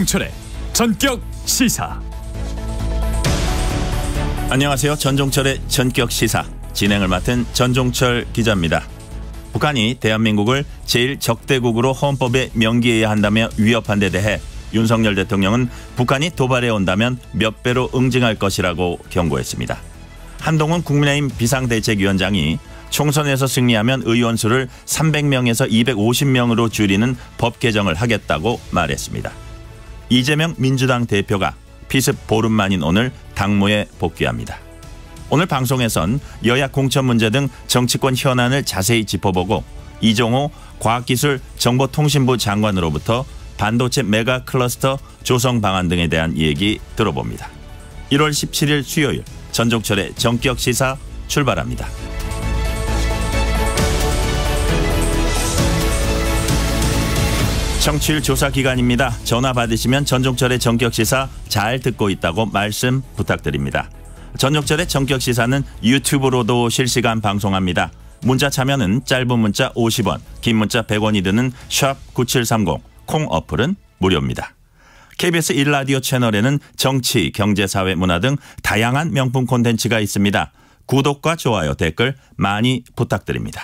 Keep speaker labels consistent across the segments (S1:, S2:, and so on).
S1: 전종철의 전격 시사.
S2: 안녕하세요. 전종철의 전격 시사 진행을 맡은 전종철 기자입니다. 북한이 대한민국을 제1적대국으로 헌법에 명기해야 한다며 위협한 데 대해 윤석열 대통령은 북한이 도발해 온다면 몇 배로 응징할 것이라고 경고했습니다. 한동훈 국민의힘 비상대책위원장이 총선에서 승리하면 의원 수를 300명에서 250명으로 줄이는 법 개정을 하겠다고 말했습니다. 이재명 민주당 대표가 피습 보름 만인 오늘 당무에 복귀합니다. 오늘 방송에선 여야 공천 문제 등 정치권 현안을 자세히 짚어보고 이종호 과학기술정보통신부 장관으로부터 반도체 메가 클러스터 조성 방안 등에 대한 얘기 들어봅니다. 1월 17일 수요일 전종철의 전격 시사 출발합니다. 청취율 조사 기간입니다. 전화 받으시면 전종철의 전격시사 잘 듣고 있다고 말씀 부탁드립니다. 전종철의 전격시사는 유튜브로도 실시간 방송합니다. 문자 참여는 짧은 문자 50원, 긴 문자 100원이 드는 샵9730, 콩 어플은 무료입니다. KBS 1라디오 채널에는 정치, 경제, 사회, 문화 등 다양한 명품 콘텐츠가 있습니다. 구독과 좋아요, 댓글 많이 부탁드립니다.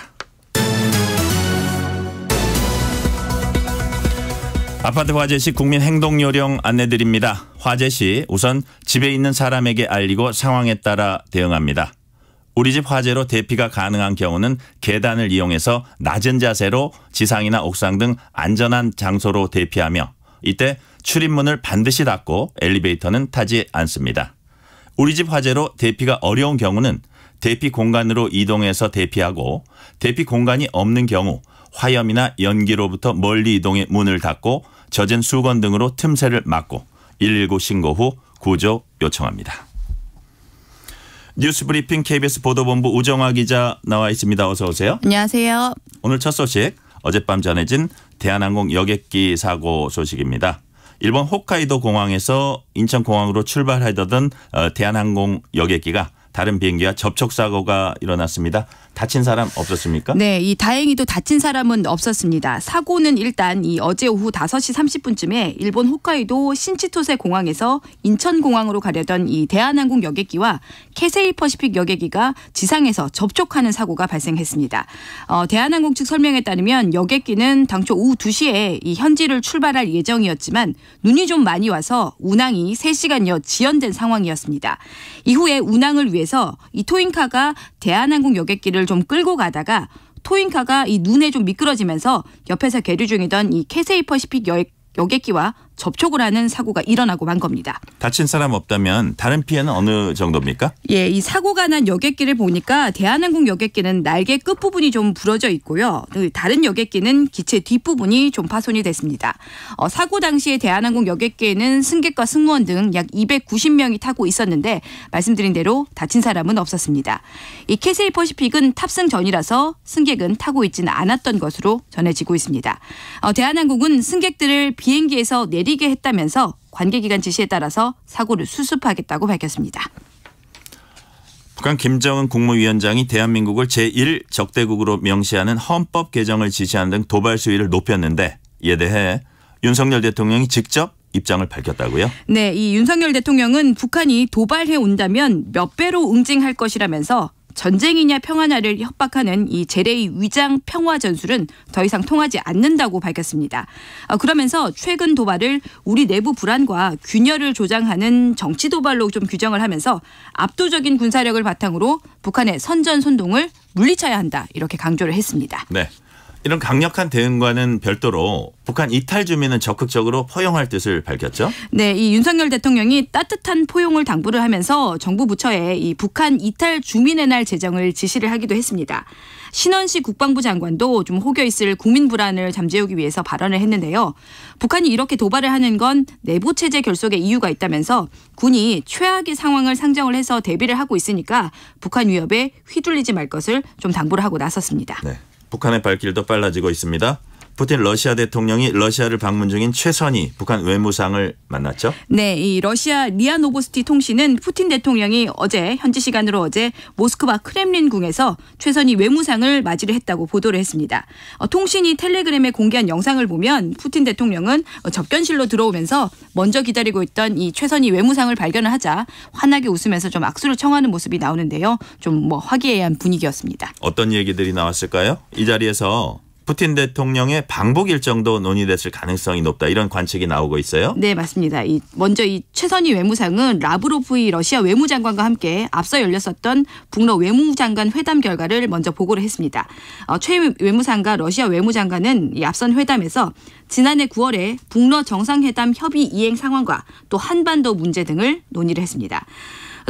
S2: 아파트 화재 시 국민 행동 요령 안내드립니다. 화재 시 우선 집에 있는 사람에게 알리고 상황에 따라 대응합니다. 우리 집 화재로 대피가 가능한 경우는 계단을 이용해서 낮은 자세로 지상이나 옥상 등 안전한 장소로 대피하며 이때 출입문을 반드시 닫고 엘리베이터는 타지 않습니다. 우리 집 화재로 대피가 어려운 경우는 대피 공간으로 이동해서 대피하고 대피 공간이 없는 경우 화염이나 연기로부터 멀리 이동해 문을 닫고 젖은 수건 등으로 틈새를 막고 119 신고 후 구조 요청합니다. 뉴스브리핑 KBS 보도본부 우정화 기자 나와 있습니다. 어서 오세요.
S3: 안녕하세요.
S2: 오늘 첫 소식 어젯밤 전해진 대한항공 여객기 사고 소식입니다. 일본 홋카이도 공항에서 인천공항으로 출발하던 대한항공 여객기가 다른 비행기와 접촉사고가 일어났습니다. 다친 사람 없었습니까?
S3: 네, 다행히도 다친 사람은 없었습니다. 사고는 일단 어제 오후 5시 30분쯤에 일본 홋카이도 신치토세 공항에서 인천공항으로 가려던 대한항공 여객기와 캐세이 퍼시픽 여객기가 지상에서 접촉하는 사고가 발생했습니다. 대한항공 측 설명에 따르면 여객기는 당초 오후 2시에 현지를 출발할 예정이었지만 눈이 좀 많이 와서 운항이 3시간여 지연된 상황이었습니다. 이후에 운항을 위해서 토잉카가 대한항공 여객기를 좀 끌고 가다가 토잉카가 눈에 좀 미끄러지면서 옆에서 계류 중이던 캐세이 퍼시픽 여객기와 접촉을 하는 사고가 일어나고 만 겁니다.
S2: 다친 사람 없다면 다른 피해는 어느 정도입니까?
S3: 예, 이 사고가 난 여객기를 보니까 대한항공 여객기는 날개 끝부분이 좀 부러져 있고요. 다른 여객기는 기체 뒷부분이 좀 파손이 됐습니다. 사고 당시에 대한항공 여객기에는 승객과 승무원 등 약 290명이 타고 있었는데 말씀드린 대로 다친 사람은 없었습니다. 이 캐세이 퍼시픽은 탑승 전이라서 승객은 타고 있지는 않았던 것으로 전해지고 있습니다. 대한항공은 승객들을 비행기에서 내리게 했다면서 관계기관 지시에 따라서 사고를 수습하겠다고 밝혔습니다.
S2: 북한 김정은 국무위원장이 대한민국을 제1적대국으로 명시하는 헌법 개정을 지시하는 등 도발 수위를 높였는데 이에 대해 윤석열 대통령이 직접 입장을 밝혔다고요? 네,
S3: 이 윤석열 대통령은 북한이 도발해 온다면 몇 배로 응징할 것이라면서 전쟁이냐 평화냐를 협박하는 제레의 위장 평화 전술은 더 이상 통하지 않는다고 밝혔습니다. 그러면서 최근 도발을 우리 내부 불안과 균열을 조장하는 정치 도발로 좀 규정을 하면서 압도적인 군사력을 바탕으로 북한의 선전선동을 물리쳐야 한다 이렇게 강조를 했습니다.
S2: 네. 이런 강력한 대응과는 별도로 북한 이탈 주민은 적극적으로 포용할 뜻을 밝혔죠.
S3: 네, 이 윤석열 대통령이 따뜻한 포용을 당부를 하면서 정부 부처에 북한 이탈 주민의 날 제정을 지시를 하기도 했습니다. 신원식 국방부 장관도 좀 혹여 있을 국민 불안을 잠재우기 위해서 발언을 했는데요. 북한이 이렇게 도발을 하는 건 내부 체제 결속에 이유가 있다면서 군이 최악의 상황을 상정을 해서 대비를 하고 있으니까 북한 위협에 휘둘리지 말 것을 좀 당부를 하고 나섰습니다.
S2: 네. 북한의 발길도 빨라지고 있습니다. 푸틴 러시아 대통령이 러시아를 방문 중인 최선희 북한 외무상을 만났죠?
S3: 네, 이 러시아 리아 노보스티 통신은 푸틴 대통령이 현지 시간으로 어제 모스크바 크렘린궁에서 최선희 외무상을 맞이를 했다고 보도를 했습니다. 통신이 텔레그램에 공개한 영상을 보면 푸틴 대통령은 접견실로 들어오면서 먼저 기다리고 있던 이 최선희 외무상을 발견을 하자 환하게 웃으면서 좀 악수를 청하는 모습이 나오는데요. 좀 화기애애한 분위기였습니다.
S2: 어떤 얘기들이 나왔을까요? 이 자리에서 푸틴 대통령의 방북 일정도 논의됐을 가능성이 높다 이런 관측이 나오고 있어요.
S3: 네, 맞습니다. 먼저 이 최선희 외무상은 라브로프 러시아 외무장관과 함께 앞서 열렸었던 북러 외무장관 회담 결과를 먼저 보고를 했습니다. 최 외무상과 러시아 외무장관은 이 앞선 회담에서 지난해 9월에 북러 정상회담 협의 이행 상황과 또 한반도 문제 등을 논의를 했습니다.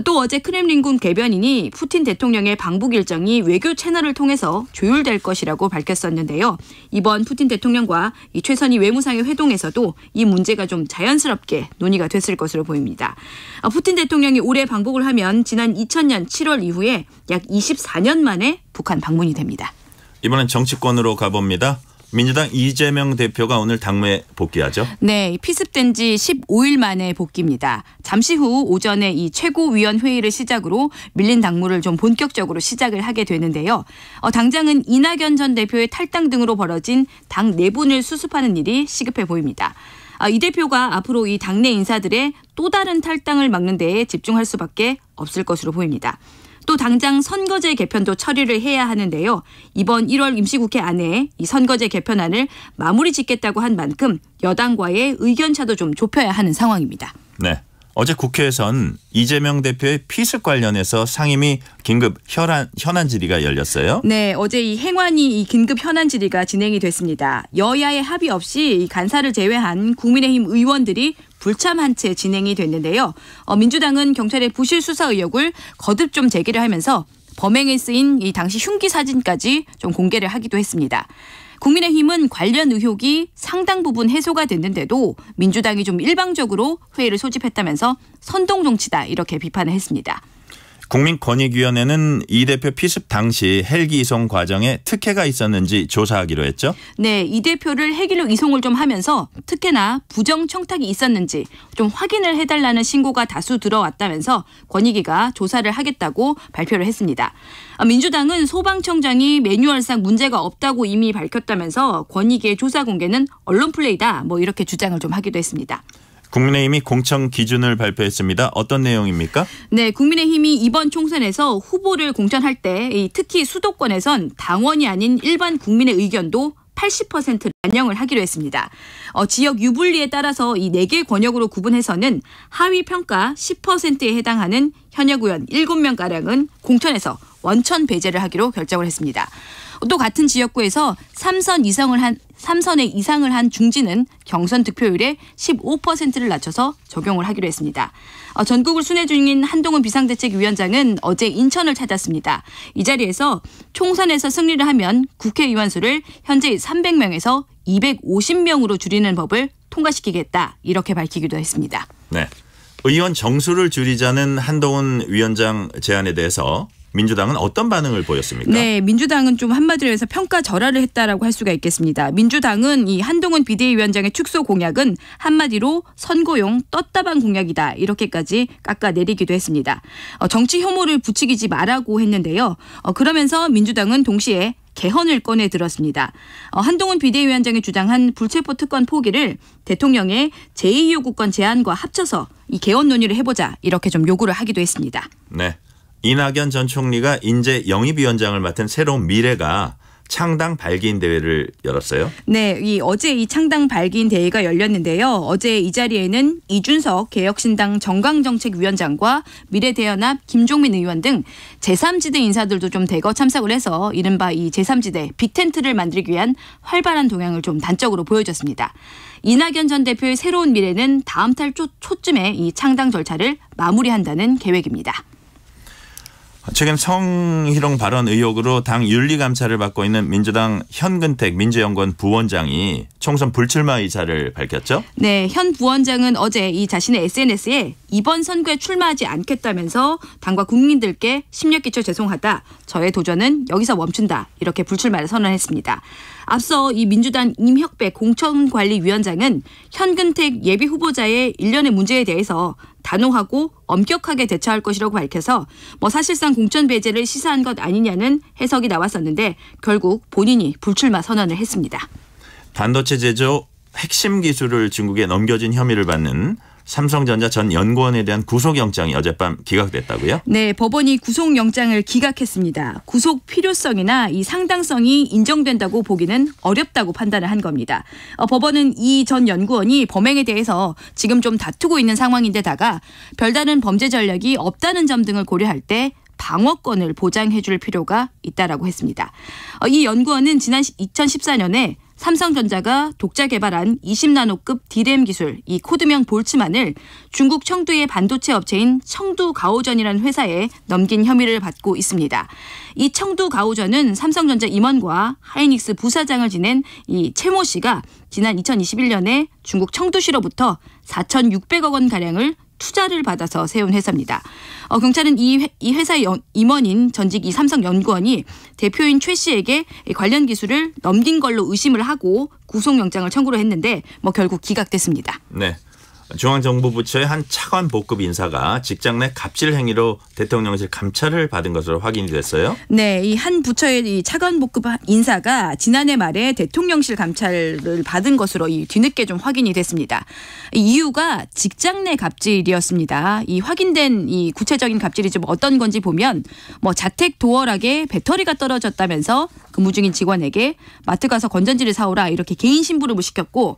S3: 또 어제 크렘린궁 대변인이 푸틴 대통령의 방북 일정이 외교 채널을 통해서 조율될 것이라고 밝혔었는데요. 이번 푸틴 대통령과 이 최선희 외무상의 회동에서도 이 문제가 좀 자연스럽게 논의가 됐을 것으로 보입니다. 푸틴 대통령이 올해 방북을 하면 지난 2000년 7월 이후에 약 24년 만에 북한 방문이 됩니다.
S2: 이번엔 정치권으로 가봅니다. 민주당 이재명 대표가 오늘 당무에 복귀하죠?
S3: 네, 피습된 지 15일 만에 복귀입니다. 잠시 후 오전에 이 최고위원회의를 시작으로 밀린 당무를 좀 본격적으로 시작을 하게 되는데요. 당장은 이낙연 전 대표의 탈당 등으로 벌어진 당 내분을 수습하는 일이 시급해 보입니다. 이 대표가 앞으로 이 당내 인사들의 또 다른 탈당을 막는 데에 집중할 수밖에 없을 것으로 보입니다. 또 당장 선거제 개편도 처리를 해야 하는데요. 이번 1월 임시국회 안에 이 선거제 개편안을 마무리 짓겠다고 한 만큼 여당과의 의견차도 좀 좁혀야 하는 상황입니다.
S2: 네. 어제 국회에선 이재명 대표의 피습 관련해서 상임위 긴급 현안 질의가 열렸어요.
S3: 네, 어제 이 행안위 이 긴급 현안 질의가 진행이 됐습니다. 여야의 합의 없이 이 간사를 제외한 국민의힘 의원들이 불참한 채 진행이 됐는데요. 민주당은 경찰의 부실 수사 의혹을 거듭 좀 제기를 하면서 범행에 쓰인 이 당시 흉기 사진까지 좀 공개를 하기도 했습니다. 국민의힘은 관련 의혹이 상당 부분 해소가 됐는데도 민주당이 좀 일방적으로 회의를 소집했다면서 선동 정치다 이렇게 비판을 했습니다.
S2: 국민권익위원회는 이 대표 피습 당시 헬기 이송 과정에 특혜가 있었는지 조사하기로 했죠?
S3: 네, 이 대표를 헬기로 이송을 좀 하면서 특혜나 부정 청탁이 있었는지 좀 확인을 해달라는 신고가 다수 들어왔다면서 권익위가 조사를 하겠다고 발표를 했습니다. 민주당은 소방청장이 매뉴얼상 문제가 없다고 이미 밝혔다면서 권익위의 조사 공개는 언론 플레이다 이렇게 주장을 좀 하기도 했습니다.
S2: 국민의힘이 공천 기준을 발표했습니다. 어떤 내용입니까?
S3: 네, 국민의힘이 이번 총선에서 후보를 공천할 때 특히 수도권에선 당원이 아닌 일반 국민의 의견도 80%를 반영을 하기로 했습니다. 지역 유불리에 따라서 이 4개 권역으로 구분해서는 하위 평가 10%에 해당하는 현역 의원 7명가량은 공천에서 원천 배제를 하기로 결정을 했습니다. 또 같은 지역구에서 3선에 이상을 한 중진은 경선 득표율의 15%를 낮춰서 적용을 하기로 했습니다. 전국을 순회 중인 한동훈 비상대책위원장은 어제 인천을 찾았습니다. 이 자리에서 총선에서 승리를 하면 국회의원 수를 현재 300명에서 250명으로 줄이는 법을 통과시키겠다 이렇게 밝히기도 했습니다.
S2: 네, 의원 정수를 줄이자는 한동훈 위원장 제안에 대해서 민주당은 어떤 반응을 보였습니까?
S3: 네, 민주당은 좀 한마디로 해서 평가절하를 했다라고 할 수가 있겠습니다. 민주당은 이 한동훈 비대위원장의 축소 공약은 한마디로 선거용 떴다방 공약이다 이렇게까지 깎아내리기도 했습니다. 정치 혐오를 부추기지 말라고 했는데요. 그러면서 민주당은 동시에 개헌을 꺼내 들었습니다. 한동훈 비대위원장이 주장한 불체포 특권 포기를 대통령의 제2요구권 제안과 합쳐서 이 개헌 논의를 해보자 이렇게 좀 요구를 하기도 했습니다.
S2: 네. 이낙연 전 총리가 인재 영입위원장을 맡은 새로운 미래가 창당 발기인 대회를 열었어요.
S3: 네, 어제 이 창당 발기인 대회가 열렸는데요. 어제 이 자리에는 이준석 개혁신당 정강정책위원장과 미래대연합 김종민 의원 등 제3지대 인사들도 좀 대거 참석을 해서 이른바 이 제3지대 빅텐트를 만들기 위한 활발한 동향을 좀 단적으로 보여줬습니다. 이낙연 전 대표의 새로운 미래는 다음 달 초쯤에 이 창당 절차를 마무리한다는 계획입니다.
S2: 최근 성희롱 발언 의혹으로 당 윤리감찰을 받고 있는 민주당 현근택 민주연구원 부원장이 총선 불출마 의사를 밝혔죠?
S3: 네, 현 부원장은 어제 이 자신의 SNS에 이번 선거에 출마하지 않겠다면서 당과 국민들께 심력 끼쳐 죄송하다. 저의 도전은 여기서 멈춘다. 이렇게 불출마를 선언했습니다. 앞서 이 민주당 임혁백 공천관리위원장은 현근택 예비후보자의 일련의 문제에 대해서 단호하고 엄격하게 대처할 것이라고 밝혀서 사실상 공천 배제를 시사한 것 아니냐는 해석이 나왔었는데 결국 본인이 불출마 선언을 했습니다.
S2: 반도체 제조 핵심 기술을 중국에 넘겨준 혐의를 받는 삼성전자 전 연구원에 대한 구속영장이 어젯밤 기각됐다고요?
S3: 네, 법원이 구속영장을 기각했습니다. 구속 필요성이나 이 상당성이 인정된다고 보기는 어렵다고 판단을 한 겁니다. 법원은 이 전 연구원이 범행에 대해서 지금 좀 다투고 있는 상황인데다가 별다른 범죄 전력이 없다는 점 등을 고려할 때 방어권을 보장해 줄 필요가 있다라고 했습니다. 이 연구원은 지난 2014년에 삼성전자가 독자 개발한 20나노급 D램 기술, 이 코드명 볼츠만을 중국 청두의 반도체 업체인 청두가오전이라는 회사에 넘긴 혐의를 받고 있습니다. 이 청두가오전은 삼성전자 임원과 하이닉스 부사장을 지낸 이 최모 씨가 지난 2021년에 중국 청두시로부터 4,600억 원 가량을 투자를 받아서 세운 회사입니다. 경찰은 이 회사의 임원인 전직 이 삼성 연구원이 대표인 최 씨에게 관련 기술을 넘긴 걸로 의심을 하고 구속영장을 청구를 했는데 결국 기각됐습니다.
S2: 네. 중앙정보부처의 한 차관 복급 인사가 직장 내 갑질 행위로 대통령실 감찰을 받은 것으로 확인이 됐어요.
S3: 네, 이 한 부처의 이 차관 복급 인사가 지난해 말에 대통령실 감찰을 받은 것으로 뒤늦게 좀 확인이 됐습니다. 이유가 직장 내 갑질이었습니다. 이 확인된 이 구체적인 갑질이 좀 어떤 건지 보면 자택 도어락에 배터리가 떨어졌다면서 근무 중인 직원에게 마트 가서 건전지를 사오라 이렇게 개인 심부름을 시켰고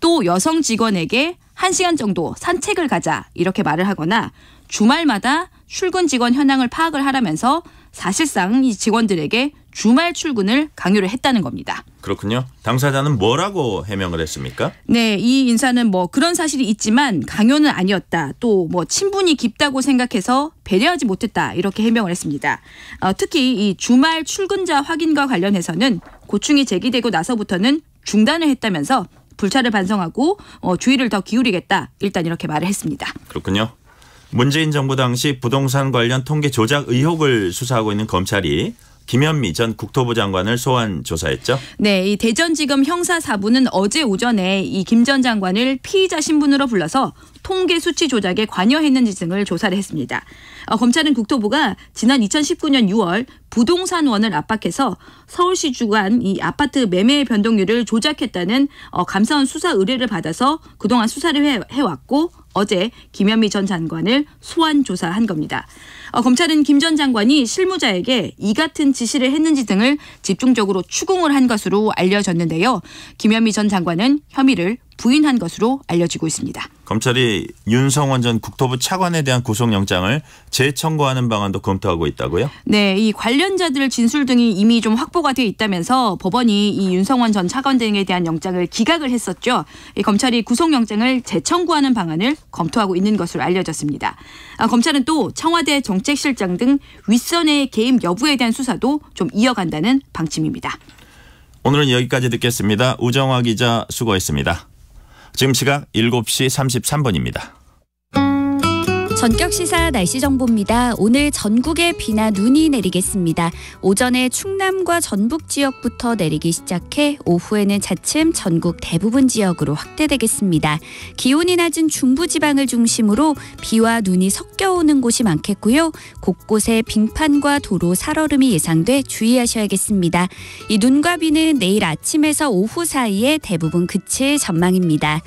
S3: 또 여성 직원에게 1시간 정도 산책을 가자 이렇게 말을 하거나 주말마다 출근 직원 현황을 파악을 하라면서 사실상 이 직원들에게 주말 출근을 강요를 했다는 겁니다.
S2: 그렇군요. 당사자는 뭐라고 해명을 했습니까?
S3: 네, 이 인사는 그런 사실이 있지만 강요는 아니었다. 또 친분이 깊다고 생각해서 배려하지 못했다. 이렇게 해명을 했습니다. 특히 이 주말 출근자 확인과 관련해서는 고충이 제기되고 나서부터는 중단을 했다면서 불찰을 반성하고 주의를 더 기울이겠다. 일단 이렇게 말을 했습니다.
S2: 그렇군요. 문재인 정부 당시 부동산 관련 통계 조작 의혹을 수사하고 있는 검찰이 김현미 전 국토부 장관을 소환 조사했죠?
S3: 네, 이 대전지검 형사 4부는 어제 오전에 이 김 전 장관을 피의자 신분으로 불러서 통계 수치 조작에 관여했는지 등을 조사를 했습니다. 검찰은 국토부가 지난 2019년 6월 부동산원을 압박해서 서울시 주관 이 아파트 매매 변동률을 조작했다는 감사원 수사 의뢰를 받아서 그동안 수사를 해왔고 어제 김현미 전 장관을 소환 조사한 겁니다. 검찰은 김 전 장관이 실무자에게 이 같은 지시를 했는지 등을 집중적으로 추궁을 한 것으로 알려졌는데요. 김현미 전 장관은 혐의를 부인한 것으로 알려지고 있습니다.
S2: 검찰이 윤성원 전 국토부 차관에 대한 구속영장을 재청구하는 방안도 검토하고 있다고요?
S3: 네, 이 관련자들 진술 등이 이미 좀 확보가 돼 있다면서 법원이 이 윤성원 전 차관 등에 대한 영장을 기각을 했었죠. 이 검찰이 구속영장을 재청구하는 방안을 검토하고 있는 것으로 알려졌습니다. 검찰은 또 청와대 정책실장 등 윗선의 개입 여부에 대한 수사도 좀 이어간다는 방침입니다.
S2: 오늘은 여기까지 듣겠습니다. 우정화 기자 수고했습니다. 지금 시각 7시 33분입니다.
S4: 전격 시사 날씨 정보입니다. 오늘 전국에 비나 눈이 내리겠습니다. 오전에 충남과 전북 지역부터 내리기 시작해 오후에는 차츰 전국 대부분 지역으로 확대되겠습니다. 기온이 낮은 중부지방을 중심으로 비와 눈이 섞여오는 곳이 많겠고요. 곳곳에 빙판과 도로 살얼음이 예상돼 주의하셔야겠습니다. 이 눈과 비는 내일 아침에서 오후 사이에 대부분 그칠 전망입니다.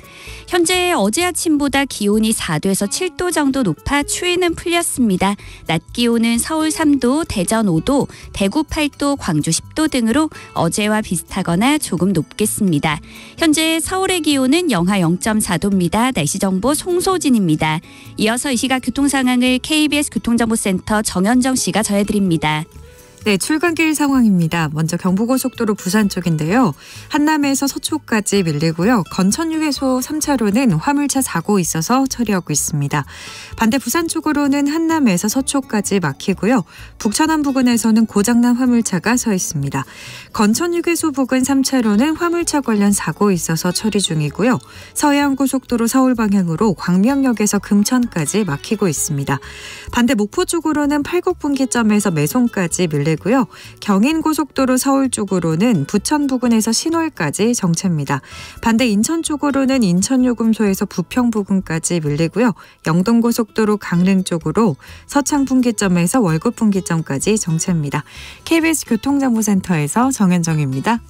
S4: 현재 어제 아침보다 기온이 4도에서 7도 정도 높아 추위는 풀렸습니다. 낮 기온은 서울 3도, 대전 5도, 대구 8도, 광주 10도 등으로 어제와 비슷하거나 조금 높겠습니다. 현재 서울의 기온은 영하 0.4도입니다. 날씨 정보 송소진입니다. 이어서 이 시각 교통 상황을 KBS 교통정보센터 정현정 씨가 전해드립니다.
S5: 네, 출근길 상황입니다. 먼저 경부고속도로 부산 쪽인데요. 한남에서 서초까지 밀리고요. 건천휴게소 3차로는 화물차 사고 있어서 처리하고 있습니다. 반대 부산 쪽으로는 한남에서 서초까지 막히고요. 북천안 부근에서는 고장난 화물차가 서 있습니다. 건천휴게소 부근 3차로는 화물차 관련 사고 있어서 처리 중이고요. 서해안고속도로 서울 방향으로 광명역에서 금천까지 막히고 있습니다. 반대 목포 쪽으로는 팔곡분기점에서 매송까지 밀리고요. 경인고속도로 서울 쪽으로는 부천 부근에서 신월까지 정체입니다. 반대 인천 쪽으로는 인천요금소에서 부평 부근까지 밀리고요. 영동고속도로 강릉 쪽으로 서창분기점에서 월곶분기점까지 정체입니다. KBS 교통정보센터에서 정현정입니다.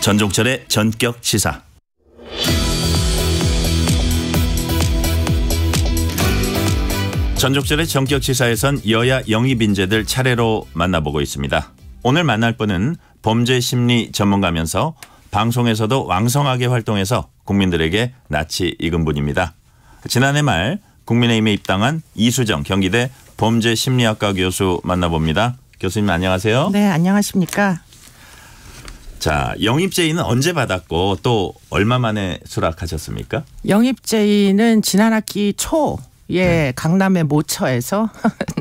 S2: 전종철의 전격 시사. 전종철의 전격 시사에선 여야 영입 인재들 차례로 만나보고 있습니다. 오늘 만날 분은 범죄 심리 전문가면서 방송에서도 왕성하게 활동해서 국민들에게 낯이 익은 분입니다. 지난해 말 국민의힘에 입당한 이수정 경기대 범죄심리학과 교수 만나봅니다. 교수님 안녕하세요.
S6: 네, 안녕하십니까.
S2: 자, 영입 제의는 언제 받았고 또 얼마 만에 수락하셨습니까?
S6: 영입 제의는 지난 학기 초에 강남의 모처에서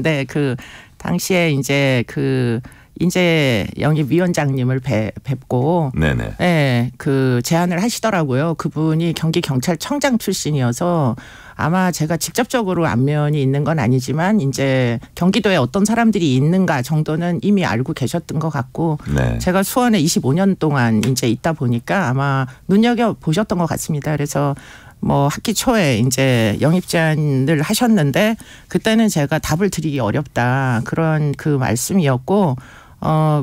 S6: 네, 그 당시에 이제 그 인재 영입위원장님을 뵙고
S2: 네네.
S6: 네, 그 제안을 하시더라고요. 그분이 경기경찰청장 출신이어서 아마 제가 직접적으로 안면이 있는 건 아니지만 이제 경기도에 어떤 사람들이 있는가 정도는 이미 알고 계셨던 것 같고
S2: 네.
S6: 제가 수원에 25년 동안 이제 있다 보니까 아마 눈여겨 보셨던 것 같습니다. 그래서 뭐 학기 초에 이제 영입 제안을 하셨는데 그때는 제가 답을 드리기 어렵다 그런 그 말씀이었고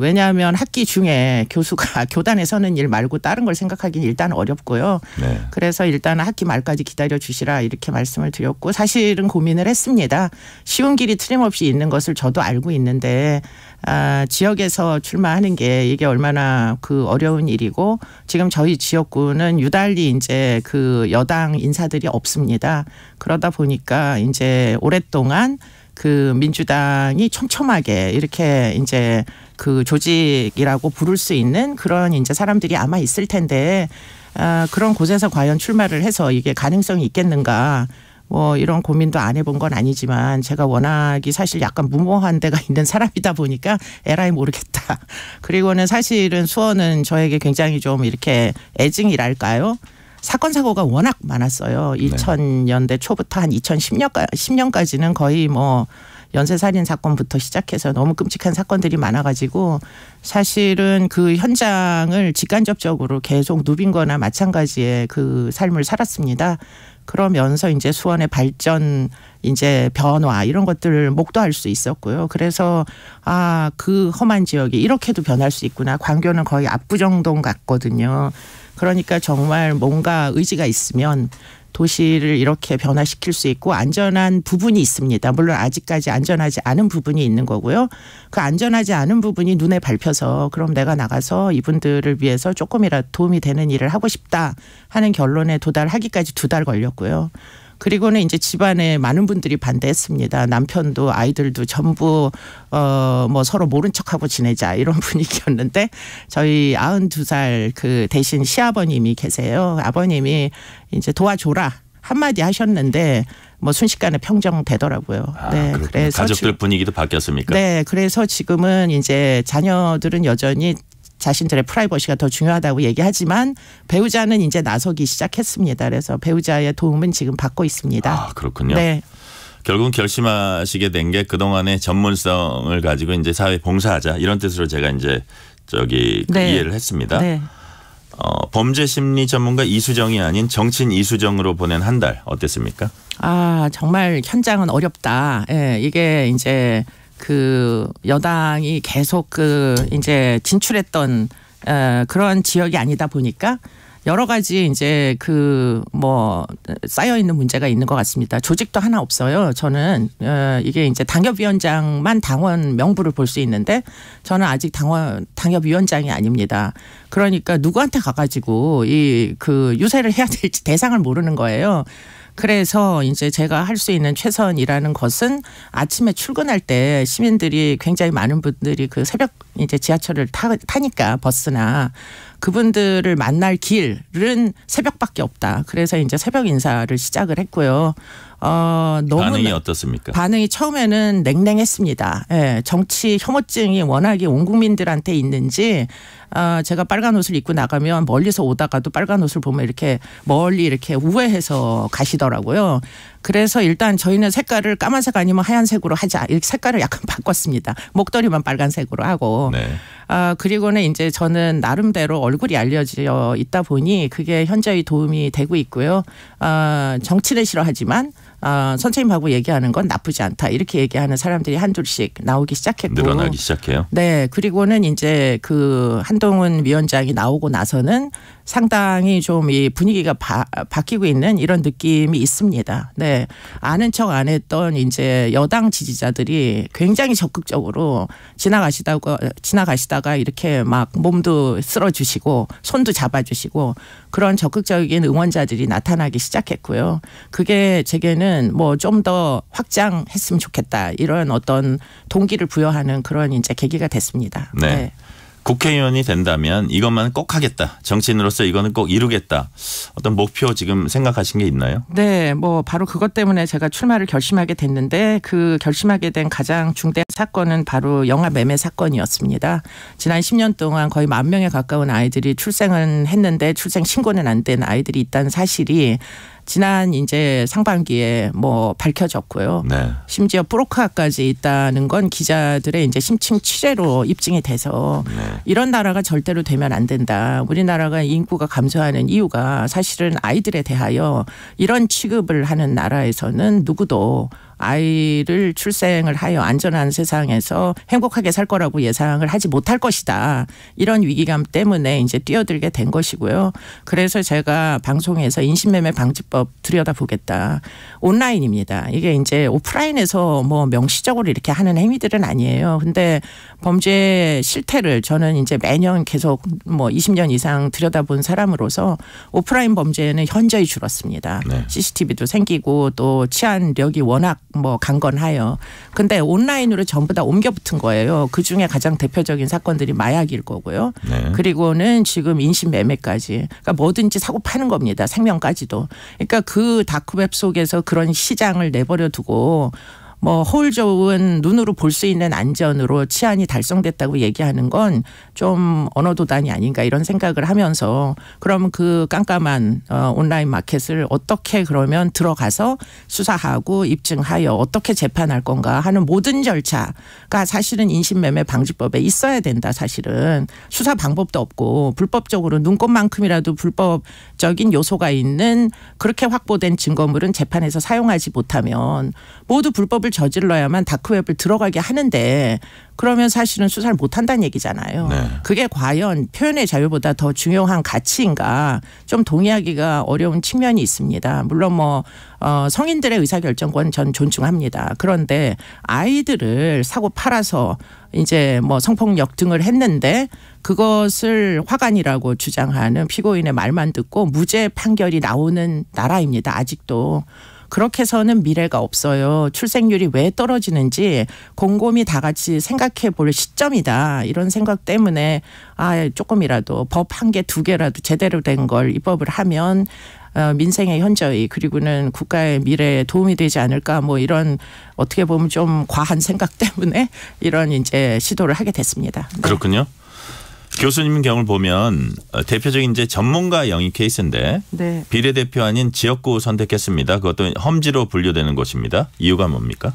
S6: 왜냐하면 학기 중에 교수가 교단에 서는 일 말고 다른 걸 생각하기는 일단 어렵고요.
S2: 네.
S6: 그래서 일단 학기 말까지 기다려 주시라 이렇게 말씀을 드렸고 사실은 고민을 했습니다. 쉬운 길이 틀림없이 있는 것을 저도 알고 있는데 지역에서 출마하는 게 이게 얼마나 그 어려운 일이고 지금 저희 지역구는 유달리 이제 그 여당 인사들이 없습니다. 그러다 보니까 이제 오랫동안 그 민주당이 촘촘하게 이렇게 이제 그 조직이라고 부를 수 있는 그런 이제 사람들이 아마 있을 텐데 그런 곳에서 과연 출마를 해서 이게 가능성이 있겠는가 뭐 이런 고민도 안 해본 건 아니지만 제가 워낙이 사실 약간 무모한 데가 있는 사람이다 보니까 에라이 모르겠다. 그리고는 사실은 수원은 저에게 굉장히 좀 이렇게 애증이랄까요? 사건 사고가 워낙 많았어요. 2000년대 초부터 한 2010년까지는 거의 뭐 연쇄살인 사건부터 시작해서 너무 끔찍한 사건들이 많아가지고 사실은 그 현장을 직간접적으로 계속 누빈 거나 마찬가지의 그 삶을 살았습니다. 그러면서 이제 수원의 발전, 이제 변화 이런 것들을 목도할 수 있었고요. 그래서 그 험한 지역이 이렇게도 변할 수 있구나. 광교는 거의 압구정동 같거든요. 그러니까 정말 뭔가 의지가 있으면 도시를 이렇게 변화시킬 수 있고 안전한 부분이 있습니다. 물론 아직까지 안전하지 않은 부분이 있는 거고요. 그 안전하지 않은 부분이 눈에 밟혀서 그럼 내가 나가서 이분들을 위해서 조금이라도 도움이 되는 일을 하고 싶다 하는 결론에 도달하기까지 2달 걸렸고요. 그리고는 이제 집안에 많은 분들이 반대했습니다. 남편도 아이들도 전부 뭐 서로 모른 척하고 지내자 이런 분위기였는데 저희 92살 그 대신 시아버님이 계세요. 아버님이 이제 도와줘라 한마디 하셨는데 뭐 순식간에 평정되더라고요. 네, 그래서
S2: 가족들 분위기도 바뀌었습니까?
S6: 네, 그래서 지금은 이제 자녀들은 여전히 자신들의 프라이버시가 더 중요하다고 얘기하지만 배우자는 이제 나서기 시작했습니다. 그래서 배우자의 도움은 지금 받고 있습니다.
S2: 그렇군요.
S6: 네.
S2: 결국은 결심하시게 된 게 그동안의 전문성을 가지고 이제 사회 봉사하자 이런 뜻으로 제가 이제 이해를 했습니다.
S6: 네.
S2: 범죄 심리 전문가 이수정이 아닌 정치인 이수정으로 보낸 한 달 어땠습니까?
S6: 정말 현장은 어렵다. 예, 이게 이제 그 여당이 계속 그 이제 진출했던 그런 지역이 아니다 보니까 여러 가지 이제 쌓여 있는 문제가 있는 것 같습니다. 조직도 하나 없어요. 저는 이게 이제 당협위원장만 당원 명부를 볼 수 있는데 저는 아직 당협위원장이 아닙니다. 그러니까 누구한테 가가지고 유세를 해야 될지 대상을 모르는 거예요. 그래서 이제 제가 할 수 있는 최선이라는 것은 아침에 출근할 때 시민들이 굉장히 많은 분들이 그 새벽 이제 지하철을 타니까 버스나 그분들을 만날 길은 새벽밖에 없다. 그래서 이제 새벽 인사를 시작을 했고요. 너무
S2: 반응이 어떻습니까?
S6: 반응이 처음에는 냉랭했습니다. 예, 정치 혐오증이 워낙에 온 국민들한테 있는지 제가 빨간 옷을 입고 나가면 멀리서 오다가도 빨간 옷을 보면 이렇게 멀리 이렇게 우회해서 가시더라고요. 그래서 일단 저희는 색깔을 까만색 아니면 하얀색으로 하자. 이렇게 색깔을 약간 바꿨습니다. 목도리만 빨간색으로 하고. 네. 그리고는 이제 저는 나름대로 얼굴이 알려져 있다 보니 그게 현저히 도움이 되고 있고요. 정치는 싫어하지만 선생님하고 얘기하는 건 나쁘지 않다. 이렇게 얘기하는 사람들이 한둘씩 나오기 시작했고.
S2: 늘어나기 시작해요.
S6: 네. 그리고는 이제 한동훈 위원장이 나오고 나서는 상당히 좀 이 분위기가 바뀌고 있는 이런 느낌이 있습니다. 네. 아는 척 안 했던 이제 여당 지지자들이 굉장히 적극적으로 지나가시다가 이렇게 막 몸도 쓸어주시고 손도 잡아주시고 그런 적극적인 응원자들이 나타나기 시작했고요. 그게 제게는 좀 더 확장했으면 좋겠다. 이런 어떤 동기를 부여하는 그런 이제 계기가 됐습니다.
S2: 네.
S6: 네.
S2: 국회의원이 된다면 이것만 꼭 하겠다. 정치인으로서 이거는 꼭 이루겠다. 어떤 목표 지금 생각하신 게 있나요?
S6: 네. 바로 그것 때문에 제가 출마를 결심하게 됐는데 그 결심하게 된 가장 중대한 사건은 바로 영아 매매 사건이었습니다. 지난 10년 동안 거의 10,000명에 가까운 아이들이 출생은 했는데 출생 신고는 안 된 아이들이 있다는 사실이 지난 이제 상반기에 밝혀졌고요. 네. 심지어 브로커까지 있다는 건 기자들의 이제 심층 취재로 입증이 돼서 네. 이런 나라가 절대로 되면 안 된다. 우리나라가 인구가 감소하는 이유가 사실은 아이들에 대하여 이런 취급을 하는 나라에서는 누구도 아이를 출생을 하여 안전한 세상에서 행복하게 살 거라고 예상을 하지 못할 것이다. 이런 위기감 때문에 이제 뛰어들게 된 것이고요. 그래서 제가 방송에서 인신매매 방지법 들여다보겠다. 온라인입니다. 이게 이제 오프라인에서 명시적으로 이렇게 하는 행위들은 아니에요. 근데 범죄 실태를 저는 이제 매년 계속 20년 이상 들여다본 사람으로서 오프라인 범죄는 현저히 줄었습니다. 네. CCTV도 생기고 또 치안력이 워낙 강건하여. 근데 온라인으로 전부 다 옮겨 붙은 거예요. 그중에 가장 대표적인 사건들이 마약일 거고요. 네. 그리고는 지금 인신매매까지. 그러니까 뭐든지 사고 파는 겁니다. 생명까지도. 그러니까 그 다크웹 속에서 그런 시장을 내버려 두고 허울 좋은 눈으로 볼 수 있는 안전으로 치안이 달성됐다고 얘기하는 건 좀 언어도단이 아닌가 이런 생각을 하면서 그러면 그 깜깜한 온라인 마켓을 어떻게 그러면 들어가서 수사하고 입증하여 어떻게 재판할 건가 하는 모든 절차가 사실은 인신매매 방지법에 있어야 된다. 사실은 수사 방법도 없고 불법적으로 눈꽃만큼이라도 불법적인 요소가 있는 그렇게 확보된 증거물은 재판에서 사용하지 못하면 모두 불법을 저질러야만 다크웹을 들어가게 하는데 그러면 사실은 수사를 못한다는 얘기잖아요. 네. 그게 과연 표현의 자유보다 더 중요한 가치인가 좀 동의하기가 어려운 측면이 있습니다. 물론 성인들의 의사결정권 전 존중합니다. 그런데 아이들을 사고 팔아서 이제 성폭력 등을 했는데 그것을 화관이라고 주장하는 피고인의 말만 듣고 무죄 판결이 나오는 나라입니다. 아직도. 그렇게 해서는 미래가 없어요. 출생률이 왜 떨어지는지 곰곰이 다 같이 생각해 볼 시점이다. 이런 생각 때문에 조금이라도 법 1개, 2개라도 제대로 된 걸 입법을 하면 민생의 현저히 그리고는 국가의 미래에 도움이 되지 않을까 이런 어떻게 보면 좀 과한 생각 때문에 이런 이제 시도를 하게 됐습니다. 네.
S2: 그렇군요. 교수님 경우를 보면 대표적인 이제 전문가 영입 케이스인데 네. 비례대표 아닌 지역구 선택했습니다. 그것도 험지로 분류되는 곳입니다. 이유가 뭡니까?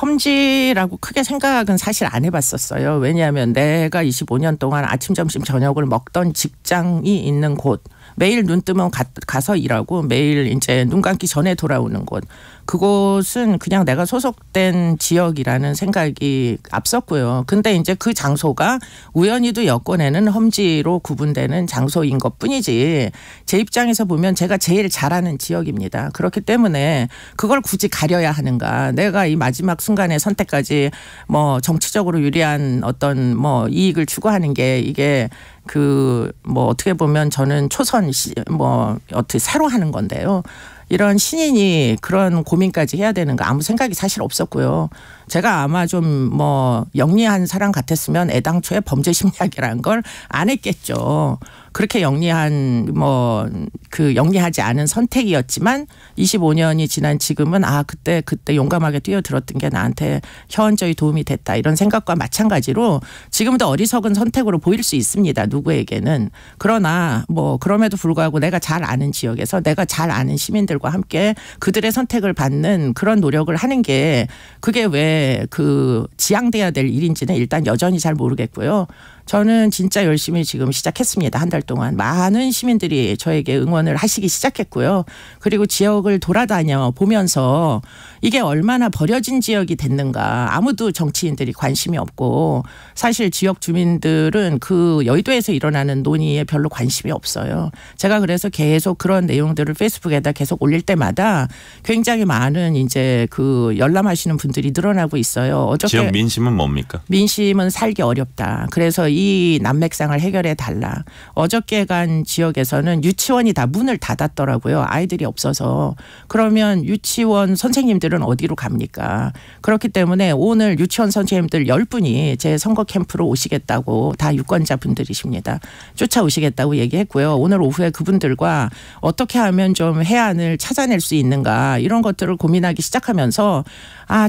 S6: 험지라고 크게 생각은 사실 안 해봤었어요. 왜냐하면 내가 25년 동안 아침, 점심, 저녁을 먹던 직장이 있는 곳 매일 눈 뜨면 가서 일하고 매일 이제 눈 감기 전에 돌아오는 곳. 그곳은 그냥 내가 소속된 지역이라는 생각이 앞섰고요. 근데 이제 그 장소가 우연히도 여권에는 험지로 구분되는 장소인 것뿐이지 제 입장에서 보면 제가 제일 잘하는 지역입니다. 그렇기 때문에 그걸 굳이 가려야 하는가. 내가 이 마지막 순간의 선택까지 뭐 정치적으로 유리한 어떤 뭐 이익을 추구하는 게 이게 그 뭐 어떻게 보면 저는 초선 뭐 어떻게 새로 하는 건데요. 이런 신인이 그런 고민까지 해야 되는가 아무 생각이 사실 없었고요. 제가 아마 좀 뭐 영리한 사람 같았으면 애당초에 범죄 심리학이라는 걸 안 했겠죠. 그렇게 영리한 뭐 그 영리하지 않은 선택이었지만 25년이 지난 지금은 그때 용감하게 뛰어들었던 게 나한테 현저히 도움이 됐다 이런 생각과 마찬가지로 지금도 어리석은 선택으로 보일 수 있습니다. 누구에게는. 그러나 뭐 그럼에도 불구하고 내가 잘 아는 지역에서 내가 잘 아는 시민들과 함께 그들의 선택을 받는 그런 노력을 하는 게 그게 왜 그 지향돼야 될 일인지는 일단 여전히 잘 모르겠고요. 저는 진짜 열심히 지금 시작했습니다. 한 달 동안. 많은 시민들이 저에게 응원을 하시기 시작했고요. 그리고 지역을 돌아다녀 보면서 이게 얼마나 버려진 지역이 됐는가. 아무도 정치인들이 관심이 없고 사실 지역 주민들은 그 여의도에서 일어나는 논의에 별로 관심이 없어요. 제가 그래서 계속 그런 내용들을 페이스북에다 계속 올릴 때마다 굉장히 많은 이제 그 열람하시는 분들이 늘어나고 있어요. 어저께
S2: 지역 민심은 뭡니까?
S6: 민심은 살기 어렵다. 그래서 이 난맥상을 해결해 달라. 어저께 간 지역에서는 유치원이 다 문을 닫았더라고요. 아이들이 없어서. 그러면 유치원 선생님들은 어디로 갑니까? 그렇기 때문에 오늘 유치원 선생님들 10분이 제 선거 캠프로 오시겠다고 다 유권자 분들이십니다. 쫓아오시겠다고 얘기했고요. 오늘 오후에 그분들과 어떻게 하면 좀 해안을 찾아낼 수 있는가 이런 것들을 고민하기 시작하면서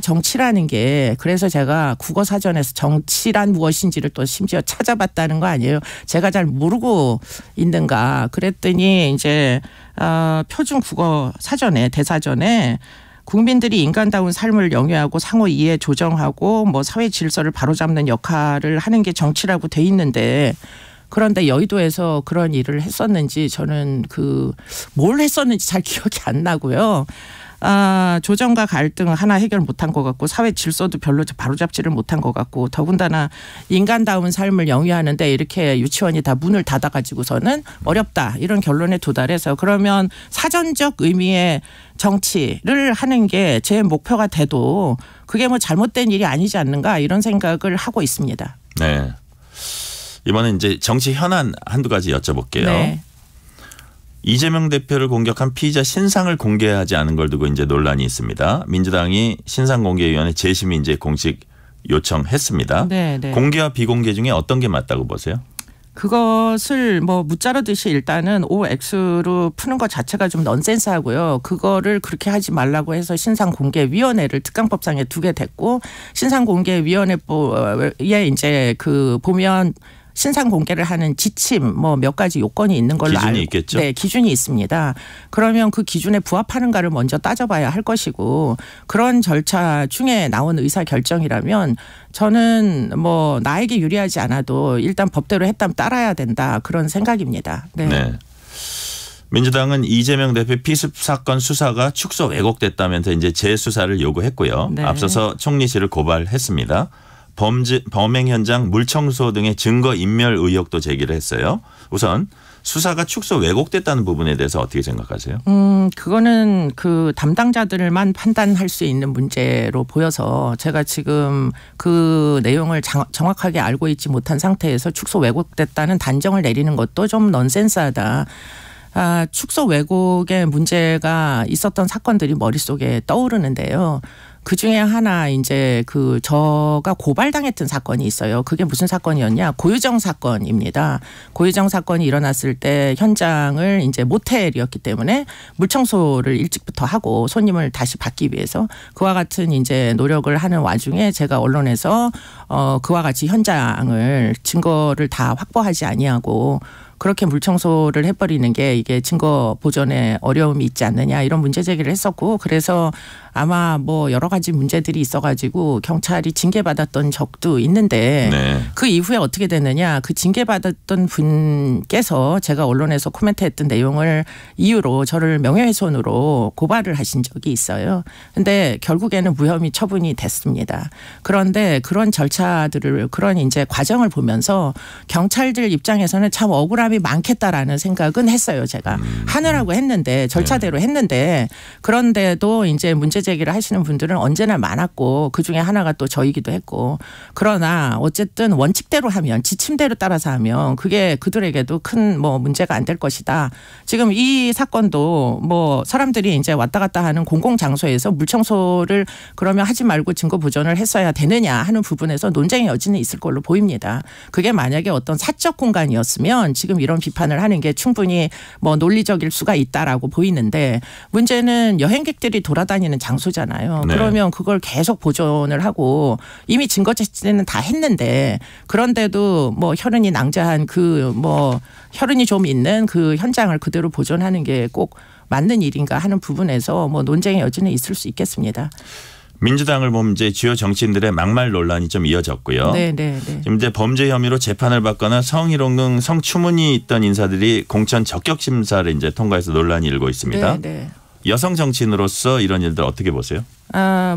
S6: 정치라는 게 그래서 제가 국어사전에서 정치란 무엇인지를 또 심지어 찾아봤다는 거 아니에요. 제가 잘 모르고 있는가. 그랬더니 이제 표준 국어 사전에 대사전에 국민들이 인간다운 삶을 영위하고 상호 이해 조정하고 뭐 사회 질서를 바로잡는 역할을 하는 게 정치라고 돼 있는데 그런데 여의도에서 그런 일을 했었는지 저는 뭘 했었는지 잘 기억이 안 나고요. 조정과 갈등 하나 해결 못한 것 같고 사회 질서도 별로 바로잡지를 못한 것 같고 더군다나 인간다운 삶을 영위하는데 이렇게 유치원이 다 문을 닫아가지고서는 어렵다 이런 결론에 도달해서 그러면 사전적 의미의 정치를 하는 게 제 목표가 돼도 그게 뭐 잘못된 일이 아니지 않는가 이런 생각을 하고 있습니다.
S2: 네. 이번엔 이제 정치 현안 한두 가지 여쭤볼게요.
S6: 네.
S2: 이재명 대표를 공격한 피의자 신상을 공개하지 않은 걸 두고 이제 논란이 있습니다. 민주당이 신상공개위원회 재심이 이제 공식 요청했습니다.
S6: 네, 네.
S2: 공개와 비공개 중에 어떤 게 맞다고 보세요?
S6: 그것을 뭐 무자르듯이 일단은 OX로 푸는 것 자체가 좀 넌센스하고요. 그거를 그렇게 하지 말라고 해서 신상공개위원회를 특강법상에 두게 됐고 신상공개위원회에 이제 보면 신상 공개를 하는 지침 뭐 몇 가지 요건이 있는 걸로
S2: 기준이
S6: 알고
S2: 있겠죠.
S6: 네, 기준이 있습니다. 그러면 그 기준에 부합하는가를 먼저 따져봐야 할 것이고 그런 절차 중에 나온 의사 결정이라면 저는 뭐 나에게 유리하지 않아도 일단 법대로 했다면 따라야 된다 그런 생각입니다. 네.
S2: 네. 민주당은 이재명 대표 피습 사건 수사가 축소 왜곡됐다면서 이제 재수사를 요구했고요.
S6: 네.
S2: 앞서서 총리실을 고발했습니다. 범행 현장 물청소 등의 증거 인멸 의혹도 제기를 했어요. 우선 수사가 축소 왜곡됐다는 부분에 대해서 어떻게 생각하세요?
S6: 그거는 그 담당자들만 판단할 수 있는 문제로 보여서 제가 지금 그 내용을 정확하게 알고 있지 못한 상태에서 축소 왜곡됐다는 단정을 내리는 것도 좀 넌센스하다. 축소 왜곡의 문제가 있었던 사건들이 머릿속에 떠오르는데요. 그 중에 하나 이제 저가 고발당했던 사건이 있어요. 그게 무슨 사건이었냐? 고유정 사건입니다. 고유정 사건이 일어났을 때 현장을 이제 모텔이었기 때문에 물청소를 일찍부터 하고 손님을 다시 받기 위해서 그와 같은 이제 노력을 하는 와중에 제가 언론에서 그와 같이 현장을 증거를 다 확보하지 아니하고 그렇게 물청소를 해버리는 게 이게 증거 보존에 어려움이 있지 않느냐 이런 문제 제기를 했었고 그래서 아마 뭐 여러 가지 문제들이 있어가지고 경찰이 징계받았던 적도 있는데
S2: 네.
S6: 그 이후에 어떻게 됐느냐 그 징계받았던 분께서 제가 언론에서 코멘트했던 내용을 이유로 저를 명예훼손으로 고발을 하신 적이 있어요. 근데 결국에는 무혐의 처분이 됐습니다. 그런데 그런 절차들을 그런 이제 과정을 보면서 경찰들 입장에서는 참 억울함이 많겠다라는 생각은 했어요. 제가 하느라고 했는데 절차대로 했는데 그런데도 이제 문제 제기를 하시는 분들은 언제나 많았고 그중에 하나가 또 저이기도 했고 그러나 어쨌든 원칙대로 하면 지침대로 따라서 하면 그게 그들에게도 큰 뭐 문제가 안 될 것이다. 지금 이 사건도 뭐 사람들이 이제 왔다 갔다 하는 공공장소에서 물청소를 그러면 하지 말고 증거 보존을 했어야 되느냐 하는 부분에서 논쟁의 여지는 있을 걸로 보입니다. 그게 만약에 어떤 사적 공간이었으면 지금 이런 비판을 하는 게 충분히 뭐 논리적일 수가 있다라고 보이는데 문제는 여행객들이 돌아다니는 장소잖아요.
S2: 네.
S6: 그러면 그걸 계속 보존을 하고 이미 증거 채취는 다 했는데 그런데도 뭐 혈흔이 낭자한 그 뭐 혈흔이 좀 있는 그 현장을 그대로 보존하는 게 꼭 맞는 일인가 하는 부분에서 뭐 논쟁의 여지는 있을 수 있겠습니다.
S2: 민주당을 보면 이제 주요 정치인들의 막말 논란이 좀 이어졌고요.
S6: 네.
S2: 지금 이제 범죄 혐의로 재판을 받거나 성희롱 등 성추문이 있던 인사들이 공천 적격 심사를 이제 통과해서 논란이 일고 있습니다.
S6: 네.
S2: 여성 정치인으로서 이런 일들 어떻게 보세요?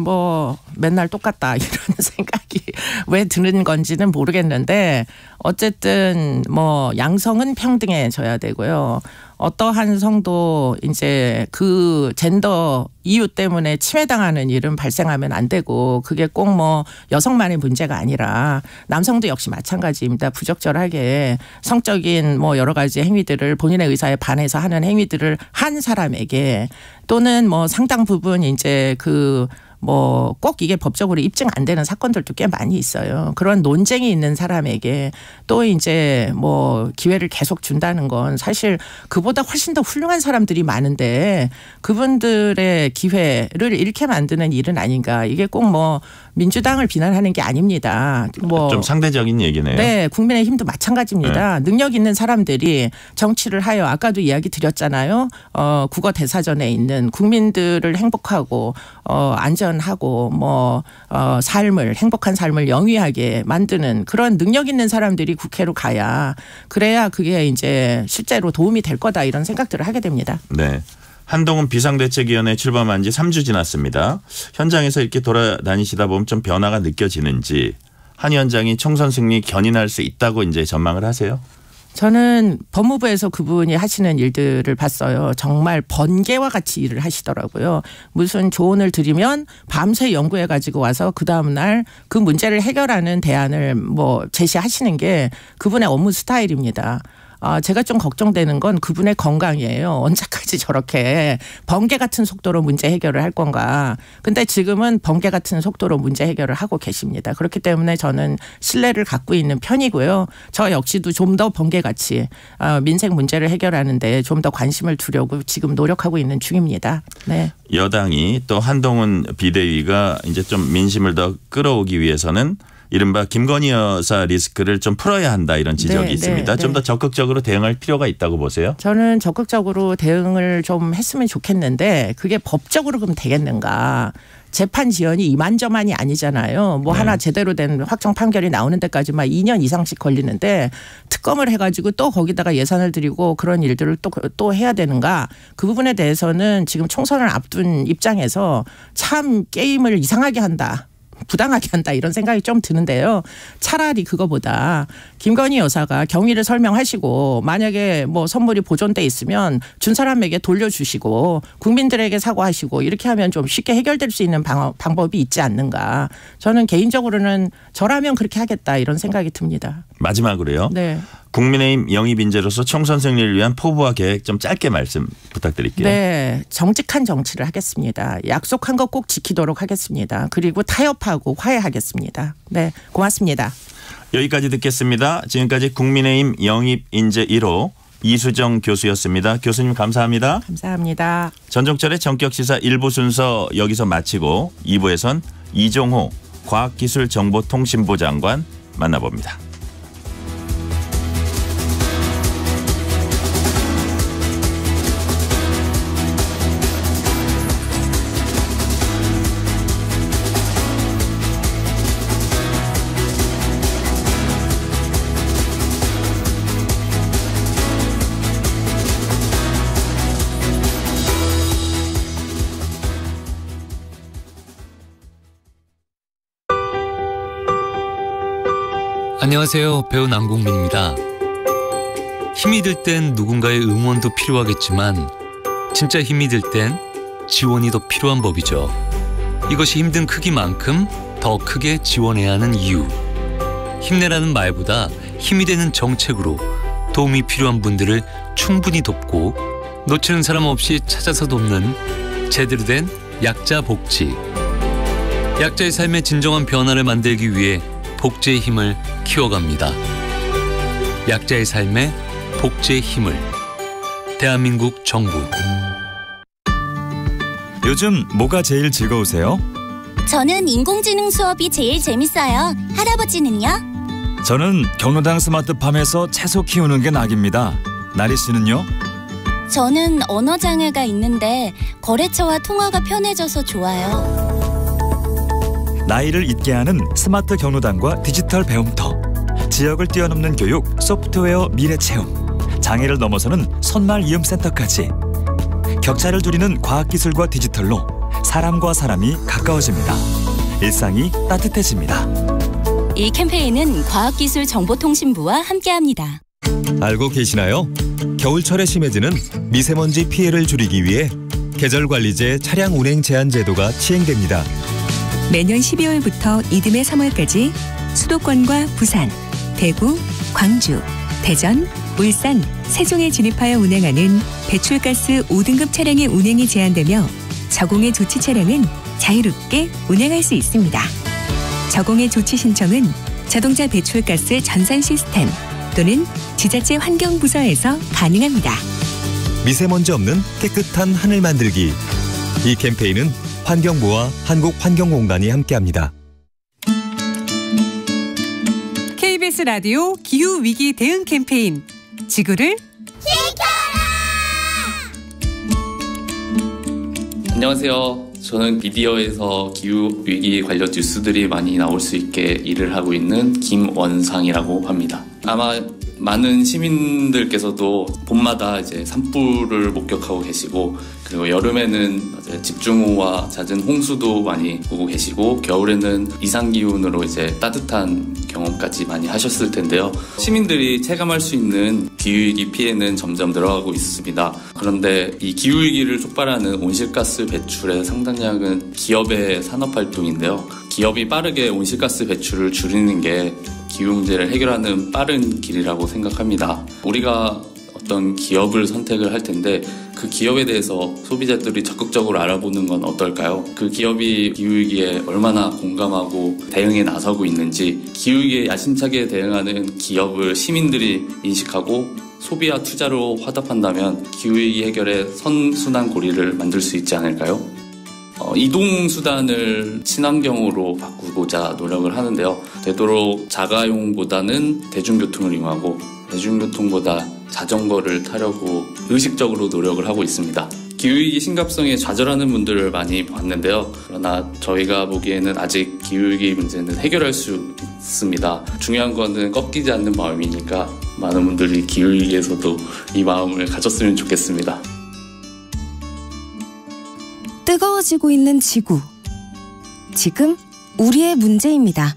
S6: 뭐 맨날 똑같다 이런 생각이 왜 드는 건지는 모르겠는데 어쨌든 뭐 양성은 평등해져야 되고요. 어떠한 성도 이제 그 젠더 이유 때문에 침해당하는 일은 발생하면 안 되고 그게 꼭 뭐 여성만의 문제가 아니라 남성도 역시 마찬가지입니다. 부적절하게 성적인 뭐 여러 가지 행위들을 본인의 의사에 반해서 하는 행위들을 한 사람에게 또는 뭐 상당 부분 이제 그 뭐 꼭 이게 법적으로 입증 안 되는 사건들도 꽤 많이 있어요. 그런 논쟁이 있는 사람에게 또 이제 뭐 기회를 계속 준다는 건 사실 그보다 훨씬 더 훌륭한 사람들이 많은데 그분들의 기회를 잃게 만드는 일은 아닌가. 이게 꼭 뭐 민주당을 비난하는 게 아닙니다. 뭐
S2: 좀 상대적인 얘기네요.
S6: 네, 국민의힘도 마찬가지입니다.
S2: 네.
S6: 능력 있는 사람들이 정치를 하여 아까도 이야기 드렸잖아요. 국어 대사전에 있는 국민들을 행복하고 안전하고 뭐 삶을 행복한 삶을 영위하게 만드는 그런 능력 있는 사람들이 국회로 가야 그래야 그게 이제 실제로 도움이 될 거다 이런 생각들을 하게 됩니다.
S2: 네. 한동훈 비상대책위원회 출범한 지 3주 지났습니다. 현장에서 이렇게 돌아다니시다 보면 좀 변화가 느껴지는지 한 위원장이 총선 승리 견인할 수 있다고 이제 전망을 하세요?
S6: 저는 법무부에서 그분이 하시는 일들을 봤어요. 정말 번개와 같이 일을 하시더라고요. 무슨 조언을 드리면 밤새 연구해 가지고 와서 그 다음 날 그 문제를 해결하는 대안을 뭐 제시하시는 게 그분의 업무 스타일입니다. 제가 좀 걱정되는 건 그분의 건강이에요. 언제까지 저렇게 번개 같은 속도로 문제 해결을 할 건가. 근데 지금은 번개 같은 속도로 문제 해결을 하고 계십니다. 그렇기 때문에 저는 신뢰를 갖고 있는 편이고요. 저 역시도 좀 더 번개같이 민생 문제를 해결하는데 좀 더 관심을 두려고 지금 노력하고 있는 중입니다. 네.
S2: 여당이 또 한동훈 비대위가 이제 좀 민심을 더 끌어오기 위해서는 이른바 김건희 여사 리스크를 좀 풀어야 한다 이런 지적이 있습니다. 좀 더 적극적으로 대응할 필요가 있다고 보세요?
S6: 저는 적극적으로 대응을 좀 했으면 좋겠는데 그게 법적으로 그럼 되겠는가. 재판 지연이 이만저만이 아니잖아요. 뭐 하나 제대로 된 확정 판결이 나오는 데까지만 2년 이상씩 걸리는데 특검을 해가지고 또 거기다가 예산을 들이고 그런 일들을 또 해야 되는가. 그 부분에 대해서는 지금 총선을 앞둔 입장에서 참 게임을 이상하게 한다. 부당하게 한다 이런 생각이 좀 드는데요. 차라리 그거보다 김건희 여사가 경위를 설명하시고 만약에 뭐 선물이 보존돼 있으면 준 사람에게 돌려주시고 국민들에게 사과하시고 이렇게 하면 좀 쉽게 해결될 수 있는 방법이 있지 않는가. 저는 개인적으로는 저라면 그렇게 하겠다 이런 생각이 듭니다.
S2: 마지막으로요.
S6: 네.
S2: 국민의힘 영입 인재로서 총선 승리를 위한 포부와 계획 좀 짧게 말씀 부탁드릴게요.
S6: 네. 정직한 정치를 하겠습니다. 약속한 거 꼭 지키도록 하겠습니다. 그리고 타협하고 화해하겠습니다. 네. 고맙습니다.
S2: 여기까지 듣겠습니다. 지금까지 국민의힘 영입 인재 1호 이수정 교수였습니다. 교수님 감사합니다.
S6: 감사합니다.
S2: 전종철의 전격시사 1부 순서 여기서 마치고 2부에선 이종호 과학기술정보통신부 장관 만나봅니다.
S7: 안녕하세요. 배우 남궁민입니다. 힘이 들 땐 누군가의 응원도 필요하겠지만 진짜 힘이 들 땐 지원이 더 필요한 법이죠. 이것이 힘든 크기만큼 더 크게 지원해야 하는 이유. 힘내라는 말보다 힘이 되는 정책으로 도움이 필요한 분들을 충분히 돕고 놓치는 사람 없이 찾아서 돕는 제대로 된 약자 복지. 약자의 삶의 진정한 변화를 만들기 위해 복지의 힘을 키워갑니다. 약자의 삶에 복지의 힘을. 대한민국 정부.
S1: 요즘 뭐가 제일 즐거우세요?
S8: 저는 인공지능 수업이 제일 재밌어요. 할아버지는요?
S1: 저는 경로당 스마트팜에서 채소 키우는 게 낙입니다. 나리 씨는요?
S8: 저는 언어장애가 있는데 거래처와 통화가 편해져서 좋아요.
S1: 나이를 잊게 하는 스마트 경로당과 디지털 배움터, 지역을 뛰어넘는 교육, 소프트웨어 미래체험, 장애를 넘어서는 손말이음센터까지 격차를 줄이는 과학기술과 디지털로 사람과 사람이 가까워집니다. 일상이 따뜻해집니다.
S8: 이 캠페인은 과학기술정보통신부와 함께합니다.
S9: 알고 계시나요? 겨울철에 심해지는 미세먼지 피해를 줄이기 위해 계절관리제 차량 운행 제한 제도가 시행됩니다.
S10: 매년 12월부터 이듬해 3월까지 수도권과 부산, 대구, 광주, 대전, 울산, 세종에 진입하여 운행하는 배출가스 5등급 차량의 운행이 제한되며 저공해 조치 차량은 자유롭게 운행할 수 있습니다. 저공해 조치 신청은 자동차 배출가스 전산 시스템 또는 지자체 환경부서에서 가능합니다.
S9: 미세먼지 없는 깨끗한 하늘 만들기. 이 캠페인은 환경부와 한국환경공단이 함께합니다.
S10: KBS 라디오 기후위기 대응 캠페인 지구를
S11: 안녕하세요. 저는 미디어에서 기후위기 관련 뉴스들이 많이 나올 수 있게 일을 하고 있는 김원상이라고 합니다. 아마 많은 시민들께서도 봄마다 이제 산불을 목격하고 계시고, 그리고 여름에는 이제 집중호우와 잦은 홍수도 많이 보고 계시고, 겨울에는 이상기온으로 이제 따뜻한 경험까지 많이 하셨을 텐데요. 시민들이 체감할 수 있는 기후위기 피해는 점점 늘어가고 있습니다. 그런데 이 기후위기를 촉발하는 온실가스 배출의 상당량은 기업의 산업활동인데요. 기업이 빠르게 온실가스 배출을 줄이는 게 기후 문제를 해결하는 빠른 길이라고 생각합니다. 우리가 어떤 기업을 선택을 할 텐데 그 기업에 대해서 소비자들이 적극적으로 알아보는 건 어떨까요? 그 기업이 기후위기에 얼마나 공감하고 대응에 나서고 있는지, 기후위기에 야심차게 대응하는 기업을 시민들이 인식하고 소비와 투자로 화답한다면 기후위기 해결에 선순환 고리를 만들 수 있지 않을까요? 이동수단을 친환경으로 바꾸고자 노력을 하는데요. 되도록 자가용보다는 대중교통을 이용하고 대중교통보다 자전거를 타려고 의식적으로 노력을 하고 있습니다. 기후위기 심각성에 좌절하는 분들을 많이 봤는데요. 그러나 저희가 보기에는 아직 기후위기 문제는 해결할 수 있습니다. 중요한 거는 꺾이지 않는 마음이니까 많은 분들이 기후위기에서도 이 마음을 가졌으면 좋겠습니다.
S12: 뜨거워지고 있는 지구. 지금 우리의 문제입니다.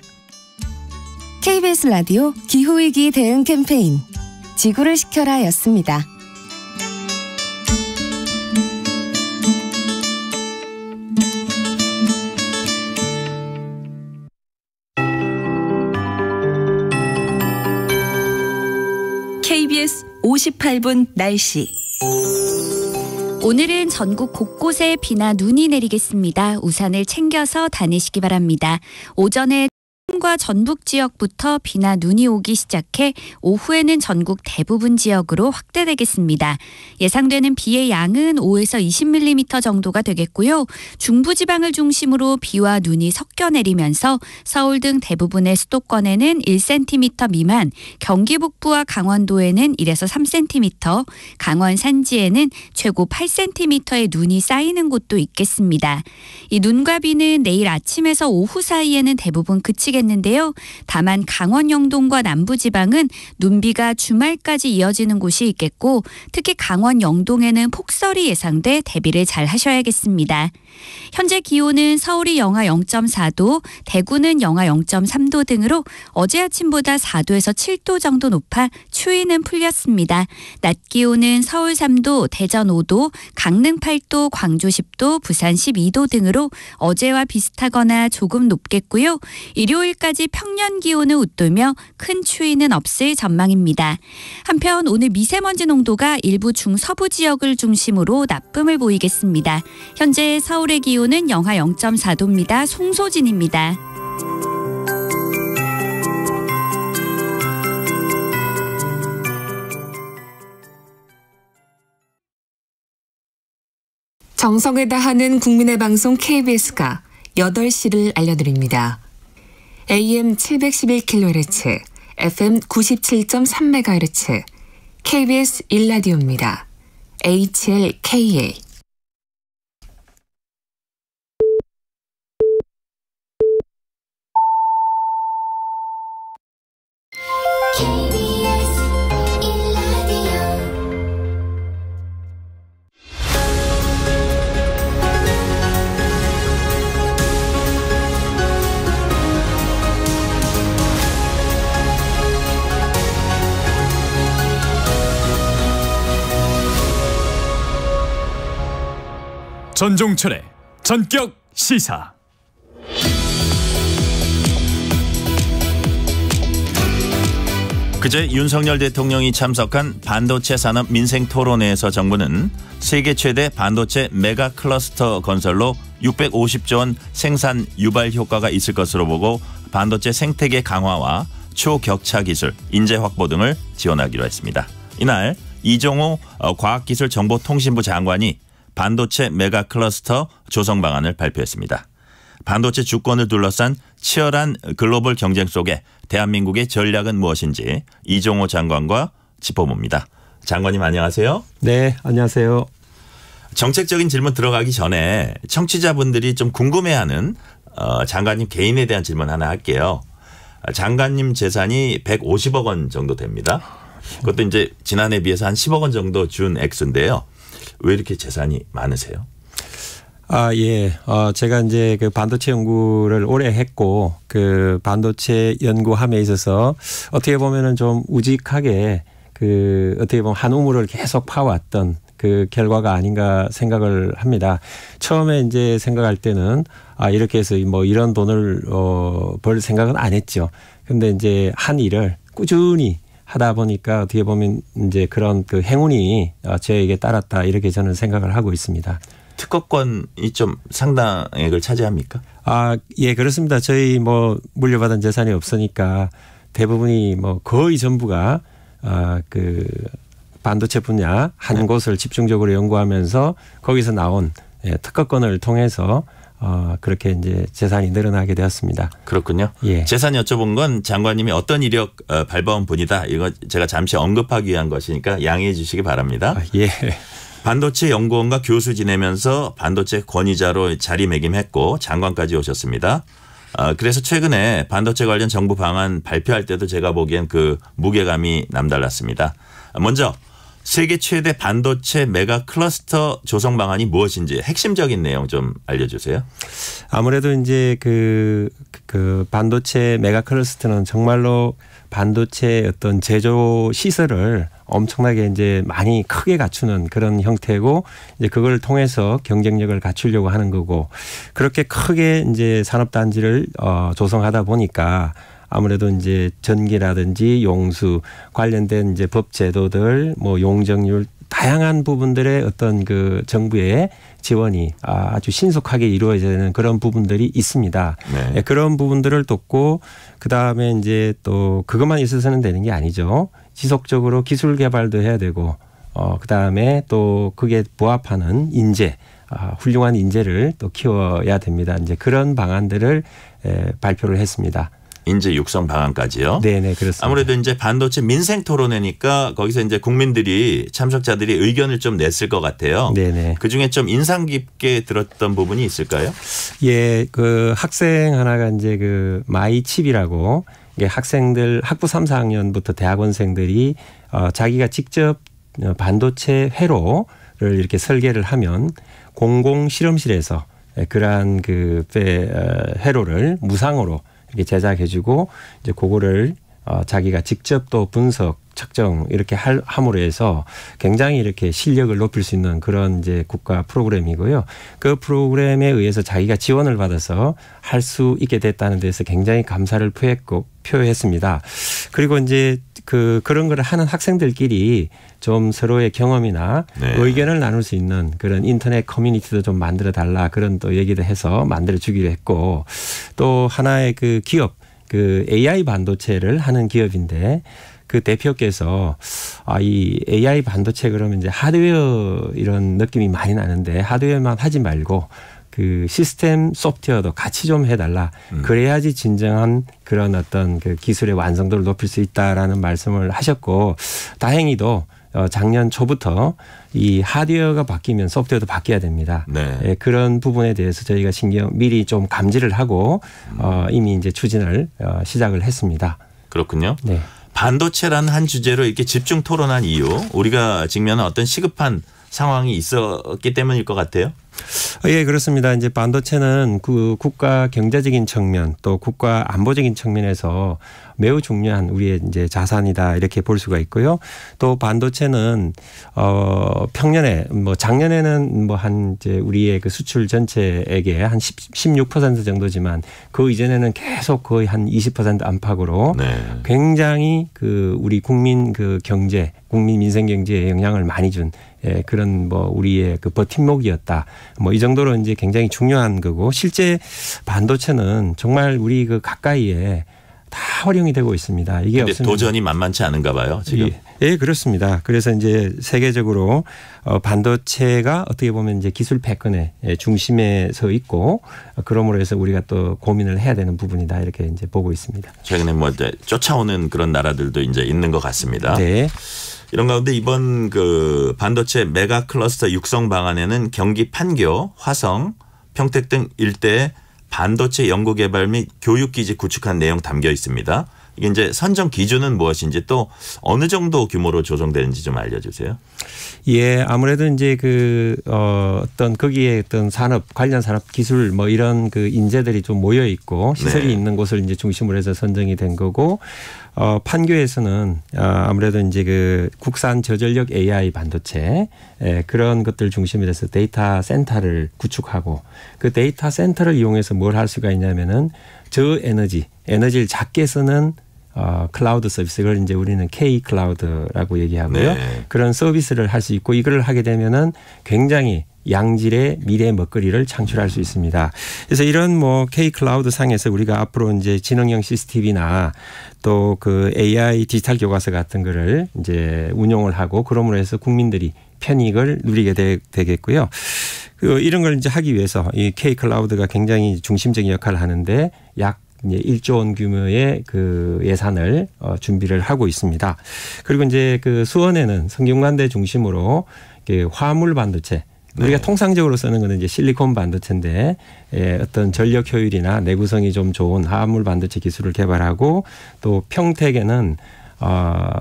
S12: KBS 라디오 기후위기 대응 캠페인 지구를 지켜라 였습니다.
S10: KBS 58분 날씨.
S4: 오늘은 전국 곳곳에 비나 눈이 내리겠습니다. 우산을 챙겨서 다니시기 바랍니다. 오전에 충남과 전북 지역부터 비나 눈이 오기 시작해 오후에는 전국 대부분 지역으로 확대되겠습니다. 예상되는 비의 양은 5에서 20mm 정도가 되겠고요. 중부지방을 중심으로 비와 눈이 섞여 내리면서 서울 등 대부분의 수도권에는 1cm 미만, 경기 북부와 강원도에는 1에서 3cm, 강원 산지에는 최고 8cm의 눈이 쌓이는 곳도 있겠습니다. 이 눈과 비는 내일 아침에서 오후 사이에는 대부분 그치겠는데 예상되는데요. 다만 강원 영동과 남부지방은 눈비가 주말까지 이어지는 곳이 있겠고 특히 강원 영동에는 폭설이 예상돼 대비를 잘 하셔야겠습니다. 현재 기온은 서울이 영하 0.4도, 대구는 영하 0.3도 등으로 어제 아침보다 4도에서 7도 정도 높아 추위는 풀렸습니다. 낮 기온은 서울 3도, 대전 5도, 강릉 8도, 광주 10도, 부산 12도 등으로 어제와 비슷하거나 조금 높겠고요. 일요일까지 평년 기온을 웃돌며 큰 추위는 없을 전망입니다. 한편 오늘 미세먼지 농도가 일부 중서부 지역을 중심으로 나쁨을 보이겠습니다. 현재 서울의 기온은 영하 0.4도입니다. 송소진입니다.
S10: 정성을 다하는 국민의 방송 KBS가 8시를 알려드립니다. AM 711kHz, FM 97.3MHz, KBS 1라디오입니다. HLKA.
S1: 전종철의 전격 시사.
S2: 그제 윤석열 대통령이 참석한 반도체 산업 민생 토론회에서 정부는 세계 최대 반도체 메가 클러스터 건설로 650조 원 생산 유발 효과가 있을 것으로 보고 반도체 생태계 강화와 초격차 기술, 인재 확보 등을 지원하기로 했습니다. 이날 이종호 과학기술정보통신부 장관이 반도체 메가 클러스터 조성 방안을 발표했습니다. 반도체 주권을 둘러싼 치열한 글로벌 경쟁 속에 대한민국의 전략은 무엇인지 이종호 장관과 짚어봅니다. 장관님 안녕하세요.
S13: 네, 안녕하세요.
S2: 정책적인 질문 들어가기 전에 청취자분들이 좀 궁금해하는 장관님 개인에 대한 질문 하나 할게요. 장관님 재산이 150억 원 정도 됩니다. 그것도 이제 지난해에 비해서 한 10억 원 정도 준 액수인데요. 왜 이렇게 재산이 많으세요?
S13: 예. 제가 이제 그 반도체 연구를 오래 했고 그 반도체 연구함에 있어서 어떻게 보면은 좀 우직하게 그 어떻게 보면 한 우물을 계속 파왔던 그 결과가 아닌가 생각을 합니다. 처음에 이제 생각할 때는 이렇게 해서 뭐 이런 돈을 벌 생각은 안 했죠. 근데 이제 한 일을 꾸준히 하다 보니까 어떻게 보면 이제 그런 그 행운이 저에게 따랐다 이렇게 저는 생각을 하고 있습니다.
S2: 특허권이 좀 상당액을 차지합니까?
S13: 예, 그렇습니다. 저희 뭐 물려받은 재산이 없으니까 대부분이 뭐 거의 전부가 그 반도체 분야 한 곳을 집중적으로 연구하면서 거기서 나온 특허권을 통해서 그렇게 이제 재산이 늘어나게 되었습니다.
S2: 그렇군요.
S13: 예.
S2: 재산 여쭤본 건 장관님이 어떤 이력 발버은 분이다. 이거 제가 잠시 언급하기 위한 것이니까 양해해 주시기 바랍니다.
S13: 예.
S2: 반도체 연구원과 교수 지내면서 반도체 권위자로 자리매김했고 장관까지 오셨습니다. 그래서 최근에 반도체 관련 정부 방안 발표할 때도 제가 보기엔 그 무게감이 남달랐습니다. 먼저 세계 최대 반도체 메가 클러스터 조성 방안이 무엇인지 핵심적인 내용 좀 알려주세요.
S13: 아무래도 이제 그 반도체 메가 클러스터는 정말로 반도체 어떤 제조 시설을 엄청나게 이제 많이 크게 갖추는 그런 형태고 이제 그걸 통해서 경쟁력을 갖추려고 하는 거고 그렇게 크게 이제 산업단지를 조성하다 보니까 아무래도 이제 전기라든지 용수 관련된 이제 법 제도들 뭐 용적률 다양한 부분들의 어떤 그 정부의 지원이 아주 신속하게 이루어져야 되는 그런 부분들이 있습니다.
S2: 네.
S13: 그런 부분들을 돕고 그다음에 이제 또 그것만 있어서는 되는 게 아니죠. 지속적으로 기술 개발도 해야 되고 그다음에 또 그게 부합하는 인재 훌륭한 인재를 또 키워야 됩니다. 이제 그런 방안들을 발표를 했습니다.
S2: 인재 육성 방안까지요.
S13: 네네, 그렇습니다.
S2: 아무래도 이제 반도체 민생 토론회니까 거기서 이제 국민들이 참석자들이 의견을 좀 냈을 것 같아요. 네네. 그 중에 좀 인상 깊게 들었던 부분이 있을까요?
S13: 예, 그 학생 하나가 이제 그 마이칩이라고 학생들 학부 3, 4학년부터 대학원생들이 자기가 직접 반도체 회로를 이렇게 설계를 하면 공공 실험실에서 그러한 그 회로를 무상으로 이렇게 제작해주고 이제 그거를 자기가 직접 또 분석, 측정 이렇게 함으로 해서 굉장히 이렇게 실력을 높일 수 있는 그런 이제 국가 프로그램이고요. 그 프로그램에 의해서 자기가 지원을 받아서 할 수 있게 됐다는 데서 굉장히 감사를 표했습니다. 그리고 이제 그런 걸 하는 학생들끼리 좀 서로의 경험이나 네. 의견을 나눌 수 있는 그런 인터넷 커뮤니티도 좀 만들어 달라 그런 또 얘기도 해서 만들어 주기로 했고 또 하나의 그 기업 그 AI 반도체를 하는 기업인데 그 대표께서 이 AI 반도체 그러면 이제 하드웨어 이런 느낌이 많이 나는데 하드웨어만 하지 말고 그 시스템 소프트웨어도 같이 좀 해달라. 그래야지 진정한 그런 어떤 그 기술의 완성도를 높일 수 있다라는 말씀을 하셨고 다행히도 작년 초부터 이 하드웨어가 바뀌면 소프트웨어도 바뀌어야 됩니다. 네. 예, 그런 부분에 대해서 저희가 미리 좀 감지를 하고 이미 이제 추진을 시작을 했습니다.
S2: 그렇군요.
S13: 네.
S2: 반도체라는 한 주제로 이렇게 집중 토론한 이유 우리가 직면한 어떤 시급한 상황이 있었기 때문일 것 같아요.
S13: 예, 그렇습니다. 이제 반도체는 그 국가 경제적인 측면 또 국가 안보적인 측면에서 매우 중요한 우리의 이제 자산이다 이렇게 볼 수가 있고요. 또 반도체는 평년에 뭐 작년에는 뭐 한 이제 우리의 그 수출 전체액의 한 16% 정도지만 그 이전에는 계속 거의 한 20% 안팎으로 네. 굉장히 그 우리 국민 그 경제, 국민 민생 경제에 영향을 많이 준 예, 그런 뭐 우리의 그 버팀목이었다. 뭐 이 정도로 이제 굉장히 중요한 거고 실제 반도체는 정말 우리 그 가까이에 다 활용이 되고 있습니다. 이게 없으면
S2: 도전이 만만치 않은가 봐요, 지금.
S13: 예, 그렇습니다. 그래서 이제 세계적으로 반도체가 어떻게 보면 이제 기술 패권의 중심에 서 있고 그러므로 해서 우리가 또 고민을 해야 되는 부분이다 이렇게 이제 보고 있습니다.
S2: 최근에 뭐 이제 쫓아오는 그런 나라들도 이제 있는 것 같습니다.
S13: 네.
S2: 이런 가운데 이번 그 반도체 메가 클러스터 육성 방안에는 경기 판교, 화성, 평택 등 일대에 반도체 연구개발 및 교육기지 구축한 내용 담겨 있습니다. 이게 이제 선정 기준은 무엇인지 또 어느 정도 규모로 조성되는지 좀 알려주세요.
S13: 예, 아무래도 이제 어떤 거기에 어떤 산업 관련 산업 기술 뭐 이런 그 인재들이 좀 모여 있고 시설이 네. 있는 곳을 이제 중심으로 해서 선정이 된 거고 판교에서는 아무래도 이제 그 국산 저전력 AI 반도체 그런 것들 중심으로 해서 데이터 센터를 구축하고 그 데이터 센터를 이용해서 뭘 할 수가 있냐면은 에너지를 작게 쓰는 클라우드 서비스, 그걸 이제 우리는 K 클라우드라고 얘기하고요. 네. 그런 서비스를 할 수 있고 이걸 하게 되면은 굉장히 양질의 미래 먹거리를 창출할 수 있습니다. 그래서 이런 뭐 K 클라우드 상에서 우리가 앞으로 이제 지능형 CCTV나 또 그 AI 디지털 교과서 같은 거를 이제 운용을 하고 그러므로 해서 국민들이 편익을 누리게 되겠고요. 이런 걸 이제 하기 위해서 이 K 클라우드가 굉장히 중심적인 역할을 하는데 약 1조 원 규모의 그 예산을 준비를 하고 있습니다. 그리고 이제 그 수원에는 성균관대 중심으로 화물 반도체 우리가 네. 통상적으로 쓰는 거는 이제 실리콘 반도체인데 어떤 전력 효율이나 내구성이 좀 좋은 화물 반도체 기술을 개발하고 또 평택에는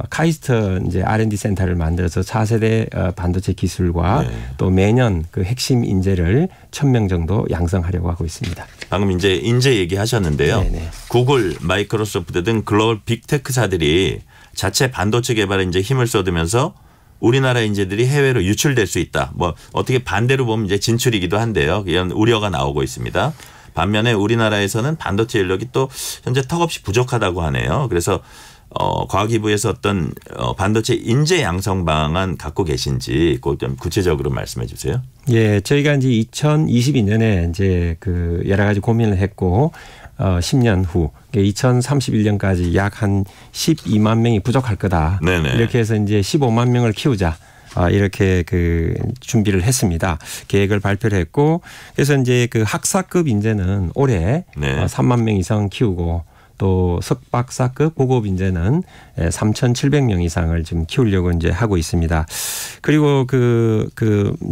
S13: 카이스트 이제 R&D 센터를 만들어서 4세대 반도체 기술과 네. 또 매년 그 핵심 인재를 1,000명 정도 양성하려고 하고 있습니다.
S2: 방금 이제 인재 얘기하셨는데요. 네네. 구글, 마이크로소프트 등 글로벌 빅테크사들이 자체 반도체 개발에 이제 힘을 쏟으면서 우리나라 인재들이 해외로 유출될 수 있다. 뭐 어떻게 반대로 보면 이제 진출이기도 한데요. 이런 우려가 나오고 있습니다. 반면에 우리나라에서는 반도체 인력이 또 현재 턱없이 부족하다고 하네요. 그래서 과기부에서 어떤 반도체 인재 양성 방안 갖고 계신지 그걸 좀 구체적으로 말씀해 주세요.
S13: 예, 저희가 이제 2022년에 이제 그 여러 가지 고민을 했고 10년 후 2031년까지 약 한 12만 명이 부족할 거다. 네네. 이렇게 해서 이제 15만 명을 키우자. 이렇게 그 준비를 했습니다. 계획을 발표를 했고 그래서 이제 그 학사급 인재는 올해 네. 3만 명 이상 키우고 또 석박사급 고급 인재는 3,700명 이상을 지금 키우려고 이제 하고 있습니다. 그리고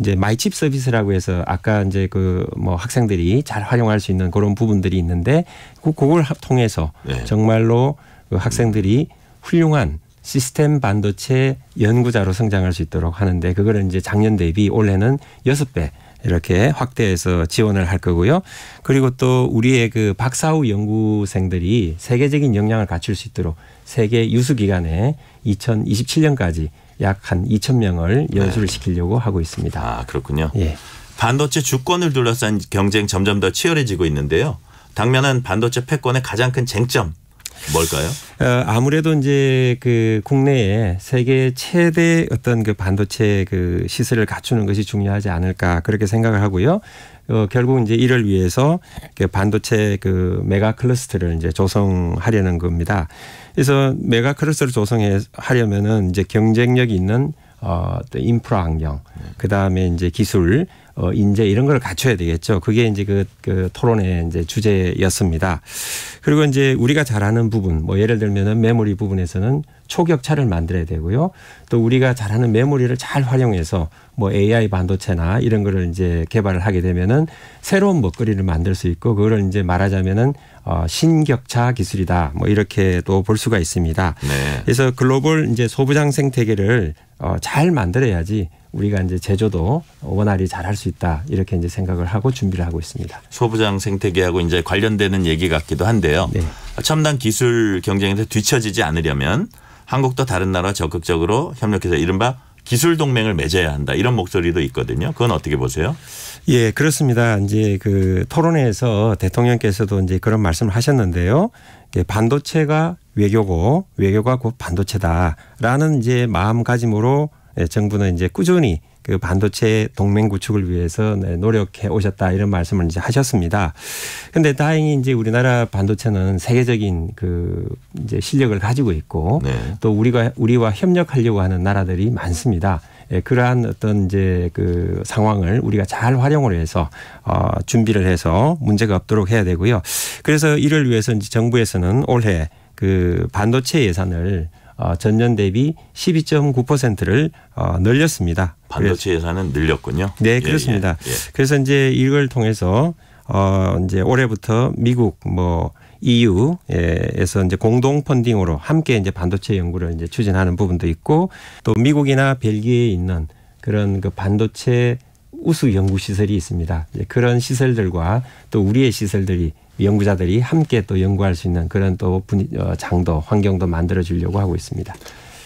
S13: 이제 마이칩 서비스라고 해서 아까 이제 뭐 학생들이 잘 활용할 수 있는 그런 부분들이 있는데 그걸 통해서 정말로 그 학생들이 훌륭한 시스템 반도체 연구자로 성장할 수 있도록 하는데 그거를 이제 작년 대비 올해는 6배 이렇게 확대해서 지원을 할 거고요. 그리고 또 우리의 그 박사 후 연구생들이 세계적인 역량을 갖출 수 있도록 세계 유수 기관에 2027년까지 약 한 2,000명을 연수를 시키려고 하고 있습니다.
S2: 아, 그렇군요.
S13: 예.
S2: 반도체 주권을 둘러싼 경쟁 점점 더 치열해지고 있는데요. 당면한 반도체 패권의 가장 큰 쟁점 뭘까요?
S13: 아무래도 이제 그 국내에 세계 최대 어떤 그 반도체 그 시설을 갖추는 것이 중요하지 않을까 그렇게 생각을 하고요. 결국 이제 이를 위해서 그 반도체 그 메가 클러스터를 이제 조성하려는 겁니다. 그래서 메가 클러스터를 조성하려면은 이제 경쟁력 있는 또 인프라 환경, 그 다음에 이제 기술, 인재 이런 걸 갖춰야 되겠죠. 그게 이제 그 토론의 이제 주제였습니다. 그리고 이제 우리가 잘하는 부분, 뭐 예를 들면은 메모리 부분에서는 초격차를 만들어야 되고요. 또 우리가 잘하는 메모리를 잘 활용해서 뭐 AI 반도체나 이런 거를 이제 개발을 하게 되면은 새로운 먹거리를 만들 수 있고 그거를 이제 말하자면은 신격차 기술이다. 뭐 이렇게 또 볼 수가 있습니다.
S2: 네.
S13: 그래서 글로벌 이제 소부장 생태계를 잘 만들어야지 우리가 이제 제조도 원활히 잘 할 수 있다. 이렇게 이제 생각을 하고 준비를 하고 있습니다.
S2: 소부장 생태계하고 이제 관련되는 얘기 같기도 한데요.
S13: 네.
S2: 첨단 기술 경쟁에서 뒤처지지 않으려면 한국도 다른 나라와 적극적으로 협력해서 이른바 기술 동맹을 맺어야 한다. 이런 목소리도 있거든요. 그건 어떻게 보세요?
S13: 예, 그렇습니다. 이제 그 토론회에서 대통령께서도 이제 그런 말씀을 하셨는데요. 반도체가 외교고 외교가 곧 반도체다라는 이제 마음가짐으로 정부는 이제 꾸준히 그 반도체 동맹 구축을 위해서 노력해 오셨다 이런 말씀을 이제 하셨습니다. 그런데 다행히 이제 우리나라 반도체는 세계적인 그 이제 실력을 가지고 있고 또 우리와 협력하려고 하는 나라들이 많습니다. 그러한 어떤 이제 그 상황을 우리가 잘 활용을 해서 준비를 해서 문제가 없도록 해야 되고요. 그래서 이를 위해서 이제 정부에서는 올해 그 반도체 예산을 전년 대비 12.9%를 늘렸습니다.
S2: 반도체 예산은 늘렸군요.
S13: 네, 그렇습니다.
S2: 예.
S13: 그래서 이제 이걸 통해서 이제 올해부터 미국 뭐 EU에서 이제 공동 펀딩으로 함께 이제 반도체 연구를 이제 추진하는 부분도 있고 또 미국이나 벨기에에 있는 그런 그 반도체 우수 연구 시설이 있습니다. 그런 시설들과 또 우리의 시설들이 연구자들이 함께 또 연구할 수 있는 그런 또 장도 환경도 만들어 주려고 하고 있습니다.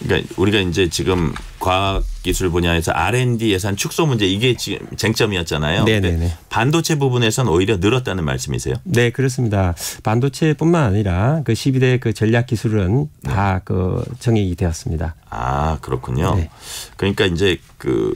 S2: 그러니까 우리가 이제 지금 과학기술 분야에서 R&D 예산 축소 문제 이게 지금 쟁점이었잖아요.
S13: 네네네.
S2: 반도체 부분에서는 오히려 늘었다는 말씀이세요?
S13: 네, 그렇습니다. 반도체뿐만 아니라 그 12대 그 전략 기술은 다 그 정액이 되었습니다.
S2: 아, 그렇군요.
S13: 네.
S2: 그러니까 이제 그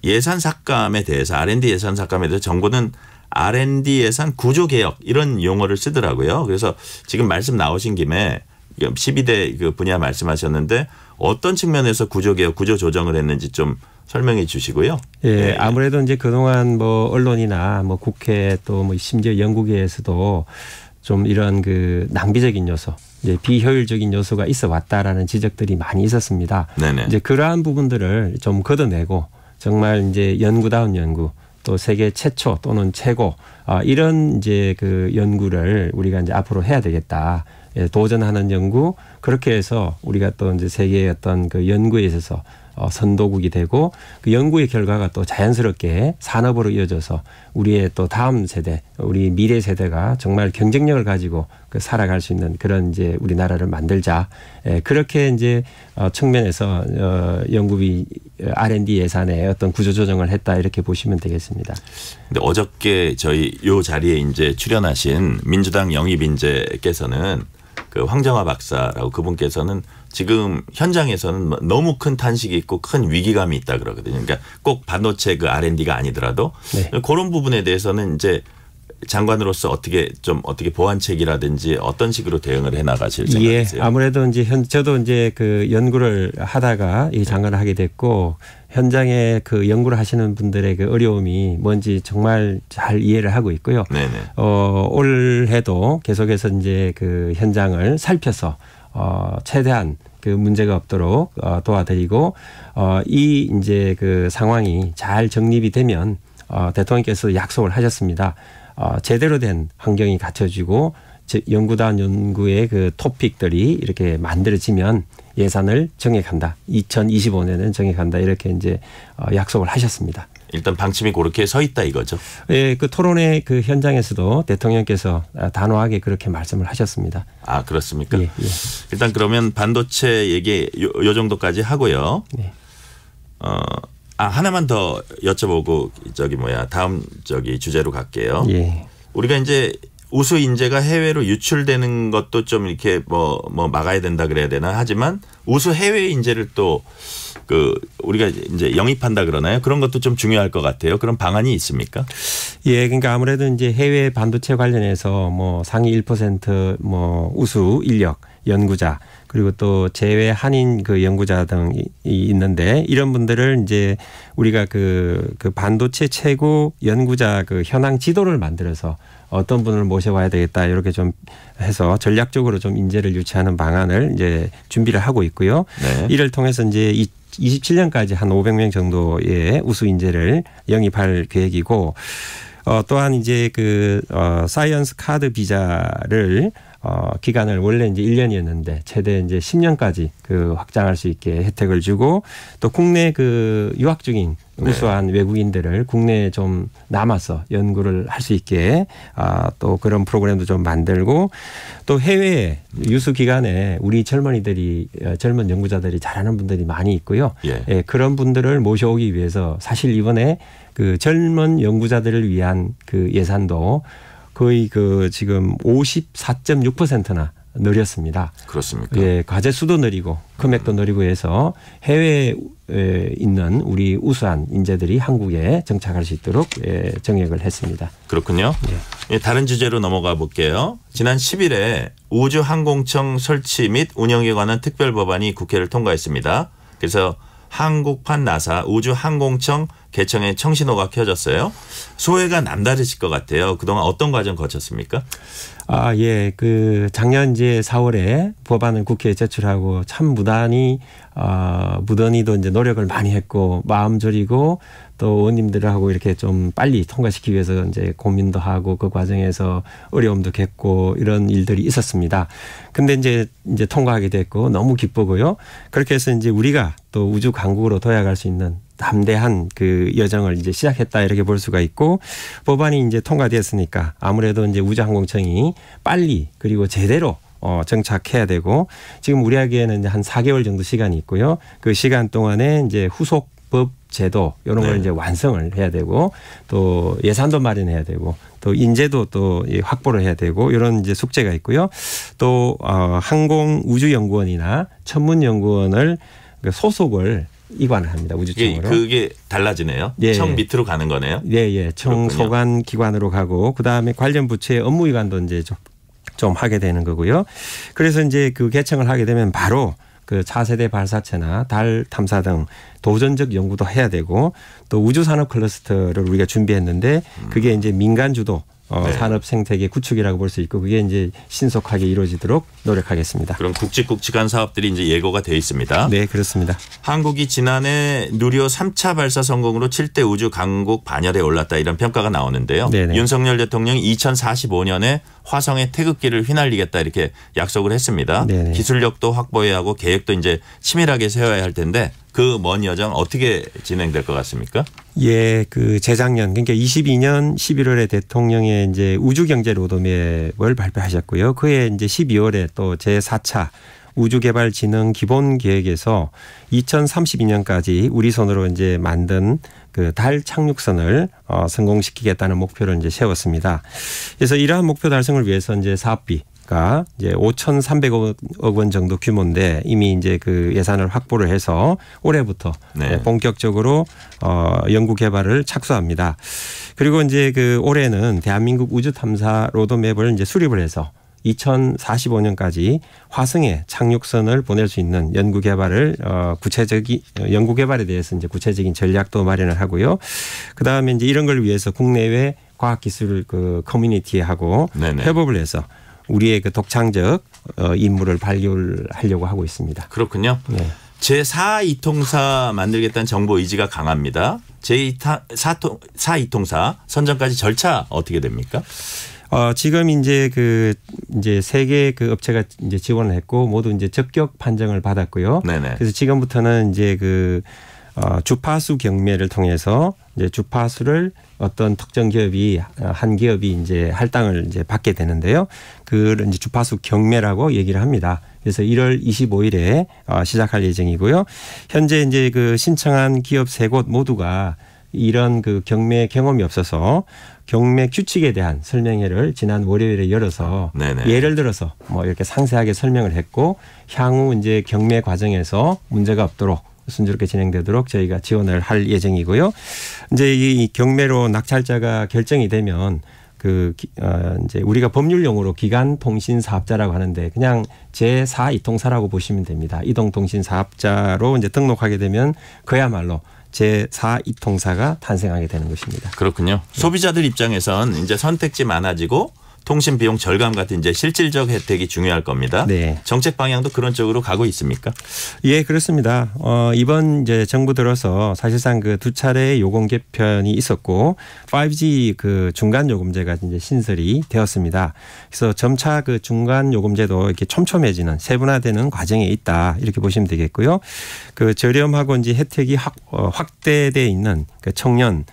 S2: 예산 삭감에 대해서 R&D 예산 삭감에 대해서 정부는 R&D 예산 구조 개혁 이런 용어를 쓰더라고요. 그래서 지금 말씀 나오신 김에 12대 그 분야 말씀하셨는데 어떤 측면에서 구조 개혁, 구조 조정을 했는지 좀 설명해 주시고요.
S13: 예, 아무래도 이제 그동안 뭐 언론이나 뭐 국회 또 뭐 심지어 연구계에서도 좀 이런 그 낭비적인 요소, 이제 비효율적인 요소가 있어 왔다라는 지적들이 많이 있었습니다.
S2: 네네.
S13: 이제 그러한 부분들을 좀 걷어내고 정말 이제 연구다운 연구 또 세계 최초 또는 최고 이런 이제 그 연구를 우리가 이제 앞으로 해야 되겠다. 도전하는 연구 그렇게 해서 우리가 또 이제 세계의 어떤 그 연구에 있어서 선도국이 되고 그 연구의 결과가 또 자연스럽게 산업으로 이어져서 우리의 또 다음 세대, 우리 미래 세대가 정말 경쟁력을 가지고 그 살아갈 수 있는 그런 이제 우리나라를 만들자. 그렇게 이제 측면에서 연구비 R&D 예산의 어떤 구조 조정을 했다 이렇게 보시면 되겠습니다.
S2: 근데 어저께 저희 요 자리에 이제 출연하신 민주당 영입인재께서는 그 황정화 박사라고 그분께서는 지금 현장에서는 너무 큰 탄식이 있고 큰 위기감이 있다 그러거든요. 그러니까 꼭 반도체 그 R&D가 아니더라도 그런 부분에 대해서는 이제 장관으로서 어떻게 보완책이라든지 어떤 식으로 대응을 해 나가실 생각이세요?
S13: 예, 아무래도 이제 저도 이제 그 연구를 하다가 이 장관을 하게 됐고 현장에 그 연구를 하시는 분들의 그 어려움이 뭔지 정말 잘 이해를 하고 있고요.
S2: 네네.
S13: 올해도 계속해서 이제 그 현장을 살펴서 최대한 그 문제가 없도록 도와드리고 이 이제 그 상황이 잘 정립이 되면 대통령께서 약속을 하셨습니다. 제대로 된 환경이 갖춰지고 연구단 연구의 그 토픽들이 이렇게 만들어지면 예산을 정액한다. 2025년에는 정액한다. 이렇게 이제 약속을 하셨습니다.
S2: 일단 방침이 그렇게 서 있다 이거죠.
S13: 예, 그 토론회 그 현장에서도 대통령께서 단호하게 그렇게 말씀을 하셨습니다.
S2: 아, 그렇습니까?
S13: 예.
S2: 일단 그러면 반도체 얘기 요 정도까지 하고요.
S13: 네.
S2: 하나만 더 여쭤보고 다음 주제로 갈게요.
S13: 예.
S2: 우리가 이제 우수 인재가 해외로 유출되는 것도 좀 이렇게 뭐 막아야 된다 그래야 되나 하지만 우수 해외 인재를 또 우리가 이제 영입한다 그러나요? 그런 것도 좀 중요할 것 같아요. 그런 방안이 있습니까?
S13: 예, 그러니까 아무래도 이제 해외 반도체 관련해서 상위 1% 우수 인력 연구자 그리고 또 제외 한인 그 연구자 등이 있는데 이런 분들을 이제 우리가 그 반도체 최고 연구자 그 현황 지도를 만들어서 어떤 분을 모셔와야 되겠다 이렇게 좀 해서 전략적으로 좀 인재를 유치하는 방안을 이제 준비를 하고 있고요.
S2: 네.
S13: 이를 통해서 이제 27년까지 한 500명 정도의 우수 인재를 영입할 계획이고 또한 이제 사이언스 카드 비자를 기간을 원래 이제 1년이었는데 최대 이제 10년까지 확장할 수 있게 혜택을 주고 또 국내 유학 중인 우수한 외국인들을 국내에 좀 남아서 연구를 할 수 있게 또 그런 프로그램도 좀 만들고 또 해외 유수 기간에 우리 젊은 연구자들이 잘하는 분들이 많이 있고요.
S2: 예,
S13: 그런 분들을 모셔오기 위해서 사실 이번에 젊은 연구자들을 위한 예산도 거의 지금 54.6%나 늘렸습니다.
S2: 그렇습니까?
S13: 예, 과제 수도 늘리고 금액도 늘리고 해서 해외에 있는 우리 우수한 인재들이 한국에 정착할 수 있도록 정액을 했습니다.
S2: 그렇군요. 예, 다른 주제로 넘어가 볼게요. 지난 10일에 우주항공청 설치 및 운영에 관한 특별법안이 국회를 통과했습니다. 그래서 한국판 나사 우주항공청 개청의 청신호가 켜졌어요. 소회가 남다르실 것 같아요. 그동안 어떤 과정 거쳤습니까?
S13: 예. 작년 이제 4월에 법안을 국회에 제출하고 참 무던히도 이제 노력을 많이 했고 마음 졸이고 또 의원님들하고 이렇게 좀 빨리 통과시키기 위해서 이제 고민도 하고 그 과정에서 어려움도 겪고 이런 일들이 있었습니다. 근데 이제 통과하게 됐고 너무 기쁘고요. 그렇게 해서 이제 우리가 또 우주 강국으로 도약할 수 있는 담대한 여정을 이제 시작했다 이렇게 볼 수가 있고 법안이 이제 통과되었으니까 아무래도 이제 우주항공청이 빨리 그리고 제대로 정착해야 되고 지금 우리에게는 이제 한 4개월 정도 시간이 있고요. 그 시간 동안에 이제 후속 법 제도 이런 걸 이제 완성을 해야 되고 또 예산도 마련해야 되고 또 인재도 또 확보를 해야 되고 이런 이제 숙제가 있고요. 또 항공우주연구원이나 천문연구원을 소속을 이관을 합니다. 우주청으로.
S2: 그게 달라지네요.
S13: 예.
S2: 청 밑으로 가는 거네요.
S13: 예. 청 소관 기관으로 가고 그다음에 관련 부처의 업무 이관도 이제 좀 하게 되는 거고요. 그래서 이제 개청을 하게 되면 바로 차세대 발사체나 달 탐사 등 도전적 연구도 해야 되고 또 우주산업 클러스터를 우리가 준비했는데 그게 이제 민간 주도 산업 생태계 구축이라고 볼 수 있고 그게 이제 신속하게 이루어지도록 노력하겠습니다.
S2: 그럼 굵직굵직한 사업들이 이제 예고가 되어 있습니다.
S13: 네, 그렇습니다.
S2: 한국이 지난해 누리호 3차 발사 성공으로 7대 우주 강국 반열에 올랐다 이런 평가가 나오는데요.
S13: 네네.
S2: 윤석열 대통령이 2045년에 화성의 태극기를 휘날리겠다 이렇게 약속을 했습니다.
S13: 네네.
S2: 기술력도 확보해야 하고 계획도 이제 치밀하게 세워야 할 텐데 그 먼 여정 어떻게 진행될 것 같습니까?
S13: 예, 재작년 그러니까 22년 11월에 대통령의 이제 우주경제 로드맵을 발표하셨고요. 그해 이제 12월에 또 제4차 우주개발진흥 기본계획에서 2032년까지 우리 손으로 이제 만든 달 착륙선을 성공시키겠다는 목표를 이제 세웠습니다. 그래서 이러한 목표 달성을 위해서 이제 사업비가 이제 5,300억 원 정도 규모인데 이미 이제 예산을 확보를 해서 올해부터 본격적으로 연구 개발을 착수합니다. 그리고 이제 올해는 대한민국 우주 탐사 로드맵을 이제 수립을 해서 2045년까지 화성에 착륙선을 보낼 수 있는 연구 개발에 대해서 이제 구체적인 전략도 마련을 하고요. 그다음에 이제 이런 걸 위해서 국내외 과학기술 그 커뮤니티하고 협업을 해서 우리의 그 독창적 인물을 발굴하려고 하고 있습니다.
S2: 그렇군요. 네. 제4이통사 만들겠다는 정부 의지가 강합니다. 제4이통사 선정까지 절차 어떻게 됩니까?
S13: 지금 이제 이제 3개 그 업체가 이제 지원을 했고 모두 이제 적격 판정을 받았고요. 네네. 그래서 지금부터는 이제 주파수 경매를 통해서 이제 주파수를 어떤 특정 기업이 한 기업이 이제 할당을 이제 받게 되는데요. 그걸 이제 주파수 경매라고 얘기를 합니다. 그래서 1월 25일에 시작할 예정이고요. 현재 이제 신청한 기업 3곳 모두가 이런 경매 경험이 없어서 경매 규칙에 대한 설명회를 지난 월요일에 열어서 예를 들어서 뭐 이렇게 상세하게 설명을 했고 향후 이제 경매 과정에서 문제가 없도록 순조롭게 진행되도록 저희가 지원을 할 예정이고요. 이제 이 경매로 낙찰자가 결정이 되면 이제 우리가 법률용어로 기간통신사업자라고 하는데 그냥 제4이통사라고 보시면 됩니다. 이동통신사업자로 이제 등록하게 되면 그야말로 제4이통사가 탄생하게 되는 것입니다.
S2: 그렇군요. 소비자들 입장에선 이제 선택지 많아지고 통신 비용 절감 같은 이제 실질적 혜택이 중요할 겁니다. 네. 정책 방향도 그런 쪽으로 가고 있습니까?
S13: 예, 그렇습니다. 이번 이제 정부 들어서 사실상 2차례의 요금 개편이 있었고 5G 중간 요금제가 이제 신설이 되었습니다. 그래서 점차 중간 요금제도 이렇게 촘촘해지는 세분화되는 과정에 있다 이렇게 보시면 되겠고요. 저렴하고 이제 혜택이 확대돼 있는 청년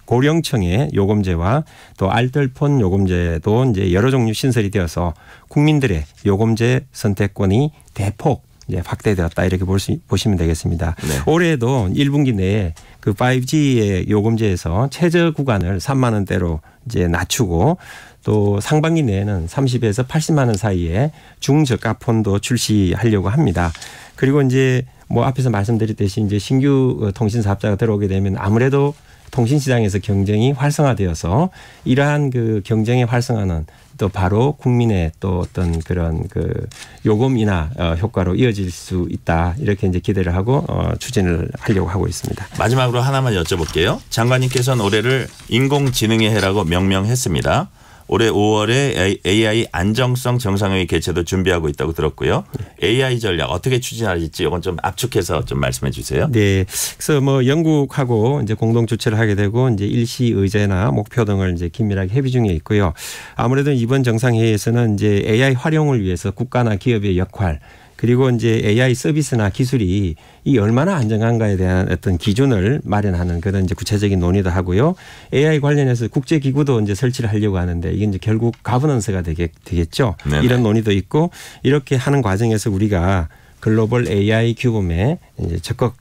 S13: 고령층의 요금제와 또 알뜰폰 요금제도 이제 여러 종류 신설이 되어서 국민들의 요금제 선택권이 대폭 이제 확대되었다 이렇게 보시면 되겠습니다. 네. 올해도 1분기 내에 5G의 요금제에서 최저 구간을 3만 원대로 이제 낮추고 또 상반기 내에는 30에서 80만 원 사이에 중저가폰도 출시하려고 합니다. 그리고 이제 뭐 앞에서 말씀드렸듯이 이제 신규 통신 사업자가 들어오게 되면 아무래도 통신시장에서 경쟁이 활성화되어서 이러한 경쟁의 활성화는 또 바로 국민의 또 어떤 그런 요금 인하 효과로 이어질 수 있다 이렇게 이제 기대를 하고 추진을 하려고 하고 있습니다.
S2: 마지막으로 하나만 여쭤볼게요. 장관님께서는 올해를 인공지능의 해라고 명명했습니다. 올해 5월에 AI 안정성 정상회의 개최도 준비하고 있다고 들었고요. AI 전략 어떻게 추진할지 이건 좀 압축해서 좀 말씀해 주세요.
S13: 네. 그래서 뭐 영국하고 이제 공동 주최를 하게 되고 이제 일시 의제나 목표 등을 이제 긴밀하게 협의 중에 있고요. 아무래도 이번 정상회의에서는 이제 AI 활용을 위해서 국가나 기업의 역할 그리고 이제 AI 서비스나 기술이 이 얼마나 안정한가에 대한 어떤 기준을 마련하는 그런 이제 구체적인 논의도 하고요. AI 관련해서 국제기구도 이제 설치를 하려고 하는데 이게 이제 결국 가버넌스가 되겠죠. 네네. 이런 논의도 있고 이렇게 하는 과정에서 우리가 글로벌 AI 규범에 이제 적극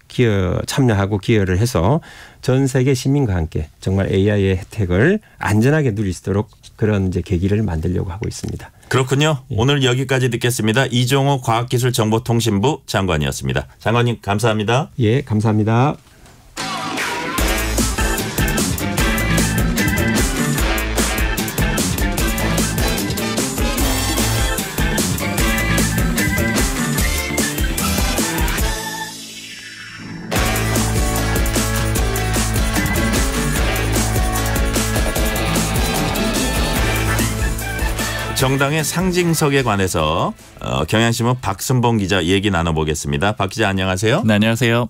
S13: 참여하고 기여를 해서 전 세계 시민과 함께 정말 AI의 혜택을 안전하게 누릴 수 있도록 그런 이제 계기를 만들려고 하고 있습니다.
S2: 그렇군요. 예. 오늘 여기까지 듣겠습니다. 이종호 과학기술정보통신부 장관이었습니다. 장관님 감사합니다.
S13: 예, 감사합니다.
S2: 정당의 상징석에 관해서 경향신문 박순봉 기자 얘기 나눠보겠습니다. 박 기자 안녕하세요.
S14: 네, 안녕하세요.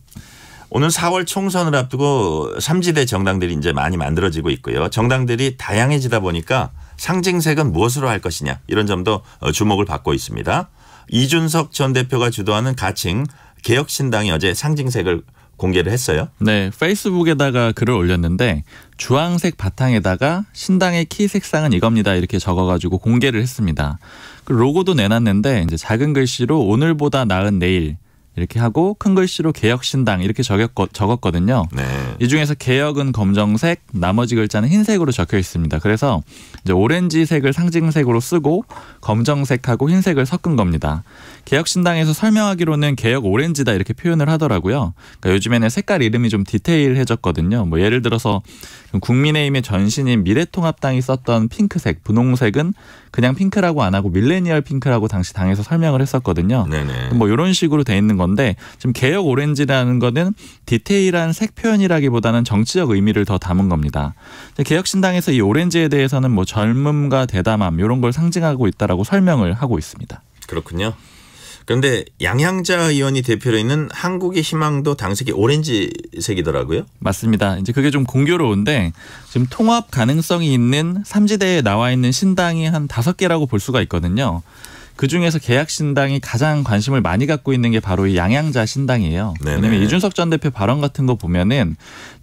S2: 오늘 4월 총선을 앞두고 3지대 정당들이 이제 많이 만들어지고 있고요. 정당들이 다양해지다 보니까 상징색은 무엇으로 할 것이냐 이런 점도 주목을 받고 있습니다. 이준석 전 대표가 주도하는 가칭 개혁신당이 어제 상징색을 공개를 했어요.
S14: 네, 페이스북에다가 글을 올렸는데 주황색 바탕에다가 신당의 키 색상은 이겁니다 이렇게 적어가지고 공개를 했습니다. 그 로고도 내놨는데 이제 작은 글씨로 오늘보다 나은 내일 이렇게 하고 큰 글씨로 개혁신당 이렇게 적었거든요.
S2: 네.
S14: 이 중에서 개혁은 검정색, 나머지 글자는 흰색으로 적혀 있습니다. 그래서 이제 오렌지색을 상징색으로 쓰고 검정색하고 흰색을 섞은 겁니다. 개혁신당에서 설명하기로는 개혁 오렌지다 이렇게 표현을 하더라고요. 그러니까 요즘에는 색깔 이름이 좀 디테일해졌거든요. 뭐 예를 들어서 국민의힘의 전신인 미래통합당이 썼던 핑크색, 분홍색은 그냥 핑크라고 안 하고 밀레니얼 핑크라고 당시 당에서 설명을 했었거든요.
S2: 네네.
S14: 뭐 이런 식으로 돼 있는 건데 지금 개혁 오렌지라는 거는 디테일한 색 표현이라기보다는 정치적 의미를 더 담은 겁니다. 개혁신당에서 이 오렌지에 대해서는 뭐 젊음과 대담함 이런 걸 상징하고 있다라고 설명을 하고 있습니다.
S2: 그렇군요. 그런데 양향자 의원이 대표로 있는 한국의 희망도 당색이 오렌지색이더라고요.
S14: 맞습니다. 이제 그게 좀 공교로운데 지금 통합 가능성이 있는 삼지대에 나와 있는 신당이 한 5개라고 볼 수가 있거든요. 그중에서 개혁신당이 가장 관심을 많이 갖고 있는 게 바로 이 양향자 신당이에요. 네네. 왜냐하면 이준석 전 대표 발언 같은 거 보면은